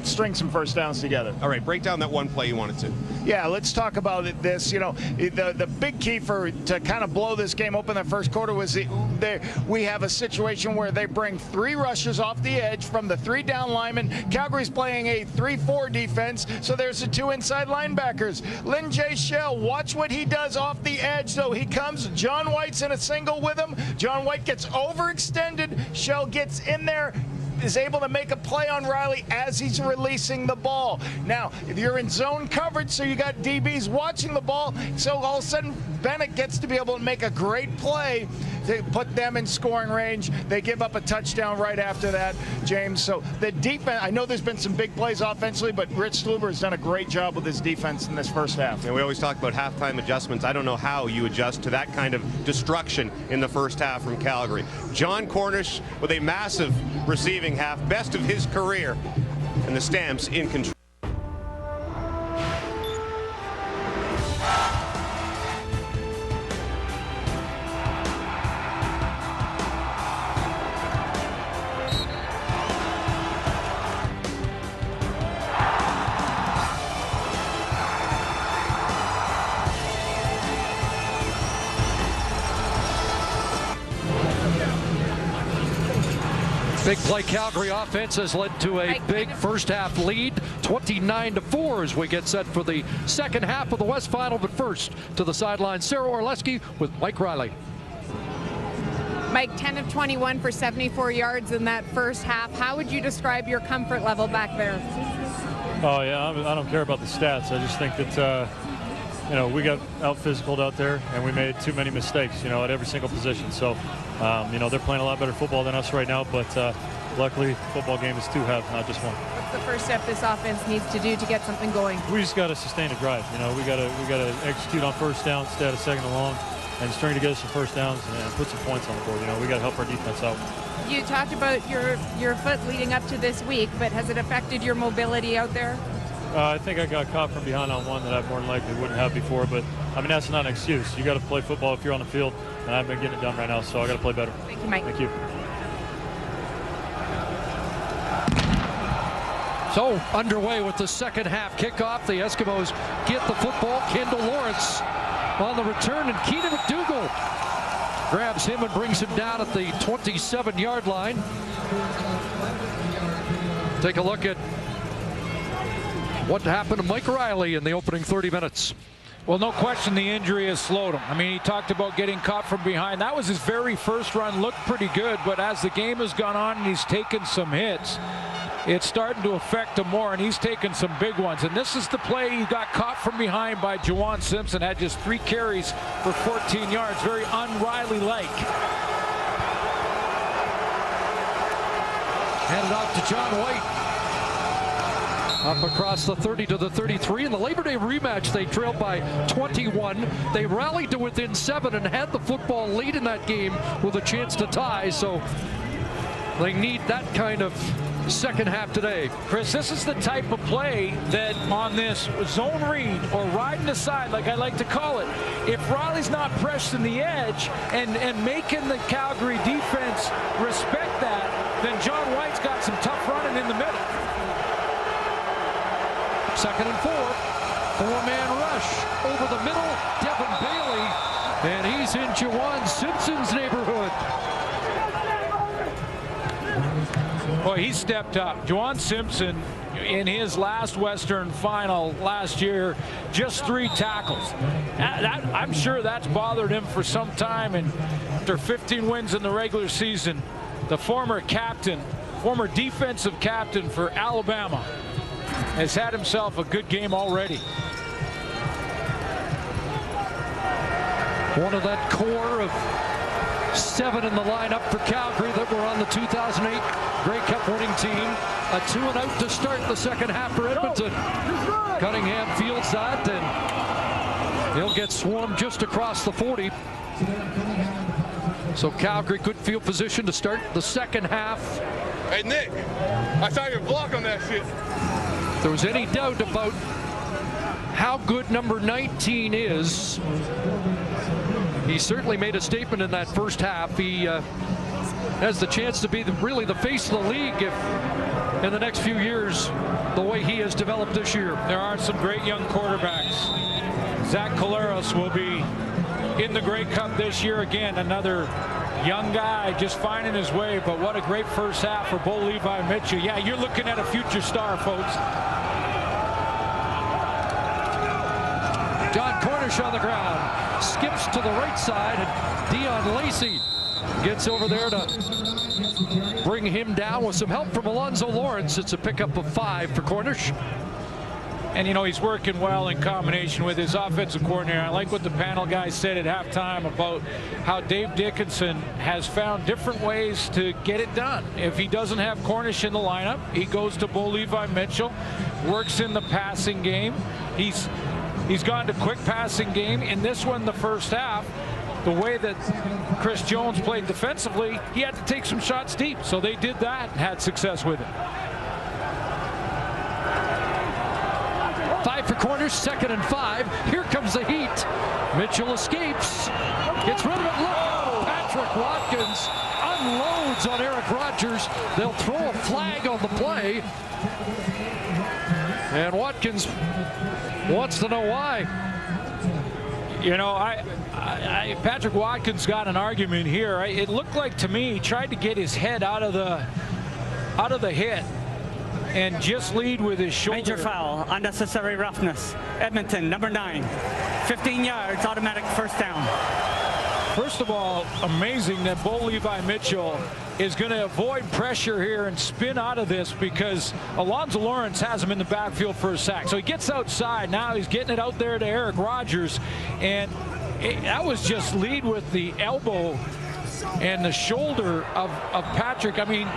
string some first downs together. All right, break down that one play you wanted to. Yeah, let's talk about this. You know, the big key to kind of blow this game open the first quarter was we have a situation where they bring 3 rushers off the edge from the 3 down linemen. Calgary's playing a 3-4 defense, so there's the 2 inside linebackers. Lynn J. Shell, watch what he does off the edge. So he comes, John White's in a single with him. John White gets overextended. Shell gets in there, is able to make a play on Riley as he's releasing the ball. Now, you're in zone coverage, so you got DBs watching the ball, so all of a sudden Bennett gets to be able to make a great play to put them in scoring range. They give up a touchdown right after that, James. So the defense, I know there's been some big plays offensively, but Rich Sluber has done a great job with his defense in this first half. And we always talk about halftime adjustments. I don't know how you adjust to that kind of destruction in the first half from Calgary. John Cornish with a massive receiving half, best of his career, and the Stamps in control. Big play Calgary offense has led to a big first half lead, 29-4 as we get set for the second half of the West Final. But first to the sideline, Sarah Orlesky with Mike Riley. Mike, 10 of 21 for 74 yards in that first half. How would you describe your comfort level back there? Oh, yeah, I don't care about the stats. I just think that, you know, we got out-physicaled out there, and we made too many mistakes, you know, at every single position. So, you know, they're playing a lot better football than us right now, but luckily, football game is 2 halves, not just 1. What's the first step this offense needs to do to get something going? We just got to sustain a drive. You know, we got to execute on first down instead of second and long, and string together some first downs and put some points on the board. You know, we got to help our defense out. You talked about your foot leading up to this week, but has it affected your mobility out there? I think I got caught from behind on one that I more than likely wouldn't have before, but I mean, that's not an excuse. You got to play football if you're on the field, and I've been getting it done right now, so I got to play better. Thank you, Mike. Thank you. So underway with the second half kickoff. The Eskimos get the football. Kendall Lawrence on the return, and Keenan McDougall grabs him and brings him down at the 27-yard line. Take a look at what happened to Mike Riley in the opening 30 minutes. Well, no question the injury has slowed him. I mean, he talked about getting caught from behind. That was his very first run, looked pretty good, but as the game has gone on and he's taken some hits, it's starting to affect him more, and he's taken some big ones. And this is the play he got caught from behind by Juwan Simpson, had just 3 carries for 14 yards, very un-Riley-like. Handed off to John White. Up across the 30 to the 33. In the Labor Day rematch, they trailed by 21. They rallied to within 7 and had the football lead in that game with a chance to tie. So they need that kind of second half today. Chris, this is the type of play that on this zone read or riding the side, like I like to call it, if Riley's not pressing the edge and making the Calgary defense respect that, then John White's got some tough running in the middle. Second and 4. 4-man rush over the middle. Devin Bailey, and he's in Juwan Simpson's neighborhood. Boy, he stepped up. Juwan Simpson, in his last Western final last year, just 3 tackles. I'm sure that's bothered him for some time, and After 15 wins in the regular season, the former defensive captain for Alabama, has had himself a good game already. One of that core of 7 in the lineup for Calgary that were on the 2008 Grey Cup winning team. A 2-and-out to start the second half for Edmonton. Cunningham fields that, and he'll get swarmed just across the 40. So Calgary good field position to start the second half. Hey, Nick, I saw your block on that shit. If there was any doubt about how good number 19 is, he certainly made a statement in that first half. He has the chance to be really the face of the league if in the next few years, the way he has developed this year. There are some great young quarterbacks. Zach Collaros will be in the Grey Cup this year again. Another young guy just finding his way, but what a great first half for Bo Levi Mitchell. Yeah, you're looking at a future star, folks. John Cornish on the ground, skips to the right side, and Dion Lacey gets over there to bring him down with some help from Alonzo Lawrence. It's a pickup of 5 for Cornish. And, you know, he's working well in combination with his offensive coordinator. I like what the panel guys said at halftime about how Dave Dickinson has found different ways to get it done. If he doesn't have Cornish in the lineup, he goes to Bo Levi Mitchell, works in the passing game. He's gone to quick passing game. In this one, the first half, the way that Chris Jones played defensively, he had to take some shots deep. So they did that and had success with it. 5 for Cornish, 2nd and 5. Here comes the heat. Mitchell escapes, gets rid of it. Look, Patrick Watkins unloads on Eric Rogers. They'll throw a flag on the play. And Watkins wants to know why. You know, Patrick Watkins got an argument here. It looked like to me he tried to get his head out of the hit and just lead with his shoulder. Major foul, unnecessary roughness. Edmonton, number 9, 15 yards, automatic first down. First of all, amazing that Bo Levi Mitchell is going to avoid pressure here and spin out of this because Alonzo Lawrence has him in the backfield for a sack. So he gets outside. Now he's getting it out there to Eric Rogers. And that was just lead with the elbow and the shoulder of Patrick. I mean,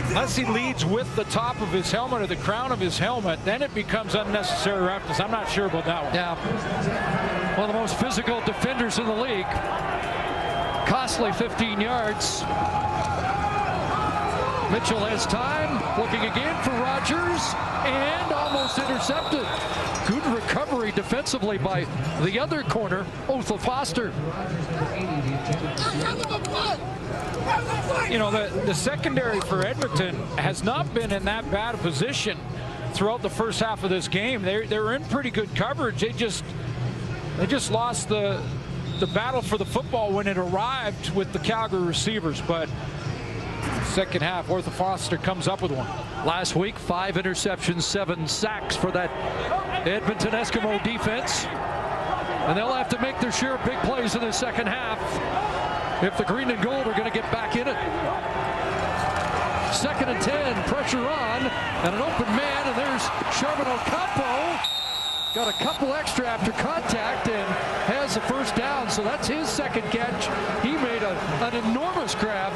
unless he leads with the top of his helmet or the crown of his helmet, then it becomes unnecessary roughness. I'm not sure about that one. Yeah, one of the most physical defenders in the league. Costly 15 yards. Mitchell has time, looking again for Rogers, and almost intercepted. Good recovery defensively by the other corner, Othel Foster. You know, the secondary for Edmonton has not been in that bad a position throughout the first half of this game. They were in pretty good coverage. They just lost the battle for the football when it arrived with the Calgary receivers. But second half, Othel Foster comes up with one. Last week, 5 interceptions, 7 sacks for that Edmonton Eskimo defense. And they'll have to make their share of big plays in the second half if the green and gold are going to get back in it. 2nd and 10, pressure on, and an open man, and there's Charbonneau Campo. Got a couple extra after contact and has a first down, so that's his second catch. He made an enormous grab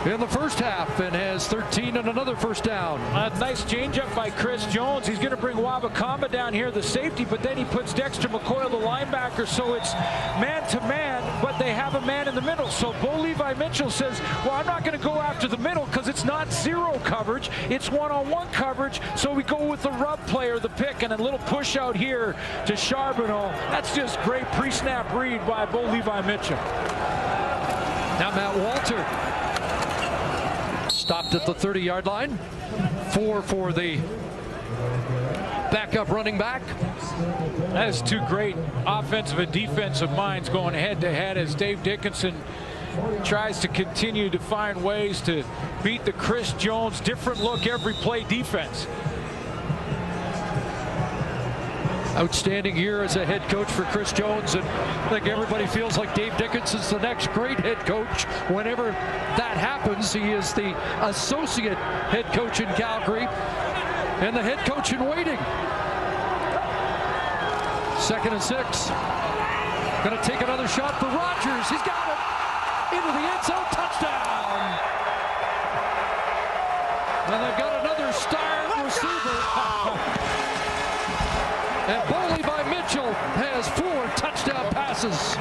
in the first half and has 13 and another first down. A nice changeup by Chris Jones. He's going to bring Wabakamba down here, the safety, but then he puts Dexter McCoy, the linebacker, so it's man-to-man, but they have a man in the middle. So Bo Levi Mitchell says, well, I'm not going to go after the middle because it's not zero coverage, it's one-on-one coverage, so we go with the rub play or the pick, and a little push out here to Charbonneau. That's just great pre-snap read by Bo Levi Mitchell. Now Matt Walter stopped at the 30-yard line. 4 for the backup running back. That is 2 great offensive and defensive minds going head-to-head as Dave Dickinson tries to continue to find ways to beat the Chris Jones different look every play defense. Outstanding year as a head coach for Chris Jones, and I think everybody feels like Dave Dickinson's the next great head coach. Whenever that happens, he is the associate head coach in Calgary and the head coach in waiting. 2nd and 6. Going to take another shot for Rogers. He's got it into the end zone. Touchdown. And they've got another star receiver. And Bo Levi Mitchell has 4 touchdown passes.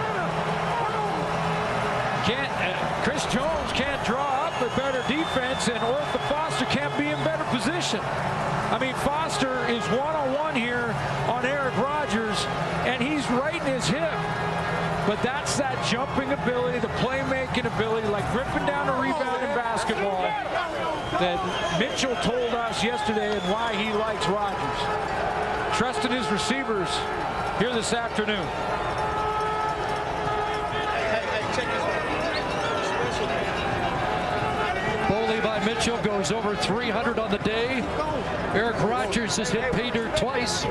Chris Jones can't draw up a better defense, and Ortha Foster can't be in better position. I mean, Foster is one-on-one here on Eric Rogers, and he's right in his hip. But that's that jumping ability, the playmaking ability, like ripping down a rebound in basketball, that Mitchell told us yesterday and why he likes Rogers. Trusting his receivers here this afternoon. Bo Levi Mitchell goes over 300 on the day. Eric Rogers has hit pay dirt twice.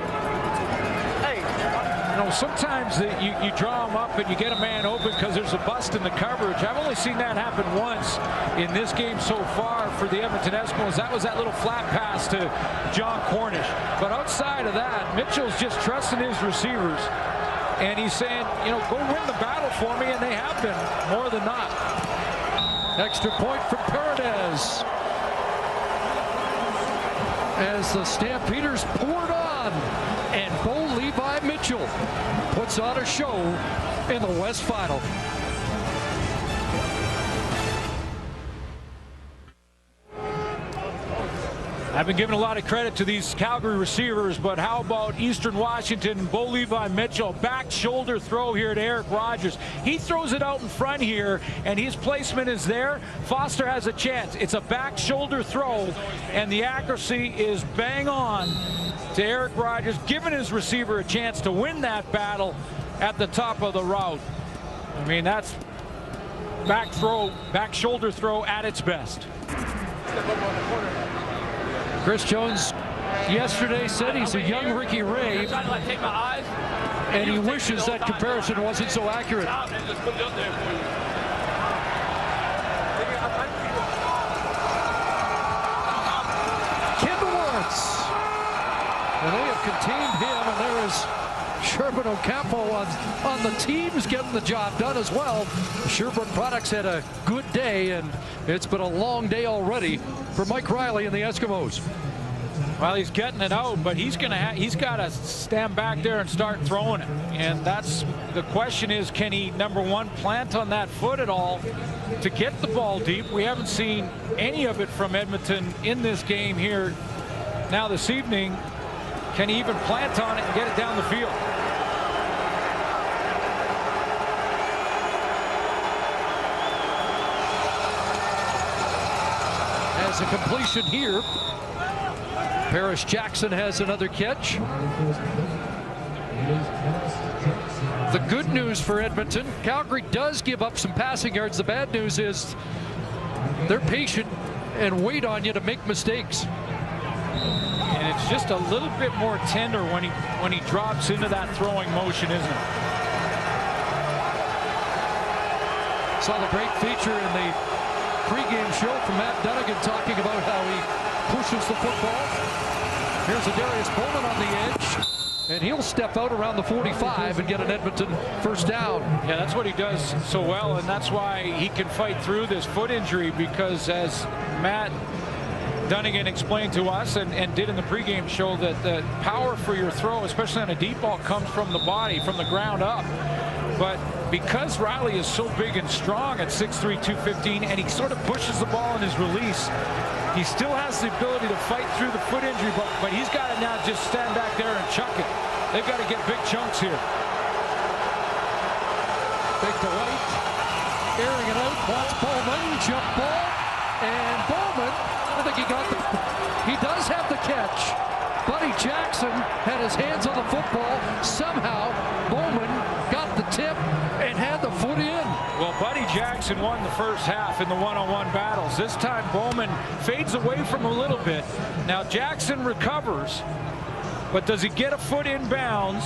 You know, sometimes you draw them up and you get a man open because there's a bust in the coverage. I've only seen that happen once in this game so far for the Edmonton Eskimos. That was that little flat pass to John Cornish. But outside of that, Mitchell's just trusting his receivers. And he's saying, you know, go win the battle for me, and they have been more than not. Extra point from Paredes. As the Stampeders poured on, and Bo Levi Mitchell puts on a show in the West Final. I've been giving a lot of credit to these Calgary receivers, but how about Eastern Washington and Bo Levi Mitchell? Back shoulder throw here to Eric Rogers. He throws it out in front here, and his placement is there. Foster has a chance. It's a back shoulder throw, and the accuracy is bang on to Eric Rogers, giving his receiver a chance to win that battle at the top of the route. I mean, that's back throw, back shoulder throw at its best. Chris Jones yesterday said he's a young Ricky Ray, and he wishes that comparison wasn't so accurate. Kindlewitz, and they have contained him, and there is Sherburne Ocampo on the teams getting the job done as well. Sherburne Products had a good day, and it's been a long day already for Mike Riley and the Eskimos. Well, he's getting it out, but he's got to stand back there and start throwing it. And that's the question is, can he, number one, plant on that foot at all to get the ball deep? We haven't seen any of it from Edmonton in this game here now this evening. Can he even plant on it and get it down the field? As a completion here, Paris Jackson has another catch. The good news for Edmonton, Calgary does give up some passing yards. The bad news is they're patient and wait on you to make mistakes. And it's just a little bit more tender when he drops into that throwing motion, isn't it? Saw the great feature in the pregame show from Matt Dunnigan talking about how he pushes the football. Here's a Darius Bowman on the edge, and he'll step out around the 45 and get an Edmonton first down. Yeah, that's what he does so well, and that's why he can fight through this foot injury, because as Matt Dunnigan explained to us and did in the pregame show, that the power for your throw, especially on a deep ball, comes from the body, from the ground up. But because Riley is so big and strong at 6'3", 215, and he sort of pushes the ball in his release, he still has the ability to fight through the foot injury, but he's got to now just stand back there and chuck it. They've got to get big chunks here. Big to right, airing it out, wants Bowman, jump ball, and Bowman, I think he does have the catch. Buddy Jackson had his hands on the football. Somehow, Bowman got the tip and had the foot in. Well, Buddy Jackson won the first half in the one-on-one battles. This time, Bowman fades away from him a little bit. Now, Jackson recovers, But does he get a foot in bounds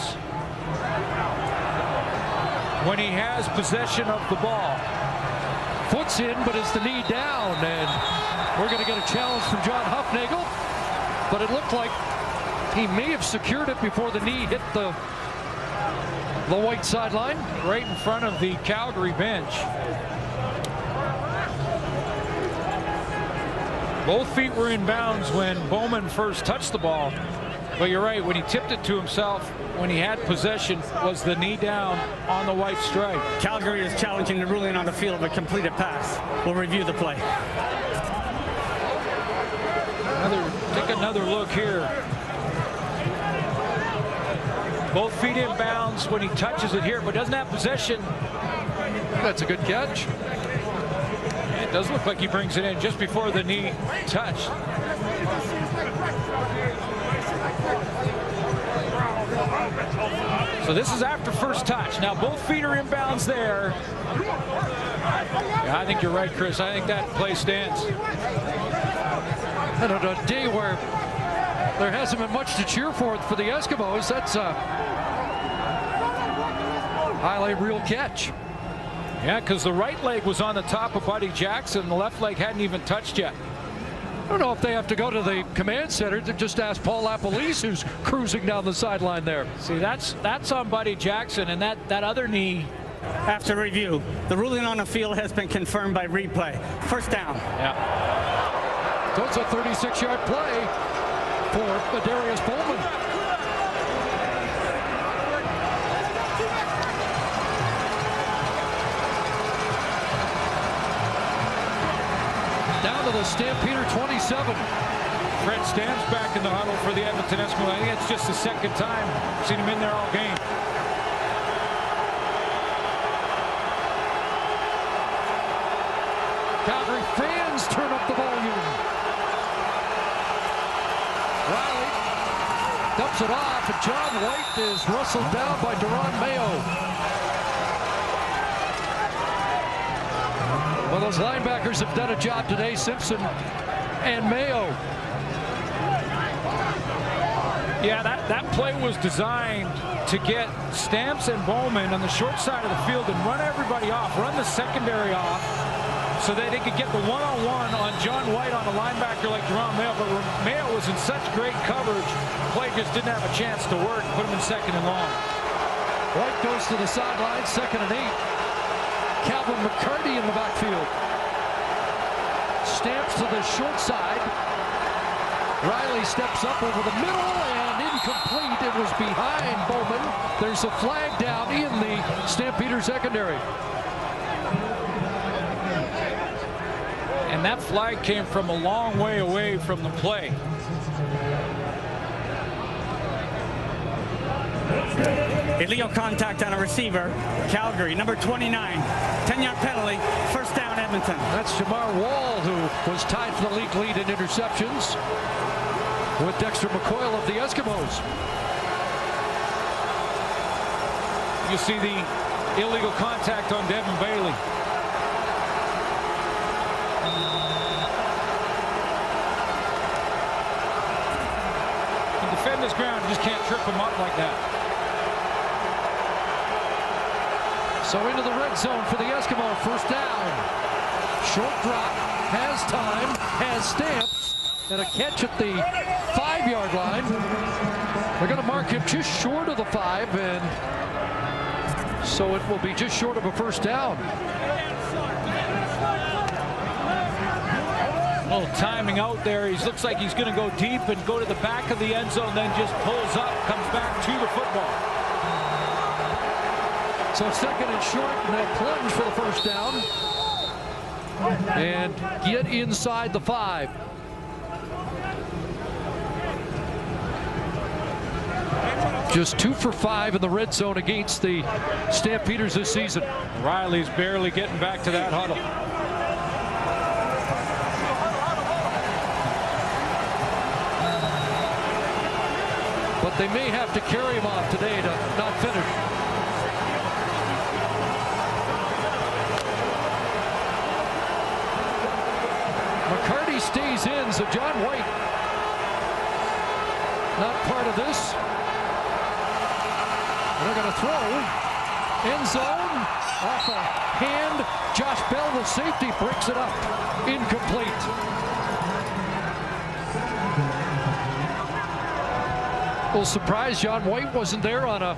when he has possession of the ball? Foot's in, but is the knee down? And we're going to get a challenge from John Hufnagel. But it looked like he may have secured it before the knee hit the white sideline. Right in front of the Calgary bench. Both feet were in bounds when Bowman first touched the ball. But you're right, when he tipped it to himself, when he had possession, was the knee down on the white stripe. Calgary is challenging the ruling on the field of a completed pass. We'll review the play. Take another look here. Both feet in bounds when he touches it here, but doesn't have possession. That's a good catch. It does look like he brings it in just before the knee touched. So this is after first touch. Now both feet are in bounds there. Yeah, I think you're right, Chris. I think that play stands. And on a day where there hasn't been much to cheer for the Eskimos, that's a highlight reel catch. Yeah, because the right leg was on the top of Buddy Jackson. The left leg hadn't even touched yet. I don't know if they have to go to the command center to just ask Paul Lapalisse, who's cruising down the sideline there. See, that's on Buddy Jackson, and that other knee. After review, the ruling on the field has been confirmed by replay. First down. Yeah. So it's a 36-yard play for Darius Bowman. Down to the Stampeder 27. Fred Stamps back in the huddle for the Edmonton Eskimos. I think it's just the second time I've seen him in there all game. Calgary fans turn up the volume. Riley dumps it off, and John White is wrestled down by Duron Mayo. Well, those linebackers have done a job today, Simpson and Mayo. Yeah, that play was designed to get Stamps and Bowman on the short side of the field and run everybody off, run the secondary off, so that they could get the one-on-one on John White on a linebacker like Duron Mayo. But Mayo was in such great coverage, play just didn't have a chance to work, put him in second and long. White goes to the sideline, 2nd and 8. Calvin McCarty in the backfield. Stamps to the short side. Riley steps up over the middle and incomplete. It was behind Bowman. There's a flag down in the Stampeder secondary. And that flag came from a long way away from the play. Illegal contact on a receiver. Calgary, number 29. 10-yard penalty. First down, Edmonton. That's Jamar Wall, who was tied for the league lead in interceptions with Dexter McCoyle of the Eskimos. You see the illegal contact on Devin Bailey. You can defend this ground, you just can't trip him up like that. So into the red zone for the Eskimo. First down. Short drop. Has time. Has Stamps. And a catch at the 5-yard line. They're going to mark him just short of the 5. And so it will be just short of a first down. A little timing out there. He looks like he's going to go deep and go to the back of the end zone, then just pulls up, comes back to the football. So 2nd and short, and they'll plunge for the first down. And get inside the 5. Just 2 for 5 in the red zone against the Stampeders this season. Riley's barely getting back to that huddle. But they may have to carry him off today to not finish. McCarty stays in, so John White not part of this. They're going to throw. End zone. Off a hand. Josh Bell, the safety, breaks it up. Incomplete. A little surprised John White wasn't there on a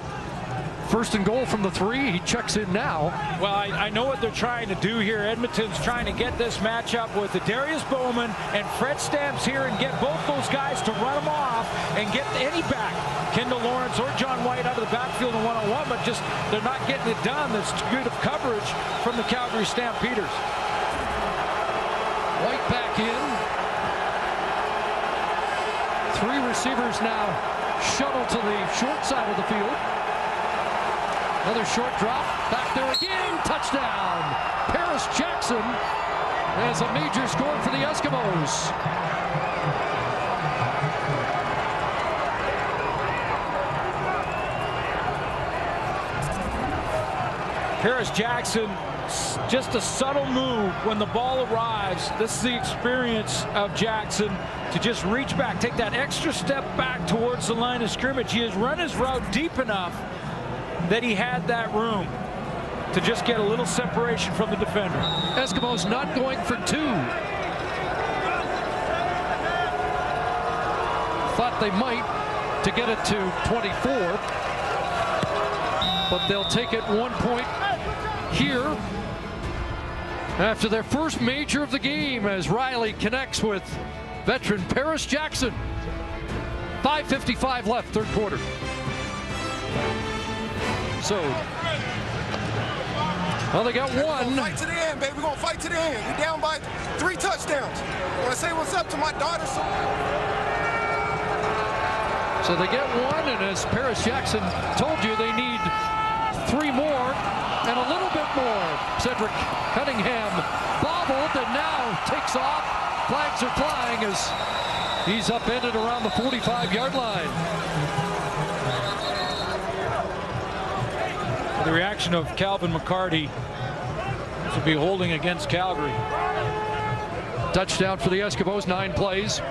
first and goal from the 3. He checks in now. Well, I know what they're trying to do here. Edmonton's trying to get this matchup with the Darius Bowman and Fred Stamps here and get both those guys to run them off and get any back. Kendall Lawrence or John White out of the backfield in one-on-one, but just they're not getting it done. There's too good of coverage from the Calgary Stampeders. White back in. 3 receivers now shuttle to the short side of the field. Another short drop. Back there again. Touchdown. Paris Jackson has a major score for the Eskimos. Paris Jackson, just a subtle move when the ball arrives. This is the experience of Jackson to just reach back, take that extra step back towards the line of scrimmage. He has run his route deep enough that he had that room to just get a little separation from the defender. Eskimos not going for 2. Thought they might to get it to 24, but they'll take it 1 point here after their first major of the game as Riley connects with veteran Paris Jackson. 5:55 left, third quarter. So, well, they got 1. We're gonna fight to the end, baby. We're going to fight to the end. We're down by 3 touchdowns. I want to say what's up to my daughter. So they get 1, and as Paris Jackson told you, they need 3 more and a little bit more. Cedric Cunningham bobbled and now takes off. Flags are flying as he's upended around the 45-yard line. The reaction of Calvin McCarty to be holding against Calgary. Touchdown for the Eskimos, 9 plays,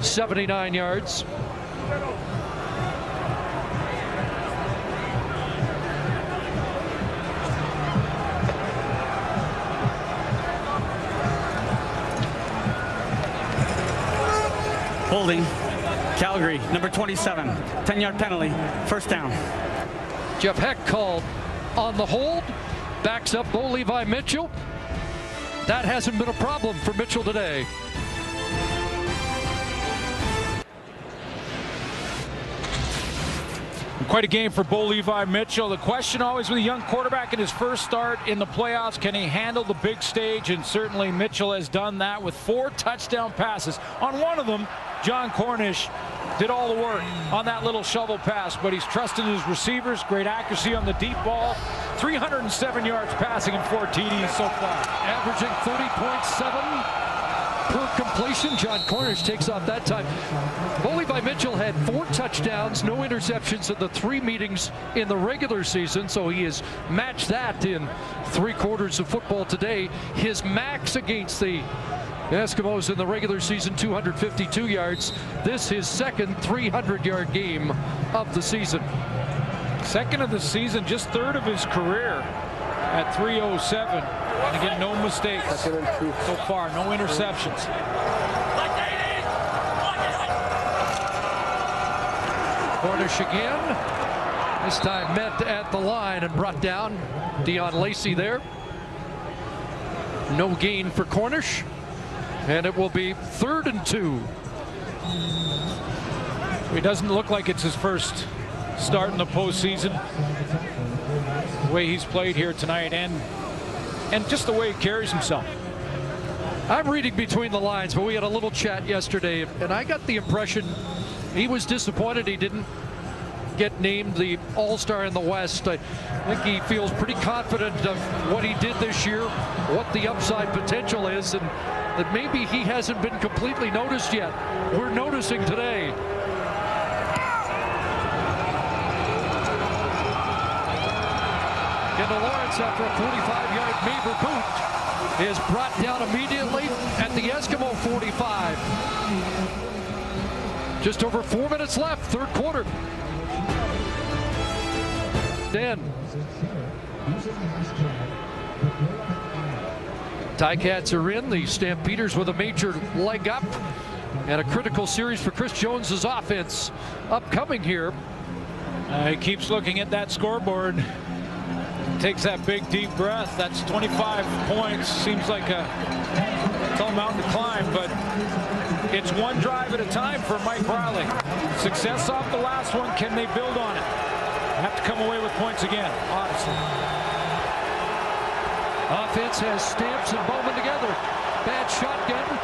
79 yards. Holding. Calgary, number 27. 10-yard penalty. First down. Jeff Heck called on the hold. Backs up Bo Levi Mitchell. That hasn't been a problem for Mitchell today. Quite a game for Bo Levi Mitchell. The question always with a young quarterback in his first start in the playoffs, can he handle the big stage? And certainly Mitchell has done that with 4 touchdown passes. On one of them, John Cornish did all the work on that little shovel pass, but he's trusting his receivers. Great accuracy on the deep ball. 307 yards passing and 4 TDs so far. Averaging 30.7 per completion. John Cornish takes off that time. Bo Levi Mitchell had 4 touchdowns, no interceptions in the 3 meetings in the regular season, so he has matched that in 3 quarters of football today. His max against the Eskimos in the regular season, 252 yards. This his second 300-yard game of the season. Second of the season, just 3rd of his career at 307. And again, no mistakes so far, no interceptions. Cornish again. This time met at the line and brought down. Dion Lacey there. No gain for Cornish. And it will be 3rd and 2. He doesn't look like it's his first start in the postseason. The way he's played here tonight and just the way he carries himself. I'm reading between the lines, but we had a little chat yesterday, and I got the impression he was disappointed he didn't get named the All-Star in the West. I think he feels pretty confident of what he did this year, what the upside potential is, and that maybe he hasn't been completely noticed yet. We're noticing today. Kendall Lawrence, after a 45-yard Maber boot, is brought down immediately at the Eskimo 45. Just over 4 minutes left, third quarter. Dan. Ticats are in. The Stampeders with a major leg up. And a critical series for Chris Jones's offense upcoming here. He keeps looking at that scoreboard. Takes that big deep breath. That's 25 points. Seems like a tall mountain to climb, but it's one drive at a time for Mike Riley. Success off the last one. Can they build on it? Have to come away with points again, honestly. Offense has Stamps and Bowman together. Bad shotgun.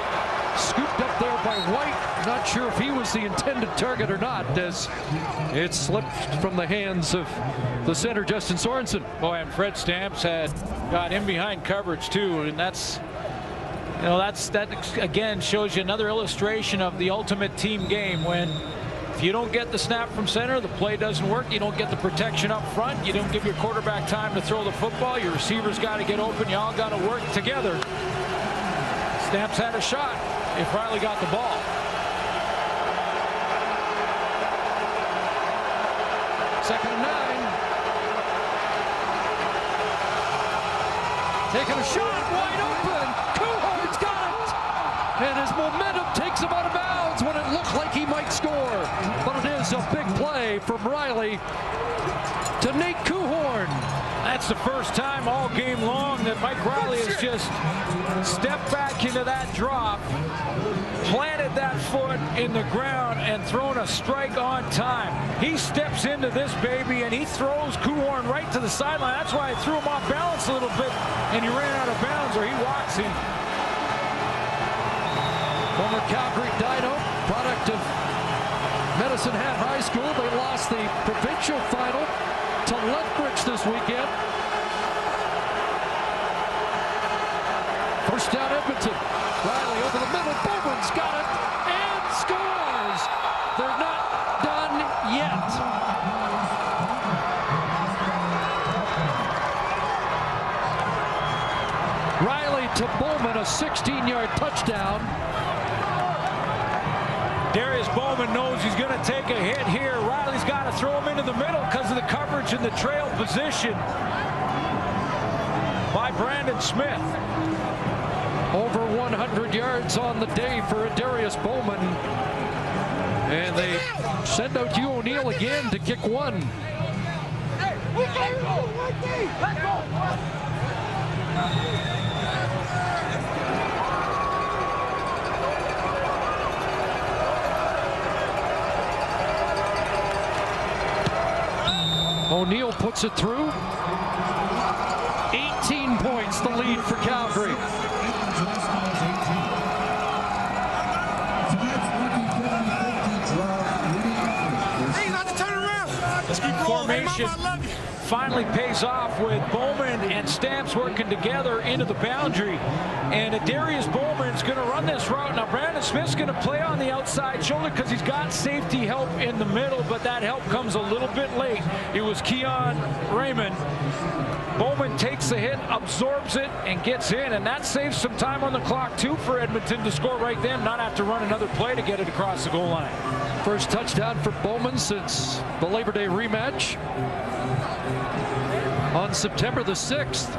Scooped up there by White. Not sure if he was the intended target or not, as it slipped from the hands of the center, Justin Sorensen. Boy, and Fred Stamps had got in behind coverage too, and that's, you know, that again shows you another illustration of the ultimate team game. When if you don't get the snap from center, the play doesn't work. You don't get the protection up front. You don't give your quarterback time to throw the football. Your receivers got to get open. You all got to work together. Stamps had a shot if Riley got the ball. Second and 9. Taking a shot, wide open. Kuhar's got it. And his momentum takes him out of bounds when it looked like he might score. But it is a big play from Riley to Nate Kuhorn. That's the first time all game long that Mike Riley has just stepped back into that drop, planted that foot in the ground, and thrown a strike on time. He steps into this baby and he throws Kuhorn right to the sideline. That's why I threw him off balance a little bit and he ran out of bounds, or he walks in. Former Calgary Dino, product of Medicine Hat High School. They lost the provincial final to Lethbridge this weekend. First down, Edmonton. Riley over the middle. Bowman's got it and scores. They're not done yet. Riley to Bowman, a 16-yard touchdown. Darius Bowman knows he's going to take a hit here. Riley's got to throw him into the middle because of the coverage in the trail position by Brandon Smith. Over 100 yards on the day for Darius Bowman. And they send out Hugh O'Neill again to kick one. O'Neill puts it through. 18 points, the lead for Calgary. Hey, not to turn around. Let's keep rolling. Formation finally pays off with Bowman and Stamps working together into the boundary. And Darius Bowman's going to run this route. Now, Brandon Smith's going to play on the outside shoulder because he's got safety help in the middle, but that help comes a little bit late. It was Keon Raymond. Bowman takes the hit, absorbs it, and gets in, and that saves some time on the clock, too, for Edmonton to score right then, not have to run another play to get it across the goal line. First touchdown for Bowman since the Labor Day rematch on September the 6th.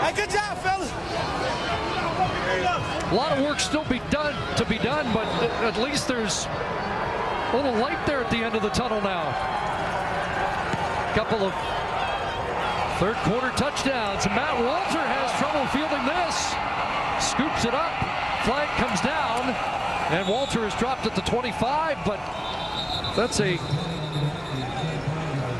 Hey, good job, fellas. A lot of work still to be done, but at least there's a little light there at the end of the tunnel now. Couple of third quarter touchdowns. Matt Walter has trouble fielding this. Scoops it up. Flag comes down, and Walter is dropped at the 25, but that's a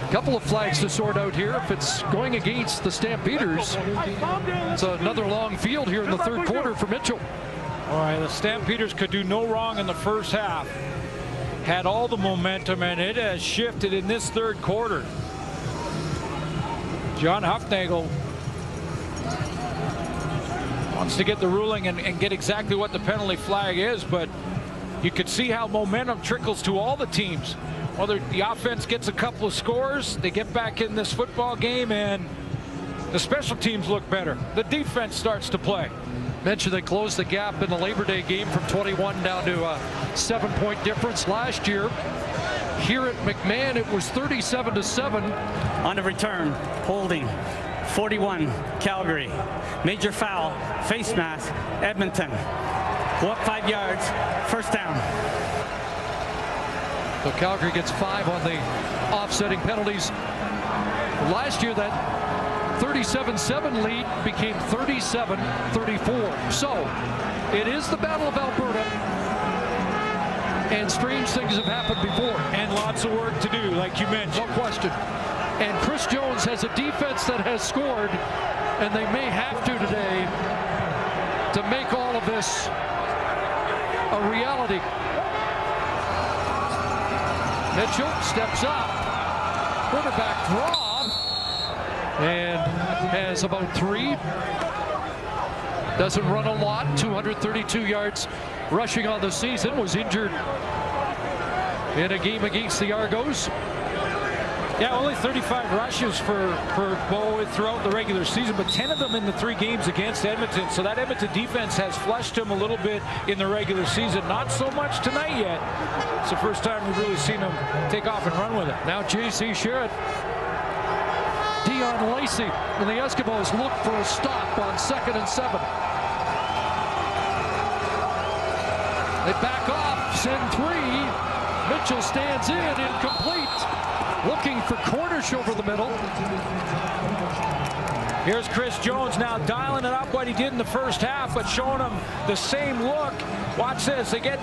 couple of flags to sort out here. If it's going against the Stampeders, it's another long field here in the third quarter for Mitchell. All right, the Stampeders could do no wrong in the first half. Had all the momentum, and it has shifted in this third quarter. John Hufnagel wants to get the ruling and get exactly what the penalty flag is, but you could see how momentum trickles to all the teams Well, the offense gets a couple of scores. They get back in this football game, and the special teams look better. The defense starts to play. Mentioned they closed the gap in the Labor Day game from 21 down to a 7-point difference last year. Here at McMahon, it was 37-7. On the return, holding, 41, Calgary. Major foul, face mask, Edmonton. Go up 5 yards, first down. So Calgary gets 5 on the offsetting penalties. Last year, that 37-7 lead became 37-34. So it is the Battle of Alberta, and strange things have happened before. And lots of work to do, like you mentioned. No question. And Chris Jones has a defense that has scored, and they may have to today to make all of this a reality. Mitchell steps up, quarterback draw, and has about 3. Doesn't run a lot, 232 yards rushing on the season. Was injured in a game against the Argos. Yeah, only 35 rushes for Bo throughout the regular season, but 10 of them in the 3 games against Edmonton. So that Edmonton defense has flushed him a little bit in the regular season. Not so much tonight yet. It's the first time we've really seen him take off and run with it. Now J.C. Sherritt, Dion Lacey, and the Eskimos look for a stop on 2nd and 7. They back off, send 3. Mitchell stands in, incomplete. Looking for Cornish over the middle. Here's Chris Jones now dialing it up what he did in the first half, but showing them the same look. Watch this. They get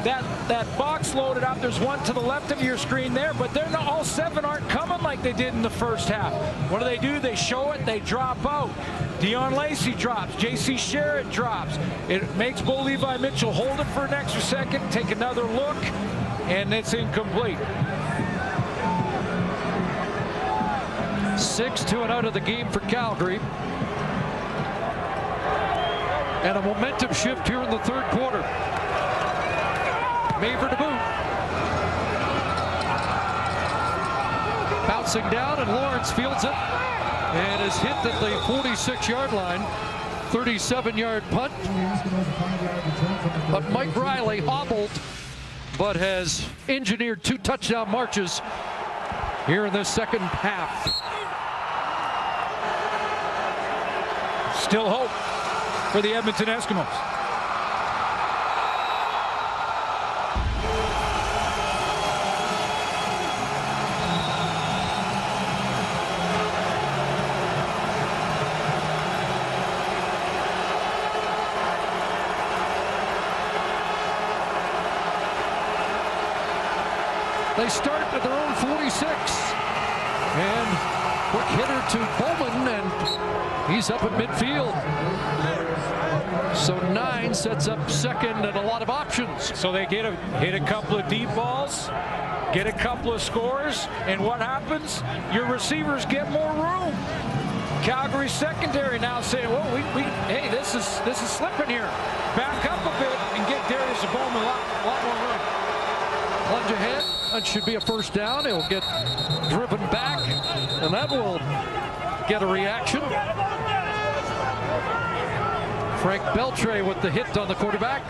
that box loaded up. There's one to the left of your screen there, but they're not, all 7 aren't coming like they did in the first half. What do? They show it. They drop out. Dion Lacey drops. J.C. Sherritt drops. It makes Bo Levi Mitchell hold it for an extra second, take another look, and it's incomplete. 6 to and out of the game for Calgary. And a momentum shift here in the 3rd quarter. Maver to boot. Bouncing down, and Lawrence fields it and is hit at the 46-yard line. 37-yard punt. But Mike Riley hobbled, but has engineered 2 touchdown marches here in the second half. Still hope for the Edmonton Eskimos. They start at their own 46. And quick hitter to Bowman, and he's up at midfield. So 9 sets up 2nd and a lot of options. So they hit a couple of deep balls, get a couple of scores, and what happens? Your receivers get more room. Calgary secondary now saying, well, hey, this is slipping here. Back up a bit and get Darius Bowman a lot more room. Plunge ahead. That should be a first down. He'll get driven back, and that will get a reaction. Frank Beltre with the hit on the quarterback.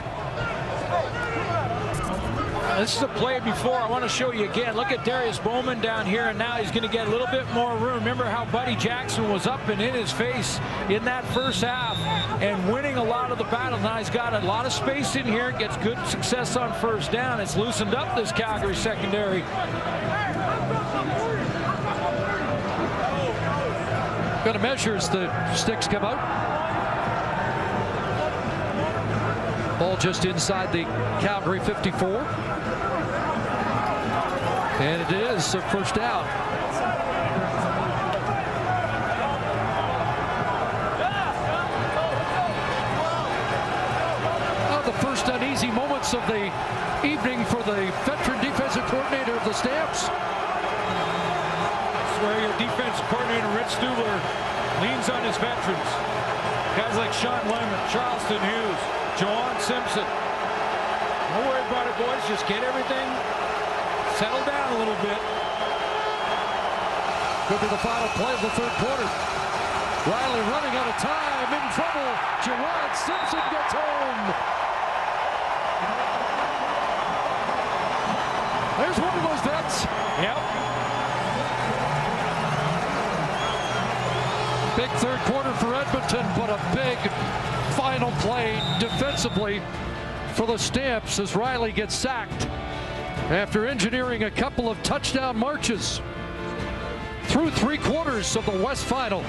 This is a play before. I want to show you again. Look at Darius Bowman down here, and now he's going to get a little bit more room. Remember how Buddy Jackson was up and in his face in that first half and winning a lot of the battle. Now he's got a lot of space in here, gets good success on first down. It's loosened up this Calgary secondary. Got to measure as the sticks come out. Ball just inside the Calgary 54. And it is a first down. The first uneasy moments of the evening for the veteran defensive coordinator of the Stamps. That's where your defensive coordinator, Rich Stubler, leans on his veterans. Guys like Sean Lemon, Charleston Hughes, Joanne Simpson. Don't worry about it, boys. Just get everything settle down a little bit. Could be the final play of the third quarter. Riley running out of time, in trouble. Gerard Simpson gets home. There's one of those vets. Yep. Big third quarter for Edmonton, but a big final play defensively for the Stamps as Riley gets sacked after engineering a couple of touchdown marches through 3/4 of the West Final.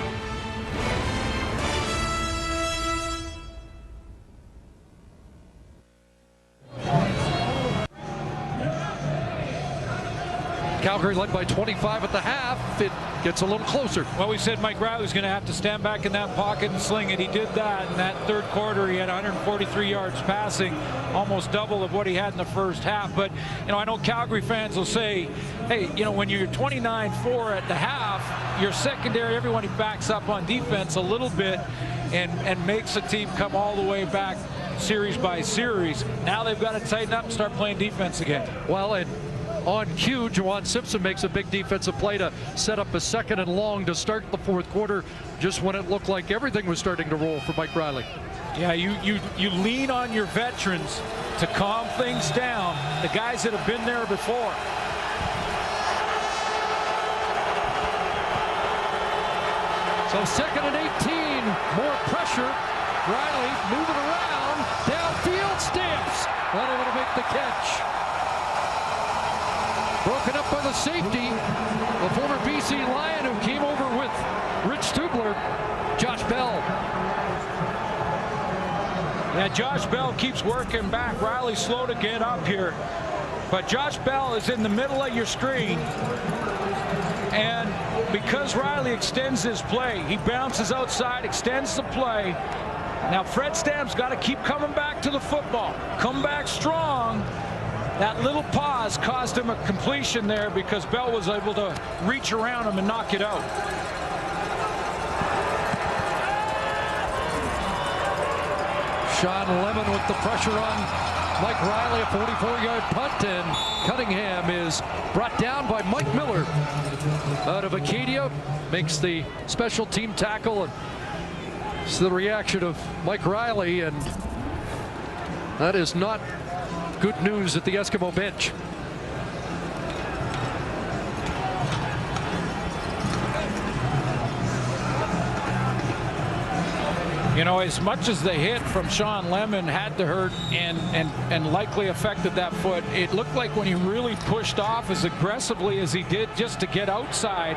Calgary led by 25 at the half. It gets a little closer. Well, we said Mike Riley was going to have to stand back in that pocket and sling it. He did that in that third quarter. He had 143 yards passing, almost double of what he had in the first half. But, you know, I know Calgary fans will say, hey, you know, when you're 29-4 at the half, your secondary, everyone backs up on defense a little bit and makes the team come all the way back series by series. Now they've got to tighten up and start playing defense again. Well, and on cue, Juwan Simpson makes a big defensive play to set up a 2nd and long to start the fourth quarter, just when it looked like everything was starting to roll for Mike Riley. Yeah, you lean on your veterans to calm things down, the guys that have been there before. So 2nd and 18, more pressure. Riley moving around, downfield, Stamps unable to make the catch. Broken up by the safety, the former BC Lion who came over with Rich Stubler, Josh Bell. Yeah, Josh Bell keeps working back. Riley's slow to get up here. But Josh Bell is in the middle of your screen. And because Riley extends his play, he bounces outside, extends the play. Now Fred Stamp's got to keep coming back to the football. Come back strong. That little pause caused him a completion there because Bell was able to reach around him and knock it out. Sean Lemon with the pressure on Mike Riley, a 44-yard punt, and Cunningham is brought down by Mike Miller out of Acadia, makes the special team tackle, and it's the reaction of Mike Riley, and that is not good news at the Eskimo bench. You know, as much as the hit from Sean Lemon had to hurt and likely affected that foot, it looked like when he really pushed off as aggressively as he did just to get outside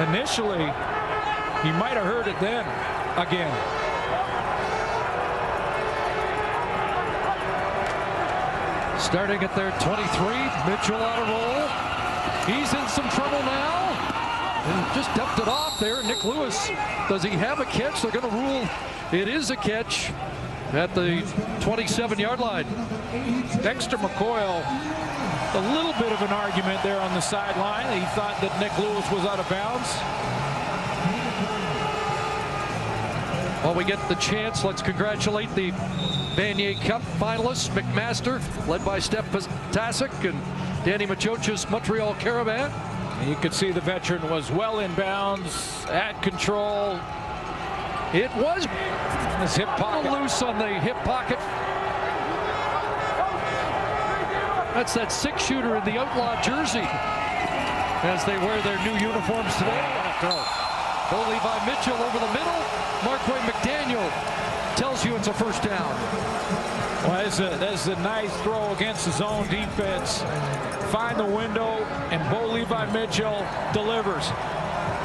initially, he might have hurt it then again. Starting at their 23, Mitchell on a roll. He's in some trouble now. And just dumped it off there. Nick Lewis, does he have a catch? They're going to rule it is a catch at the 27-yard line. Dexter McCoyle, a little bit of an argument there on the sideline. He thought that Nick Lewis was out of bounds. While we get the chance, let's congratulate the Vanier Cup finalists. McMaster, led by Steph Pasek, and Danny Machoch's Montreal Caravan. You could see the veteran was well in bounds, at control. It was his hip pocket. Loose on the hip pocket. That's that 6-shooter in the outlaw jersey as they wear their new uniforms today. Bo Levi Mitchell over the middle. Markway McDaniel tells you it's a first down. Well, that's a nice throw against his own defense. Find the window, and Bo Levi Mitchell delivers.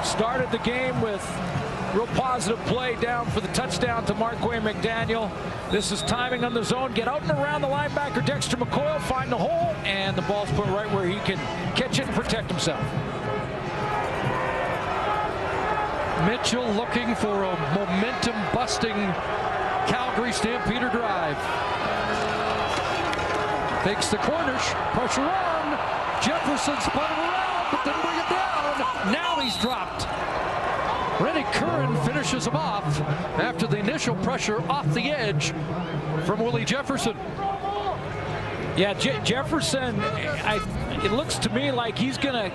Started the game with real positive play down for the touchdown to Markway McDaniel. This is timing on the zone. Get out and around the linebacker, Dexter McCoyle, find the hole, and the ball's put right where he can catch it and protect himself. Mitchell looking for a momentum-busting Calgary Stampeder drive. Takes the corner, pressure on. Jefferson spun him around, but didn't bring it down. Now he's dropped. Rennie Curran finishes him off after the initial pressure off the edge from Willie Jefferson. Yeah, Jefferson, it looks to me like he's going to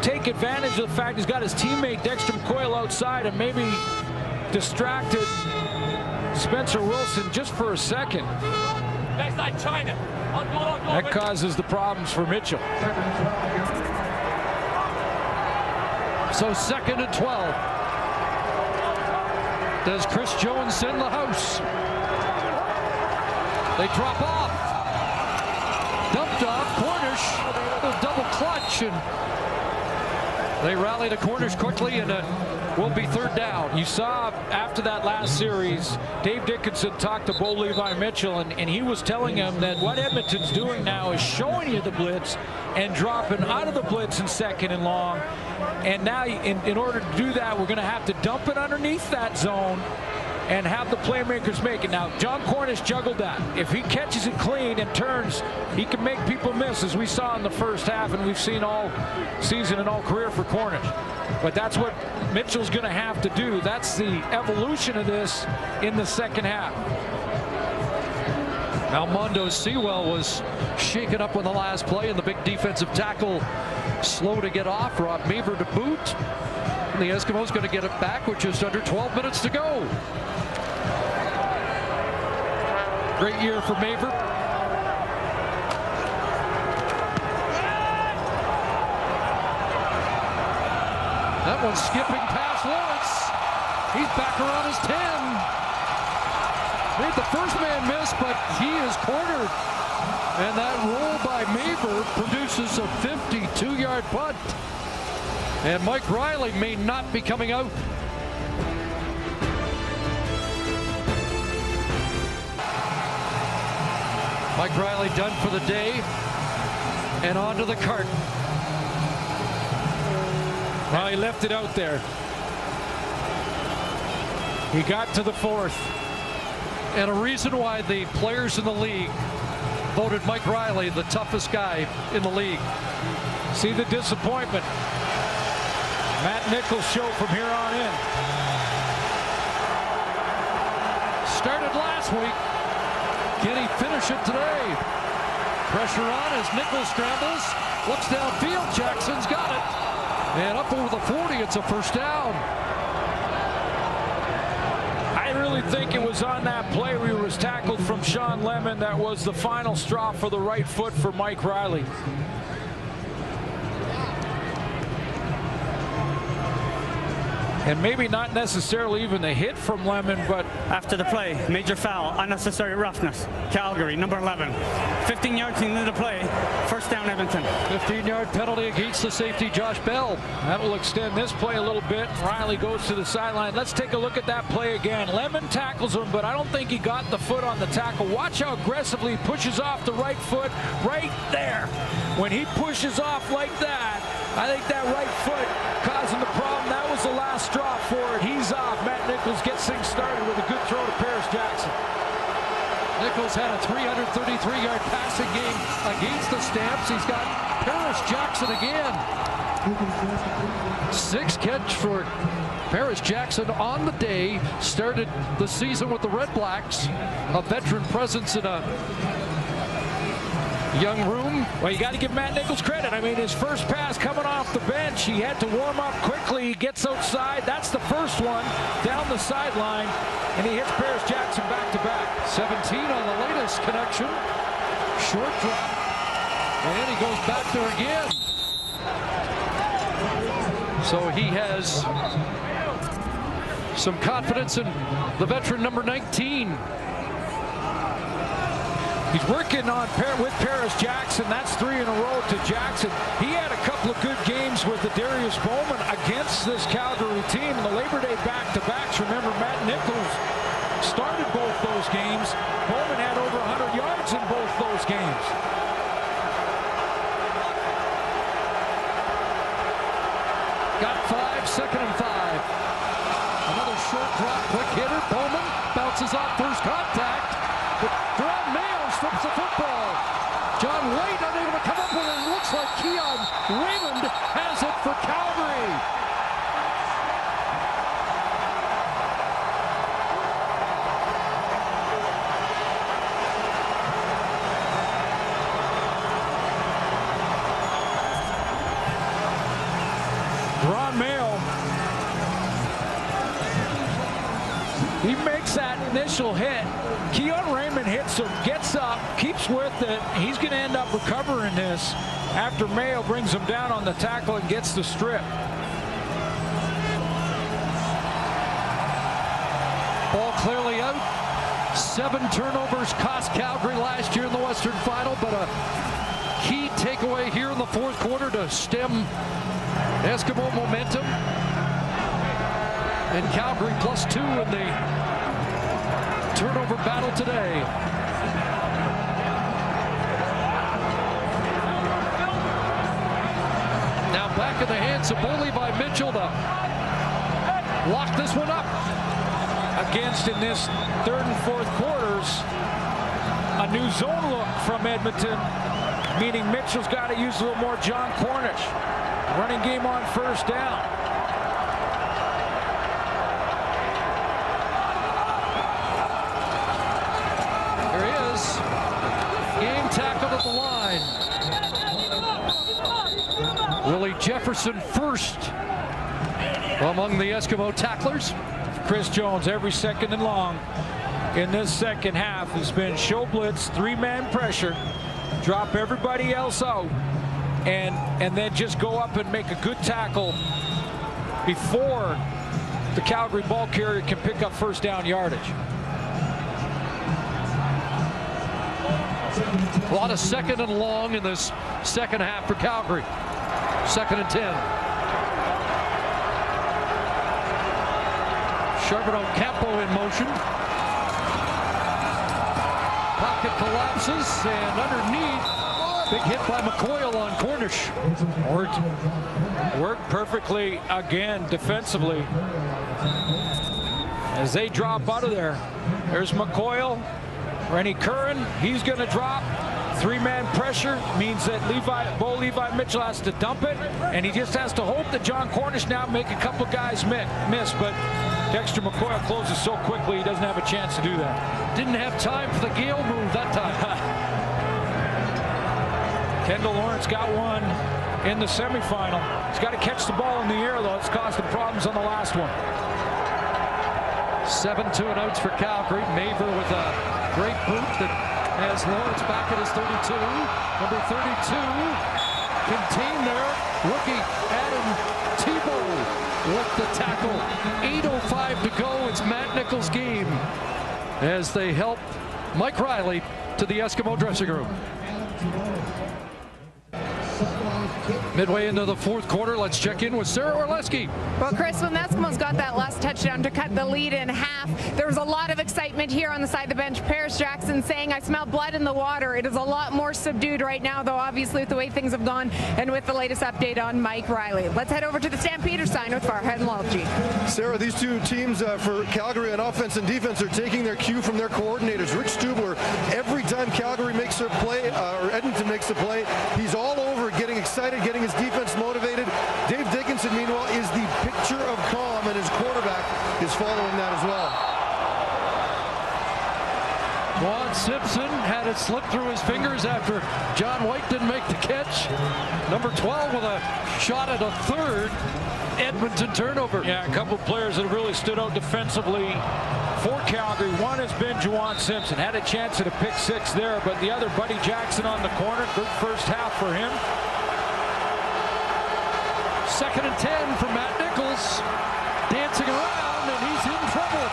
take advantage of the fact he's got his teammate Dexter McCoyle outside and maybe distracted Spencer Wilson just for a second. That causes the problems for Mitchell. So 2nd and 12. Does Chris Jones send the house? They drop off. Dumped off. Cornish. A double clutch. And they rally to Cornish quickly, and will be 3rd down. You saw after that last series, Dave Dickinson talked to Bo Levi Mitchell, and he was telling him that what Edmonton's doing now is showing you the blitz and dropping out of the blitz in 2nd and long. And now in order to do that, we're going to have to dump it underneath that zone and have the playmakers make it. Now, John Cornish juggled that. If he catches it clean and turns, he can make people miss, as we saw in the first half, and we've seen all season and all career for Cornish. But that's what Mitchell's going to have to do. That's the evolution of this in the 2nd half. Almondo Sewell was shaken up on the last play, and the big defensive tackle slow to get off. Rob Meaver to boot. And the Eskimos going to get it back with just under 12 minutes to go. Great year for Maver. That one's skipping past Lawrence. He's back around his 10. Made the first man miss, but he is cornered. And that roll by Maver produces a 52-yard punt. And Mike Riley may not be coming out. Mike Riley done for the day, and onto the cart. Well, he left it out there. He got to the 4th. And a reason why the players in the league voted Mike Riley the toughest guy in the league. See the disappointment. Matt Nichols show from here on in. Started last week. Can he finish it today? Pressure on as Nichols scrambles. Looks downfield. Jackson's got it. And up over the 40, it's a 1st down. I really think it was on that play where he was tackled from Sean Lemon that was the final straw for the right foot for Mike Riley. And maybe not necessarily even the hit from Lemon, but after the play, major foul, unnecessary roughness. Calgary, number 11. 15 yards into the play. 1st down, Edmonton. 15-yard penalty against the safety, Josh Bell. That will extend this play a little bit. Riley goes to the sideline. Let's take a look at that play again. Lemon tackles him, but I don't think he got the foot on the tackle. Watch how aggressively he pushes off the right foot right there. When he pushes off like that, I think that right foot causing the problem. That was the last straw for it. He's off. Matt Nichols gets things started with a good throw to Paris Jackson. Nichols had a 333-yard passing game against the Stamps. He's got Paris Jackson again. 6th catch for Paris Jackson on the day. Started the season with the Red Blacks. A veteran presence in a young room. Well, you got to give Matt Nichols credit. I mean, his first pass coming off the bench, he had to warm up quickly. He gets outside. That's the first one down the sideline, and he hits Paris Jackson back-to-back. 17 on the latest connection. Short drop, and he goes back there again. So he has some confidence in the veteran number 19. He's working on with Paris Jackson. That's 3 in a row to Jackson. He had a couple of good games with the Darius Bowman against this Calgary team in the Labor Day back-to-backs. Remember, Matt Nichols started both those games. Bowman had over 100 yards in both those games. Got 5, 2nd and 5. Another short drop, quick hitter. Bowman bounces off first contact. But Jerome Mayo strips the football. John Waite unable to come up with it. It looks like Keon Raymond has it for Calgary. Ron Mayo, he makes that initial hit. Keon Raymond hits him, gets up, keeps with it. He's going to end up recovering this after Mayo brings him down on the tackle and gets the strip. Ball clearly out. 7 turnovers cost Calgary last year in the Western Final, but a key takeaway here in the fourth quarter to stem Eskimo momentum. And Calgary +2 in the turnover battle today. Now back in the hands of Bo Levi Mitchell to lock this one up. Against in this third and fourth quarters, a new zone look from Edmonton, meaning Mitchell's got to use a little more John Cornish. Running game on first down. There he is. Game tackled at the line. Willie Jefferson first among the Eskimo tacklers. Chris Jones, every second and long in this second half has been show blitz, 3-man pressure, drop everybody else out, and then just go up and make a good tackle before the Calgary ball carrier can pick up first down yardage. A lot of second and long in this second half for Calgary. 2nd and 10. Charbonneau Campo in motion. Pocket collapses, and underneath, big hit by McCoyle on Cornish. Worked perfectly again defensively. As they drop out of there, there's McCoyle. Rennie Curran, he's going to drop. 3-man pressure means that Bo Levi Mitchell has to dump it, and he just has to hope that John Cornish now make a couple guys miss, but Dexter McCoyle closes so quickly he doesn't have a chance to do that. Didn't have time for the Gale move that time. Kendall Lawrence got one in the semifinal. He's got to catch the ball in the air, though. It's caused him problems on the last one. 7 2-and-outs for Calgary. Maver with a great boot that has Lawrence back at his 32. Number 32 contained there. Rookie Adam Tebow with the tackle. 8:05 to go. It's Matt Nichols' game as they help Mike Riley to the Eskimo dressing room. Midway into the fourth quarter, let's check in with Sarah Orleski. Well, Chris, when the Eskimos got that last touchdown to cut the lead in half, there was a lot of excitement here on the side of the bench. Paris Jackson saying, "I smell blood in the water." It is a lot more subdued right now, though, obviously, with the way things have gone and with the latest update on Mike Riley. Let's head over to the Stampeders sign with Farhead and Lalji. Sarah, these two teams for Calgary on offense and defense are taking their cue from their coordinators. Rich Stubler, every time Calgary makes a play, or Edmonton makes a play, he's all over getting excited, getting his defense motivated. Dave Dickinson, meanwhile, is the picture of calm, and his quarterback is following that as well. Juwan Simpson had it slip through his fingers after John White didn't make the catch. Number 12 with a shot at a third Edmonton turnover. Yeah, a couple of players that have really stood out defensively for Calgary. One has been Juwan Simpson. Had a chance at a pick six there, but the other, Buddy Jackson on the corner. Good first half for him. 2nd and 10 for Matt Nichols. Dancing around, and he's in trouble.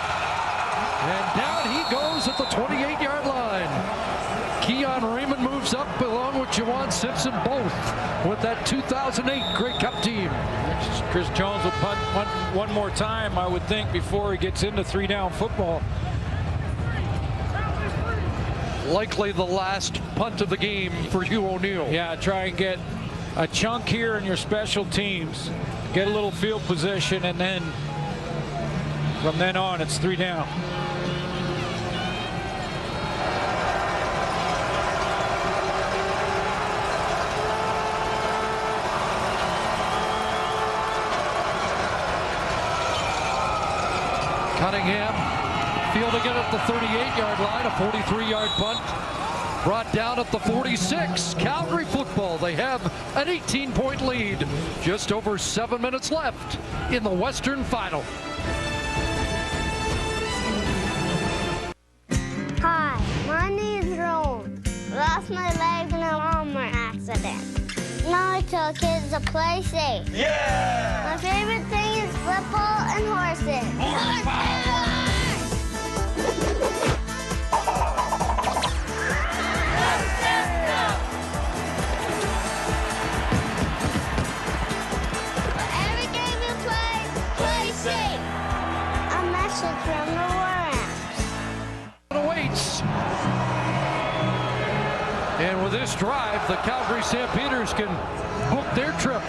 And down he goes at the 28-yard line. Keon Raymond moves up along with Juwan Simpson, both with that 2008 Grey Cup team. Chris Jones will punt one more time, I would think, before he gets into 3-down football. Likely the last punt of the game for Hugh O'Neill. Yeah, try and get a chunk here in your special teams. Get a little field position, and then from then on, it's 3 down. Cunningham fielding it at the 38-yard line, a 43-yard punt. brought down at the 46. Calgary football, they have an 18-point lead. Just over 7 minutes left in the Western Final. Hi, my name is Rowan. Lost my leg in a lawnmower accident. Now I tell kids to play safe. Yeah! My favorite thing is football and horses. Horsepower! Every game you play safe. A message from the War Awaits. And with this drive, the Calgary Stampeders can book their trip.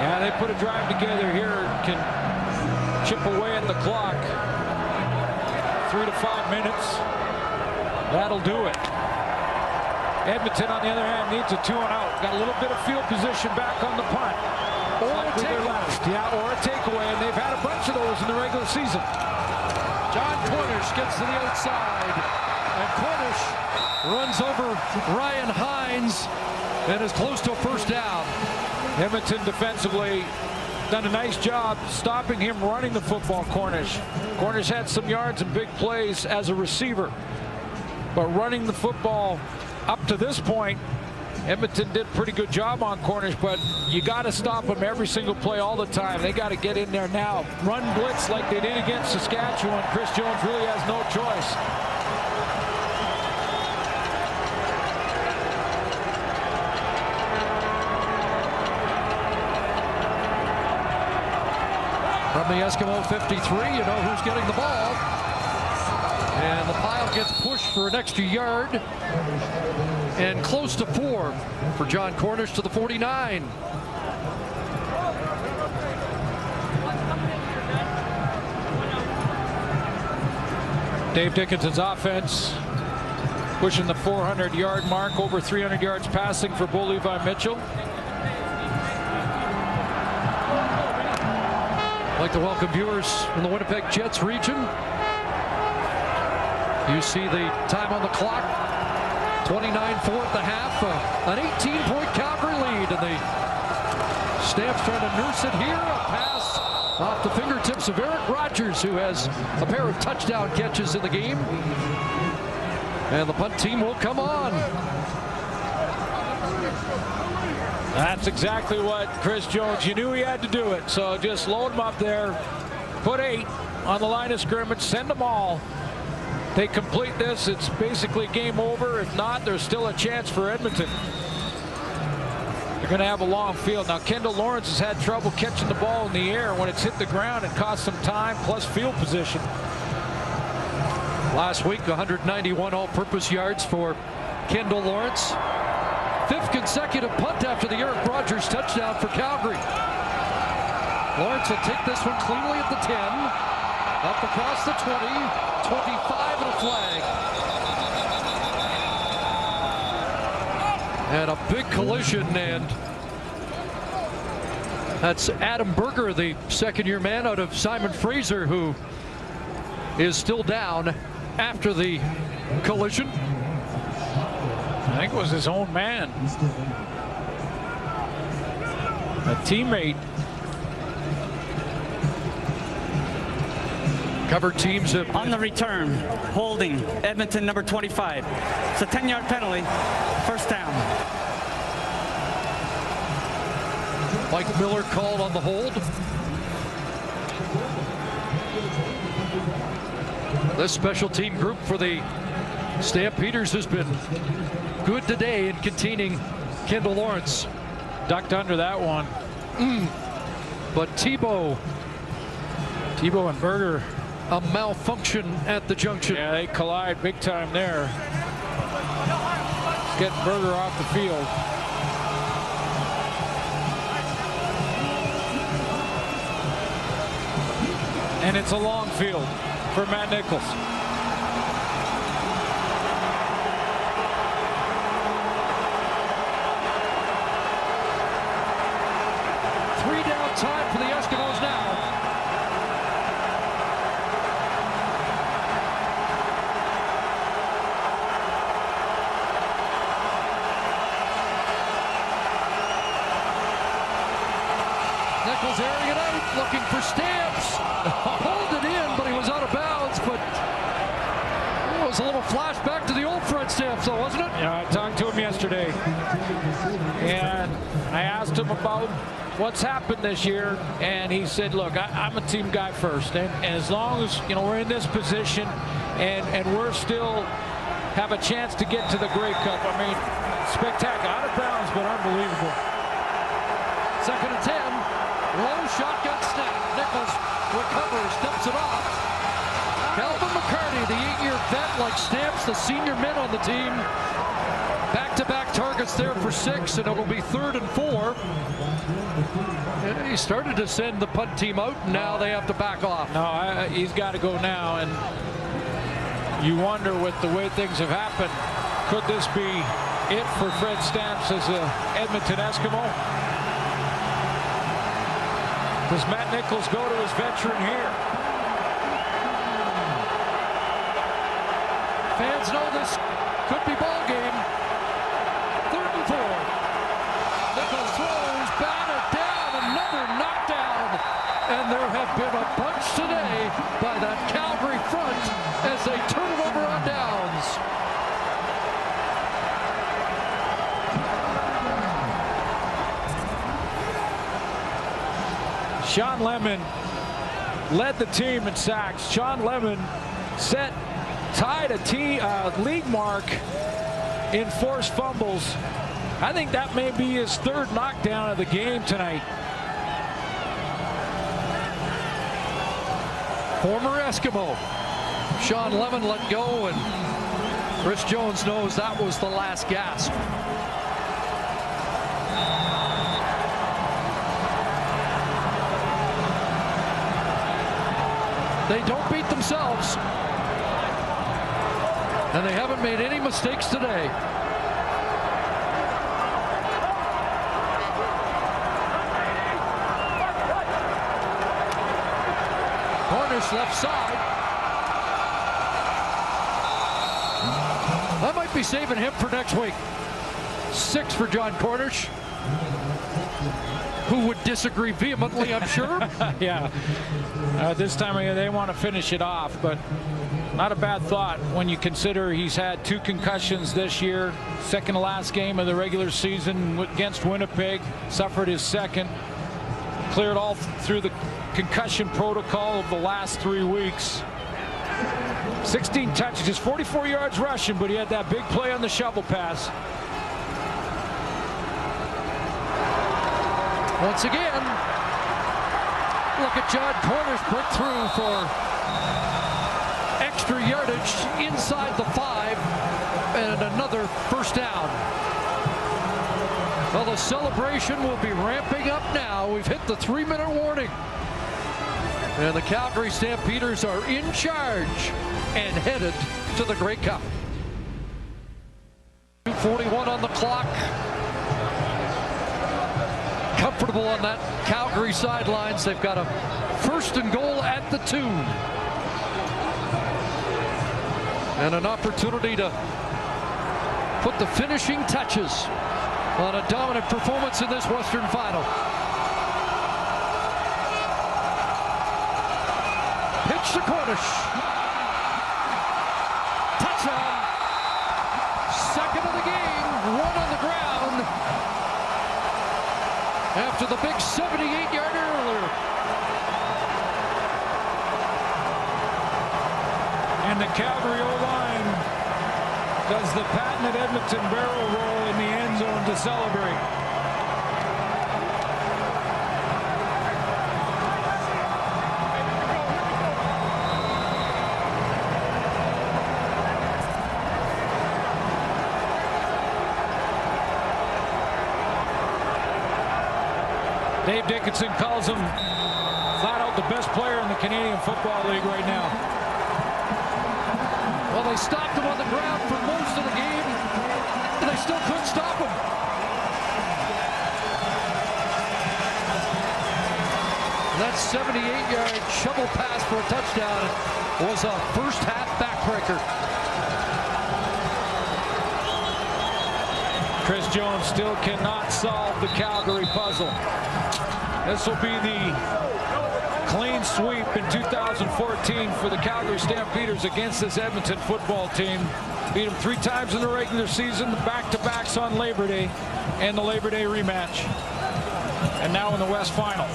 Yeah, they put a drive together here, can chip away at the clock. 3 to 5 minutes. That'll do it. Taunton, on the other hand, needs a 2-and-out. Got a little bit of field position back on the punt. Or a takeaway. Yeah, or a takeaway, and they've had a bunch of those in the regular season. John Cornish gets to the outside, and Cornish runs over Ryan Hines and is close to a first down. Edmonton defensively done a nice job stopping him running the football, Cornish. Cornish had some yards and big plays as a receiver, but running the football up to this point, Edmonton did a pretty good job on Cornish, but you got to stop them every single play all the time. They got to get in there now. Run blitz like they did against Saskatchewan. Chris Jones really has no choice. From the Eskimo 53, you know who's getting the ball. And the pile gets pushed for an extra yard. And close to 4 for John Cornish to the 49. Dave Dickinson's offense pushing the 400-yard mark, over 300 yards passing for Bo Levi Mitchell. I'd like to welcome viewers in the Winnipeg Jets region. You see the time on the clock. 29-4 at the half. An 18-point Calgary lead. And the Stamps trying to nurse it here. A pass off the fingertips of Eric Rogers, who has a pair of touchdown catches in the game. And the punt team will come on. That's exactly what Chris Jones, you knew he had to do it. So just load them up there. Put 8 on the line of scrimmage. Send them all. They complete this, it's basically game over. If not, there's still a chance for Edmonton. They're going to have a long field. Now, Kendall Lawrence has had trouble catching the ball in the air. When it's hit the ground, it costs some time plus field position. Last week, 191 all-purpose yards for Kendall Lawrence. 5th consecutive punt after the Eric Rogers touchdown for Calgary. Lawrence will take this one cleanly at the 10. Up across the 20, 25 and a flag. And a big collision, and that's Adam Berger, the second-year man out of Simon Fraser, who is still down after the collision. I think it was his own man. A teammate. Covered teams have... On the return, holding Edmonton number 25. It's a 10-yard penalty, first down. Mike Miller called on the hold. This special team group for the Stampeders has been good today in containing Kendall Lawrence. Ducked under that one. But Tebow and Berger. A malfunction at the junction. Yeah, they collide big time there. Getting Berger off the field. And it's a long field for Matt Nichols. Three down time for the Eskimos now. Nichols airing it out, looking for Stamps. Hold it in, but he was out of bounds. But it was a little flashback to the old Fred Stamps, though, wasn't it? Yeah, I talked to him yesterday, and I asked him about what's happened this year, and he said, look, I'm a team guy first, and as long as we're in this position and we're still have a chance to get to the Grey Cup, I mean, spectacular, out of bounds, but unbelievable. 2nd and 10, low shotgun snap. Nichols recovers, dumps it off. Calvin McCarty, the 8-year vet, like Stamps, the senior men on the team. Back-to-back targets there for 6, and it'll be 3rd and 4. He started to send the punt team out, and now they have to back off. No, he's got to go now, and you wonder with the way things have happened, could this be it for Fred Stamps as an Edmonton Eskimo? Does Matt Nichols go to his veteran here? Fans know this could be ball game. 3rd and 4. Nichols throws, batted down, another knockdown. And there have been a bunch today by that Calgary front as they turn it over on downs. Sean Lemon led the team in sacks. Sean Lemon tied a league mark in forced fumbles. I think that may be his 3rd knockdown of the game tonight. Former Eskimo Sean Lemon let go, and Chris Jones knows that was the last gasp. They don't beat themselves, and they haven't made any mistakes today. Cornish left side. I might be saving him for next week. 6 for John Cornish, who would disagree vehemently, I'm sure. Yeah. This time of year, they want to finish it off, but not a bad thought when you consider he's had 2 concussions this year. Second to last game of the regular season against Winnipeg, suffered his 2nd. Cleared all through the concussion protocol of the last 3 weeks. 16 touches, just 44 yards rushing, but he had that big play on the shovel pass. Once again, look at John Cornish break through for extra yardage inside the 5 and another first down. Well, the celebration will be ramping up now. We've hit the 3-minute warning. And the Calgary Stampeders are in charge and headed to the Grey Cup. 2:41 on the clock. Comfortable on that Calgary sidelines. They've got a 1st and goal at the 2. And an opportunity to put the finishing touches on a dominant performance in this Western Final. Pitch to Cornish. Touchdown. 2nd of the game. 1 on the ground. After the big 78-yarder earlier. And the Calgary O-line does the patented Edmonton barrel roll in the end zone to celebrate. Dave Dickinson calls him flat out the best player in the Canadian Football League right now. Well, they stopped him on the ground for most of the game, and they still couldn't stop him. That 78-yard shovel pass for a touchdown was a first-half backbreaker. Chris Jones still cannot solve the Calgary puzzle. This will be the clean sweep in 2014 for the Calgary Stampeders against this Edmonton football team. Beat them 3 times in the regular season, the back-to-backs on Labor Day, and the Labor Day rematch. And now in the West Final.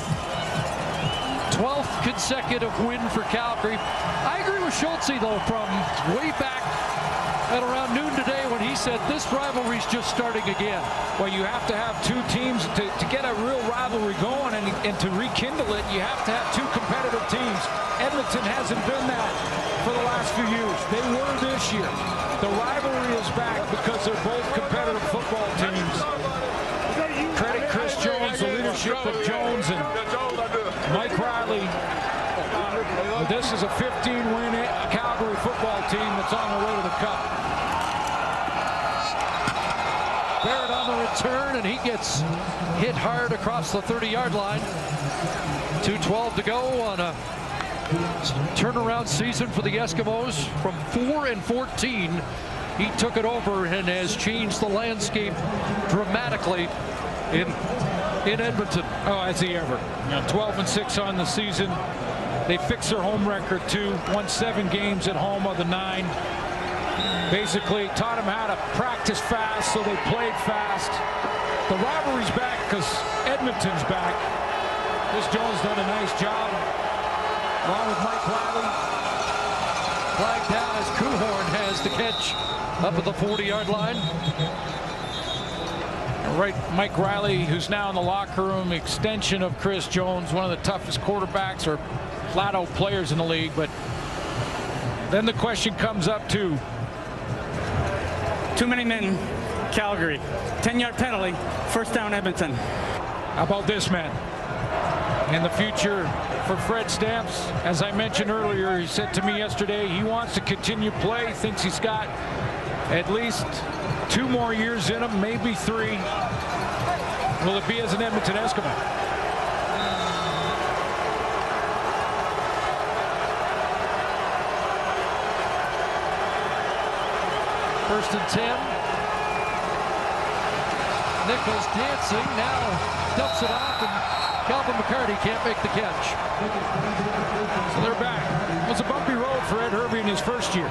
12th consecutive win for Calgary. I agree with Schultze, though, from way back at around noon today when he said this rivalry's just starting again. Well, you have to have 2 teams to get a real rivalry going and to rekindle it. You have to have 2 competitive teams. Edmonton hasn't been that for the last few years. They were this year. The rivalry is back because they're both competitive football teams. Credit Chris Jones, the leadership of Jones and Mike Riley. This is a 15-win Calgary football team that's on the way to the Cup. Barrett on the return, and he gets hit hard across the 30-yard line. 2:12 to go on a turnaround season for the Eskimos. From 4-14, he took it over and has changed the landscape dramatically in Edmonton. Oh, has he ever? 12-6 on the season. They fixed their home record too. Won 7 games at home of the 9. Basically taught them how to practice fast, so they played fast. The rivalry's back because Edmonton's back. Chris Jones done a nice job, along with Mike Riley. Flag down as Kuhorn has the catch up at the 40-yard line. Right, Mike Riley, who's now in the locker room, extension of Chris Jones, one of the toughest quarterbacks or flat-out players in the league. But then the question comes up to too many men, Calgary. 10-yard penalty, first down Edmonton. How about this, man? And the future for Fred Stamps, as I mentioned earlier, he said to me yesterday he wants to continue play, thinks he's got at least 2 more years in him, maybe 3. Will it be as an Edmonton Eskimo? First and 10. Nichols dancing, now dumps it off, and Calvin McCarty can't make the catch. So they're back. It was a bumpy road for Ed Hervey in his first year,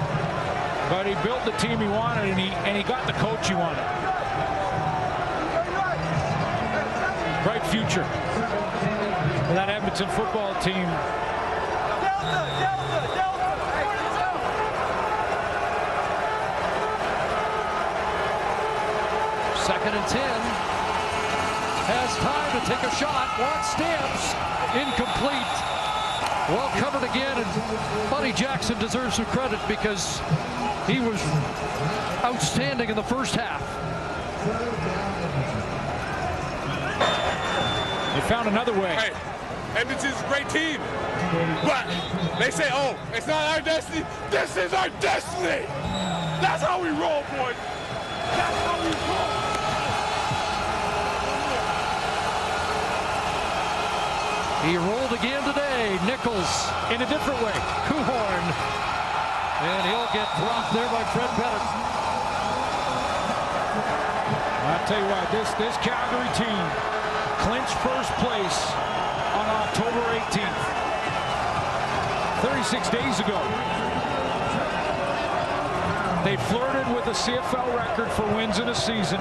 but he built the team he wanted, and he got the coach he wanted. Bright future for that Edmonton football team. Second and 10. Has time to take a shot. Wants Stamps. Incomplete. Well covered again, and Buddy Jackson deserves some credit because he was outstanding in the first half. They found another way. Hey, Edmonton's a great team, but they say, oh, it's not our destiny. This is our destiny. That's how we roll, boys. That's how we roll. He rolled again today. Nichols in a different way. Kuhorn. And he'll get dropped there by Fred Pettit. I'll tell you what, this Calgary team clinched first place on October 18th. 36 days ago. They flirted with the CFL record for wins in a season.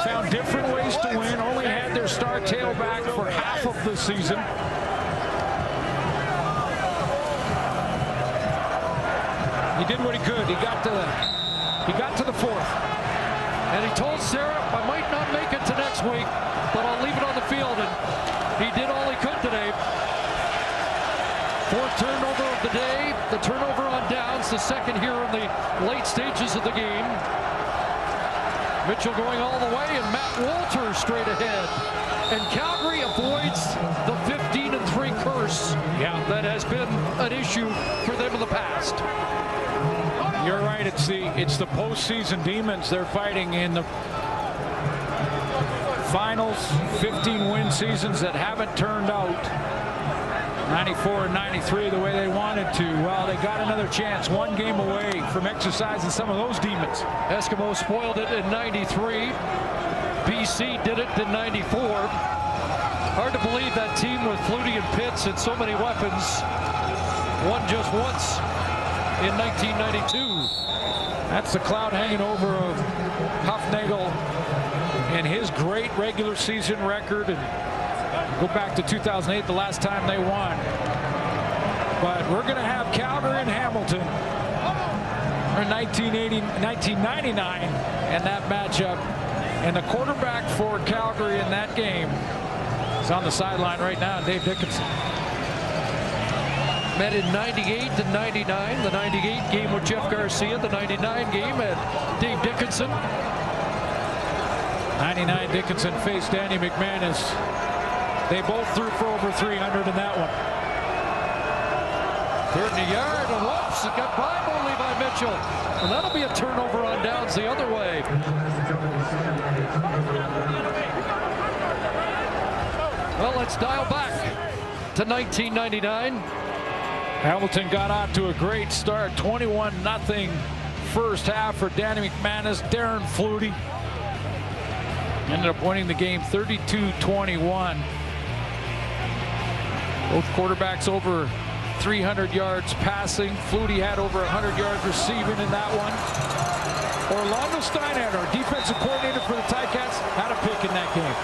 Found different ways to win. Only had their star tailback for half of the season. He did what he could. He got to the 4th. And he told Sarah, I might not make it to next week, but I'll leave it on the field. And he did all he could today. 4th turnover of the day. The turnover on downs, the second here in the late stages of the game. Mitchell going all the way, and Matt Walter straight ahead. And Calgary avoids the 15-3 curse that has been an issue for them in the past. You're right. It's the postseason demons they're fighting in the finals. 15-win seasons that haven't turned out. 94 and 93 the way they wanted to. Well, they got another chance, 1 game away from exercising some of those demons. Eskimos spoiled it in 93. BC did it in '94. Hard to believe that team with Flutie and Pitts and so many weapons won just once in 1992. That's the cloud hanging over of Hufnagel and his great regular season record. And go back to 2008, the last time they won. But we're going to have Calgary and Hamilton in 1999 and that matchup. And the quarterback for Calgary in that game is on the sideline right now, Dave Dickinson. Met in 98 and 99. The 98 game with Jeff Garcia. The 99 game at Dave Dickinson. 99 Dickinson faced Danny McManus. They both threw for over 300 in that one. Third and a yard, and whoops, it got by Levi Mitchell. And that'll be a turnover on downs the other way. Well, let's dial back to 1999. Hamilton got out to a great start, 21-0 first half for Danny McManus. Darren Flutie ended up winning the game 32-21. Both quarterbacks over 300 yards passing. Flutie had over 100 yards receiving in that one. Orlando Steinhardt, our defensive coordinator for the Ticats, had a pick in that game.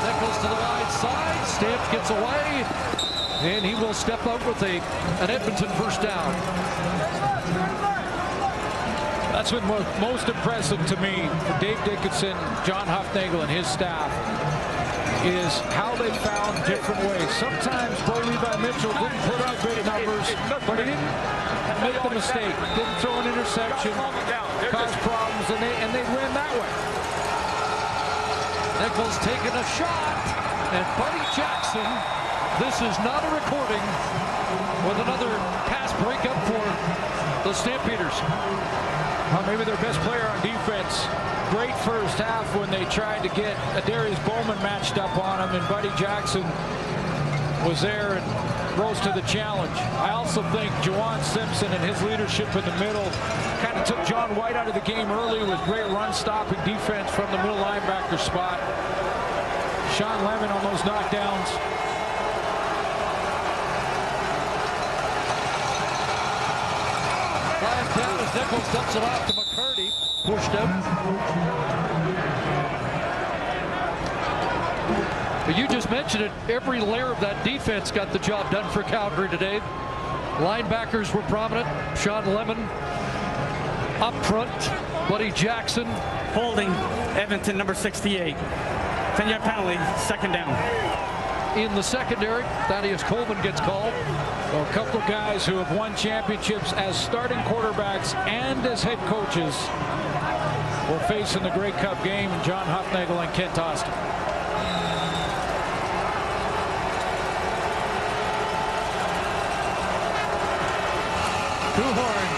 Nichols to the wide side. Stamps gets away, and he will step up with an Edmonton first down. That's been most impressive to me for Dave Dickinson, John Hufnagel, and his staff is how they found different ways. Sometimes Bo Levi Mitchell didn't put up big numbers, but he didn't make the mistake. Didn't throw an interception, cause problems, and they win that way. Nichols taking a shot, and Buddy Jackson, this is not a recording, with another pass breakup for the Stampeders. Well, maybe their best player on defense. Great first half when they tried to get Darius Bowman matched up on him, and Buddy Jackson was there and rose to the challenge. I also think Juwan Simpson and his leadership in the middle kind of took John White out of the game early with great run-stopping defense from the middle linebacker spot. Sean Lemon on those knockdowns. Flying down as Nichols dumps it off to McCurdy. Pushed him. But you just mentioned it. Every layer of that defense got the job done for Calgary today. Linebackers were prominent. Sean Lemon up front. Buddy Jackson. Holding Edmonton, number 68. 10-yard penalty, second down. In the secondary, Thaddeus Coleman gets called. Well, a couple of guys who have won championships as starting quarterbacks and as head coaches will face in the Grey Cup game, John Hufnagel and Kent Austin. Kuhorn.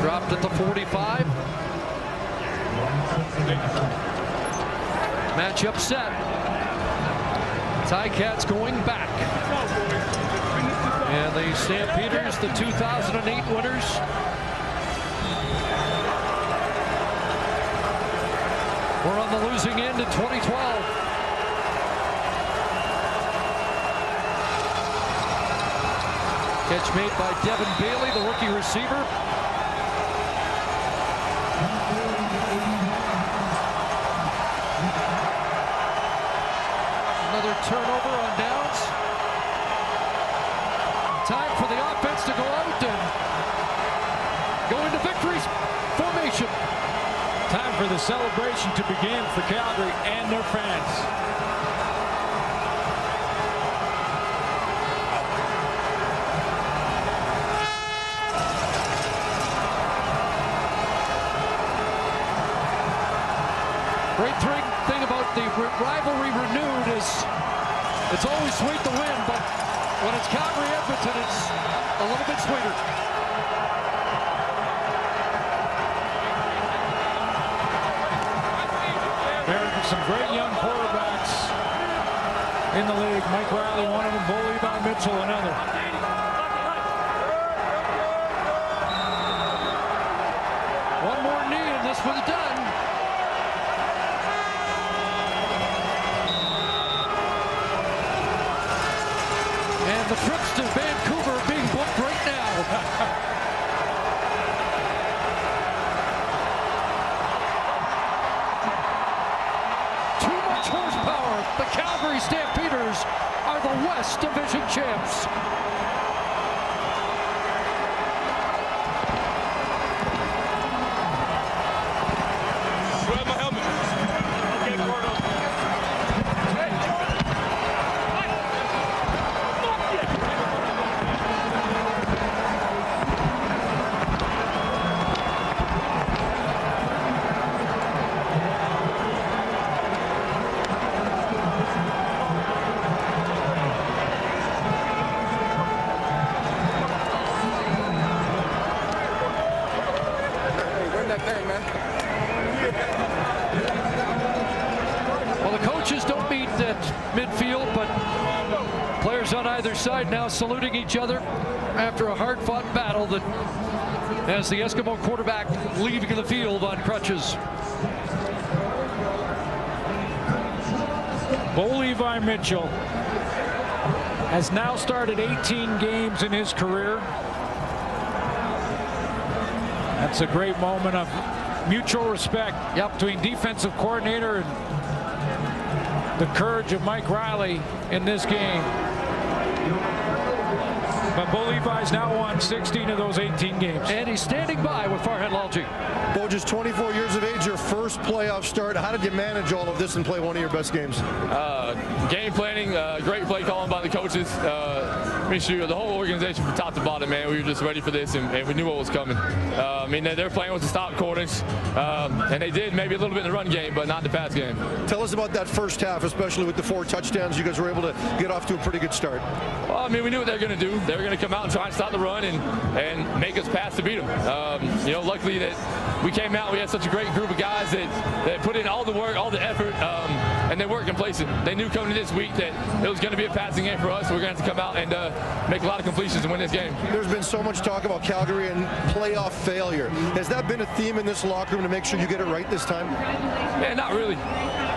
Dropped at the 45. Matchup set. Ticats going back. And the Stampeders, the 2008 winners. We're on the losing end in 2012. Catch made by Devin Bailey, the rookie receiver. Another turnover on downs. Time for the offense to go out and go into victory formation. Time for the celebration to begin for Calgary and their fans. Great thing about the rivalry renewed is it's always sweet to win, but when it's Calgary Edmonton, it's a little bit sweeter. There are some great young quarterbacks in the league. Mike Riley, one of them. Bo Levi Mitchell, another. was done. And the trips to Vancouver are being booked right now. Horsepower. The Calgary Stampeders are the West Division champs. Grab my helmet. Okay, Gordo. Well, the coaches don't meet at midfield, but players on either side now saluting each other after a hard-fought battle that has the Eskimo quarterback leaving the field on crutches. Bo Levi Mitchell has now started 18 games in his career. That's a great moment of mutual respect between defensive coordinator and the courage of Mike Riley in this game. But Bo Levi's now won 16 of those 18 games. And he's standing by with Farhan Lalji. Bo, just 24 years of age, your first playoff start. How did you manage all of this and play one of your best games? Game planning, great play calling by the coaches. The whole organization from top to bottom, man, we were just ready for this, and we knew what was coming. I mean, their plan was to stop Cornish, and they did maybe a little bit in the run game, but not in the pass game. Tell us about that first half, especially with the 4 touchdowns. You guys were able to get off to a pretty good start. Well, I mean, we knew what they were going to do. They were going to come out and try and stop the run and make us pass to beat them. Luckily that we came out, we had such a great group of guys that put in all the work, all the effort, and they weren't complacent. They knew coming to this week that it was going to be a passing game for us. We're going to have to come out and make a lot of completions and win this game. There's been so much talk about Calgary and playoff failure. Has that been a theme in this locker room to make sure you get it right this time? Yeah, not really.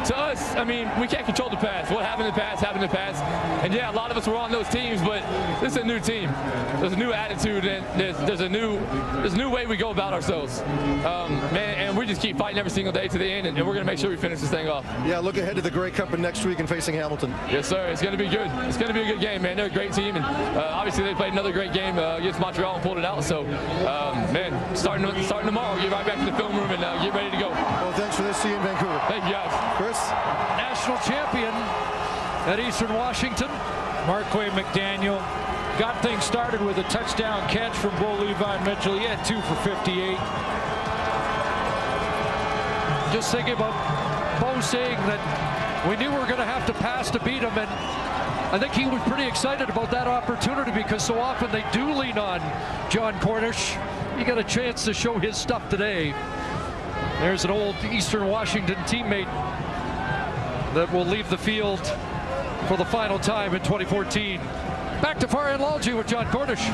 To us, I mean, we can't control the pass. What happened in the past, happened in the past. And yeah, a lot of us were on those teams, but this is a new team. There's a new attitude, and there's a new way we go about ourselves. And we just keep fighting every single day to the end, and we're going to make sure we finish this thing off. Yeah, look ahead to the Grey Cup and next week and facing Hamilton. Yes, sir. It's going to be good. It's going to be a good game, man. They're a great team, and obviously they played another great game against Montreal and pulled it out. So, man, starting tomorrow, get right back to the film room and get ready to go. Well, thanks for this. See you in Vancouver. Thank you, guys. Chris? National champion at Eastern Washington. Marquay McDaniel got things started with a touchdown catch from Bo Levi Mitchell. He had 2 for 58. Just thinking about Bo saying that we knew we were going to have to pass to beat him, and I think he was pretty excited about that opportunity because so often they do lean on John Cornish. He got a chance to show his stuff today. There's an old Eastern Washington teammate that will leave the field for the final time in 2014. Back to Farhan Lalji with John Cornish.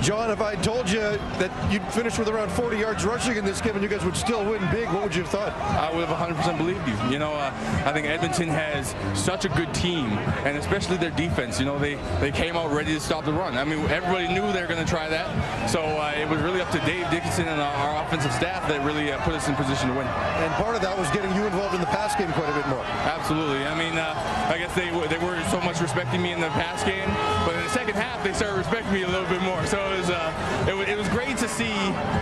John, if I told you that you'd finish with around 40 yards rushing in this game and you guys would still win big, what would you have thought? I would have 100% believed you. I think Edmonton has such a good team, and especially their defense. They came out ready to stop the run. I mean, everybody knew they were going to try that. So it was really up to Dave Dickinson and our offensive staff that really put us in position to win. And part of that was getting you involved in the pass game quite a bit more. Absolutely. I mean, I guess they weren't so much respecting me in the pass game, but in the second half they started respecting me a little bit more. So it was great to see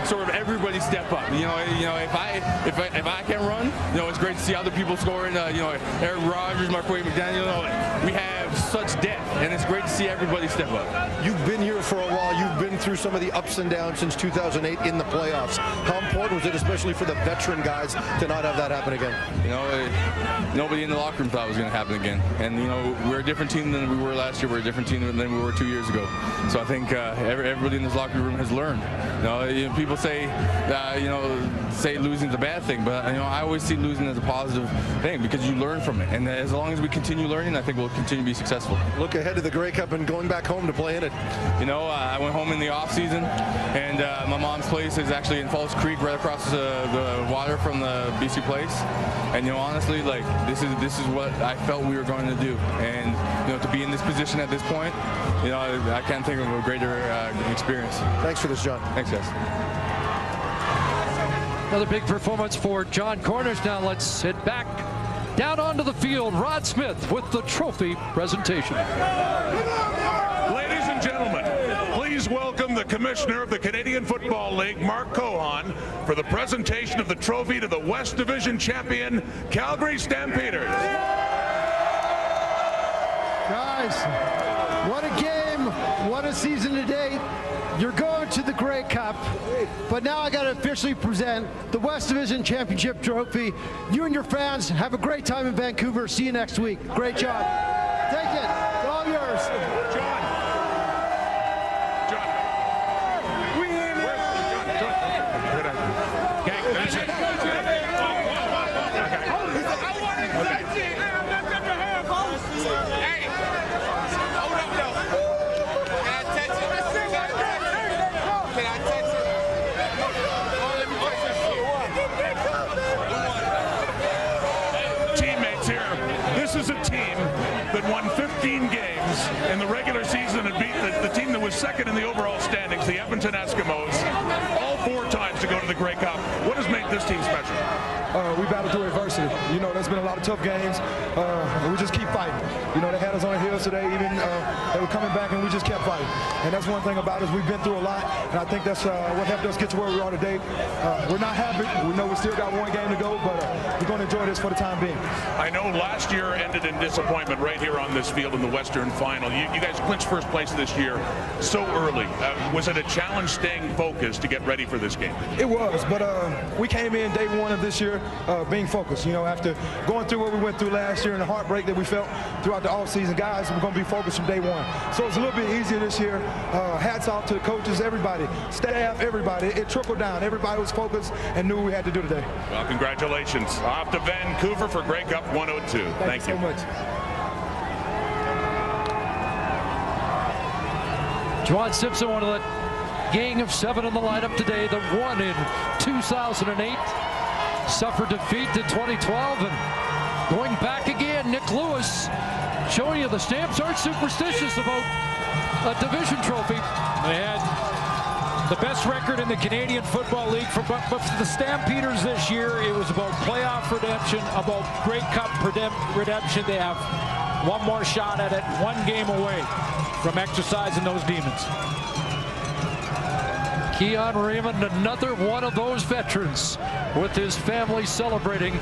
sort of everybody step up. If I can run, it's great to see other people scoring. Aaron Rodgers, Marquay McDaniel. We have such depth, and it's great to see everybody step up. You've been here for a while. You've been through some of the ups and downs since 2008 in the playoffs. How important was it, especially for the veteran guys, to not have that happen again? Nobody in the locker room thought it was going to happen again. And we're a different team than we were last year. We're a different team than we were 2 years ago. So I think everybody in this locker room has learned. People say losing is a bad thing, but I always see losing as a positive thing because you learn from it. And as long as we continue learning, I think we'll continue to be successful. Look ahead to the Grey Cup and going back home to play in it. You know, I went home in the off season, and my mom's place is actually in Falls Creek, right across the water from the BC place. And you know, honestly, like this is what I felt we were going to do. And you know, to be in this position at this point, you know, I can't think of a greater experience. Thanks for this, John. Thanks, guys. Another big performance for John Cornish. Now let's head back down onto the field. Rod Smith with the trophy presentation. Ladies and gentlemen, please welcome the Commissioner of the Canadian Football League, Mark Cohan, for the presentation of the trophy to the West Division champion, Calgary Stampeders. Guys, what a game, what a season to date. You're going to the Grey Cup, but now I got to officially present the West Division Championship Trophy. You and your fans have a great time in Vancouver. See you next week. Great job. Take it. It's all yours. John. We in it. Gang, that's it. This is a team that won 15 games in the regular season and beat the team that was second in the overall standings, the Edmonton Eskimos, all 4 times to go to the Grey Cup. What has made this team special? We battled through adversity. You know, there's been a lot of tough games, and we just keep fighting. You know, they had us on the heels today, even they were coming back, and we just kept fighting. And that's one thing about us. We've been through a lot, and I think that's what helped us get to where we are today. We're not happy. We know we still got 1 game to go, but we're going to enjoy this for the time being. I know last year ended in disappointment right here on this field in the Western Final. You guys clinched first place this year so early. Was it a challenge staying focused to get ready for this game? It was, but we came in day 1 of this year being focused. You know, after going through what we went through last year and the heartbreak that we felt throughout the offseason, guys, we're going to be focused from day 1. So it's a little bit easier this year. Hats off to the coaches, everybody, staff, everybody. It trickled down. Everybody was focused and knew what we had to do today. Well, congratulations. Off to Vancouver for Grey Cup 102. Thank you so much. Juwan Simpson, one of the gang of 7 in the lineup today that won in 2008. Suffered defeat in 2012, and going back again, Nick Lewis showing you the Stamps aren't superstitious about a division trophy. They had the best record in the Canadian Football League, but for the Stampeders this year, it was about playoff redemption, about Grey Cup redemption. They have 1 more shot at it, 1 game away from exercising those demons. Keon Raymond, another one of those veterans, with his family celebrating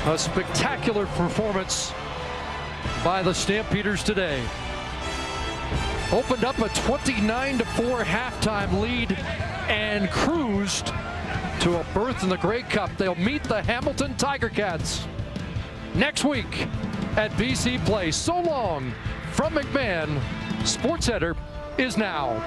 a spectacular performance by the Stampeders today. Opened up a 29-4 halftime lead and cruised to a berth in the Grey Cup. They'll meet the Hamilton Tiger Cats next week at BC Place. So long from McMahon. SportsCenter is now.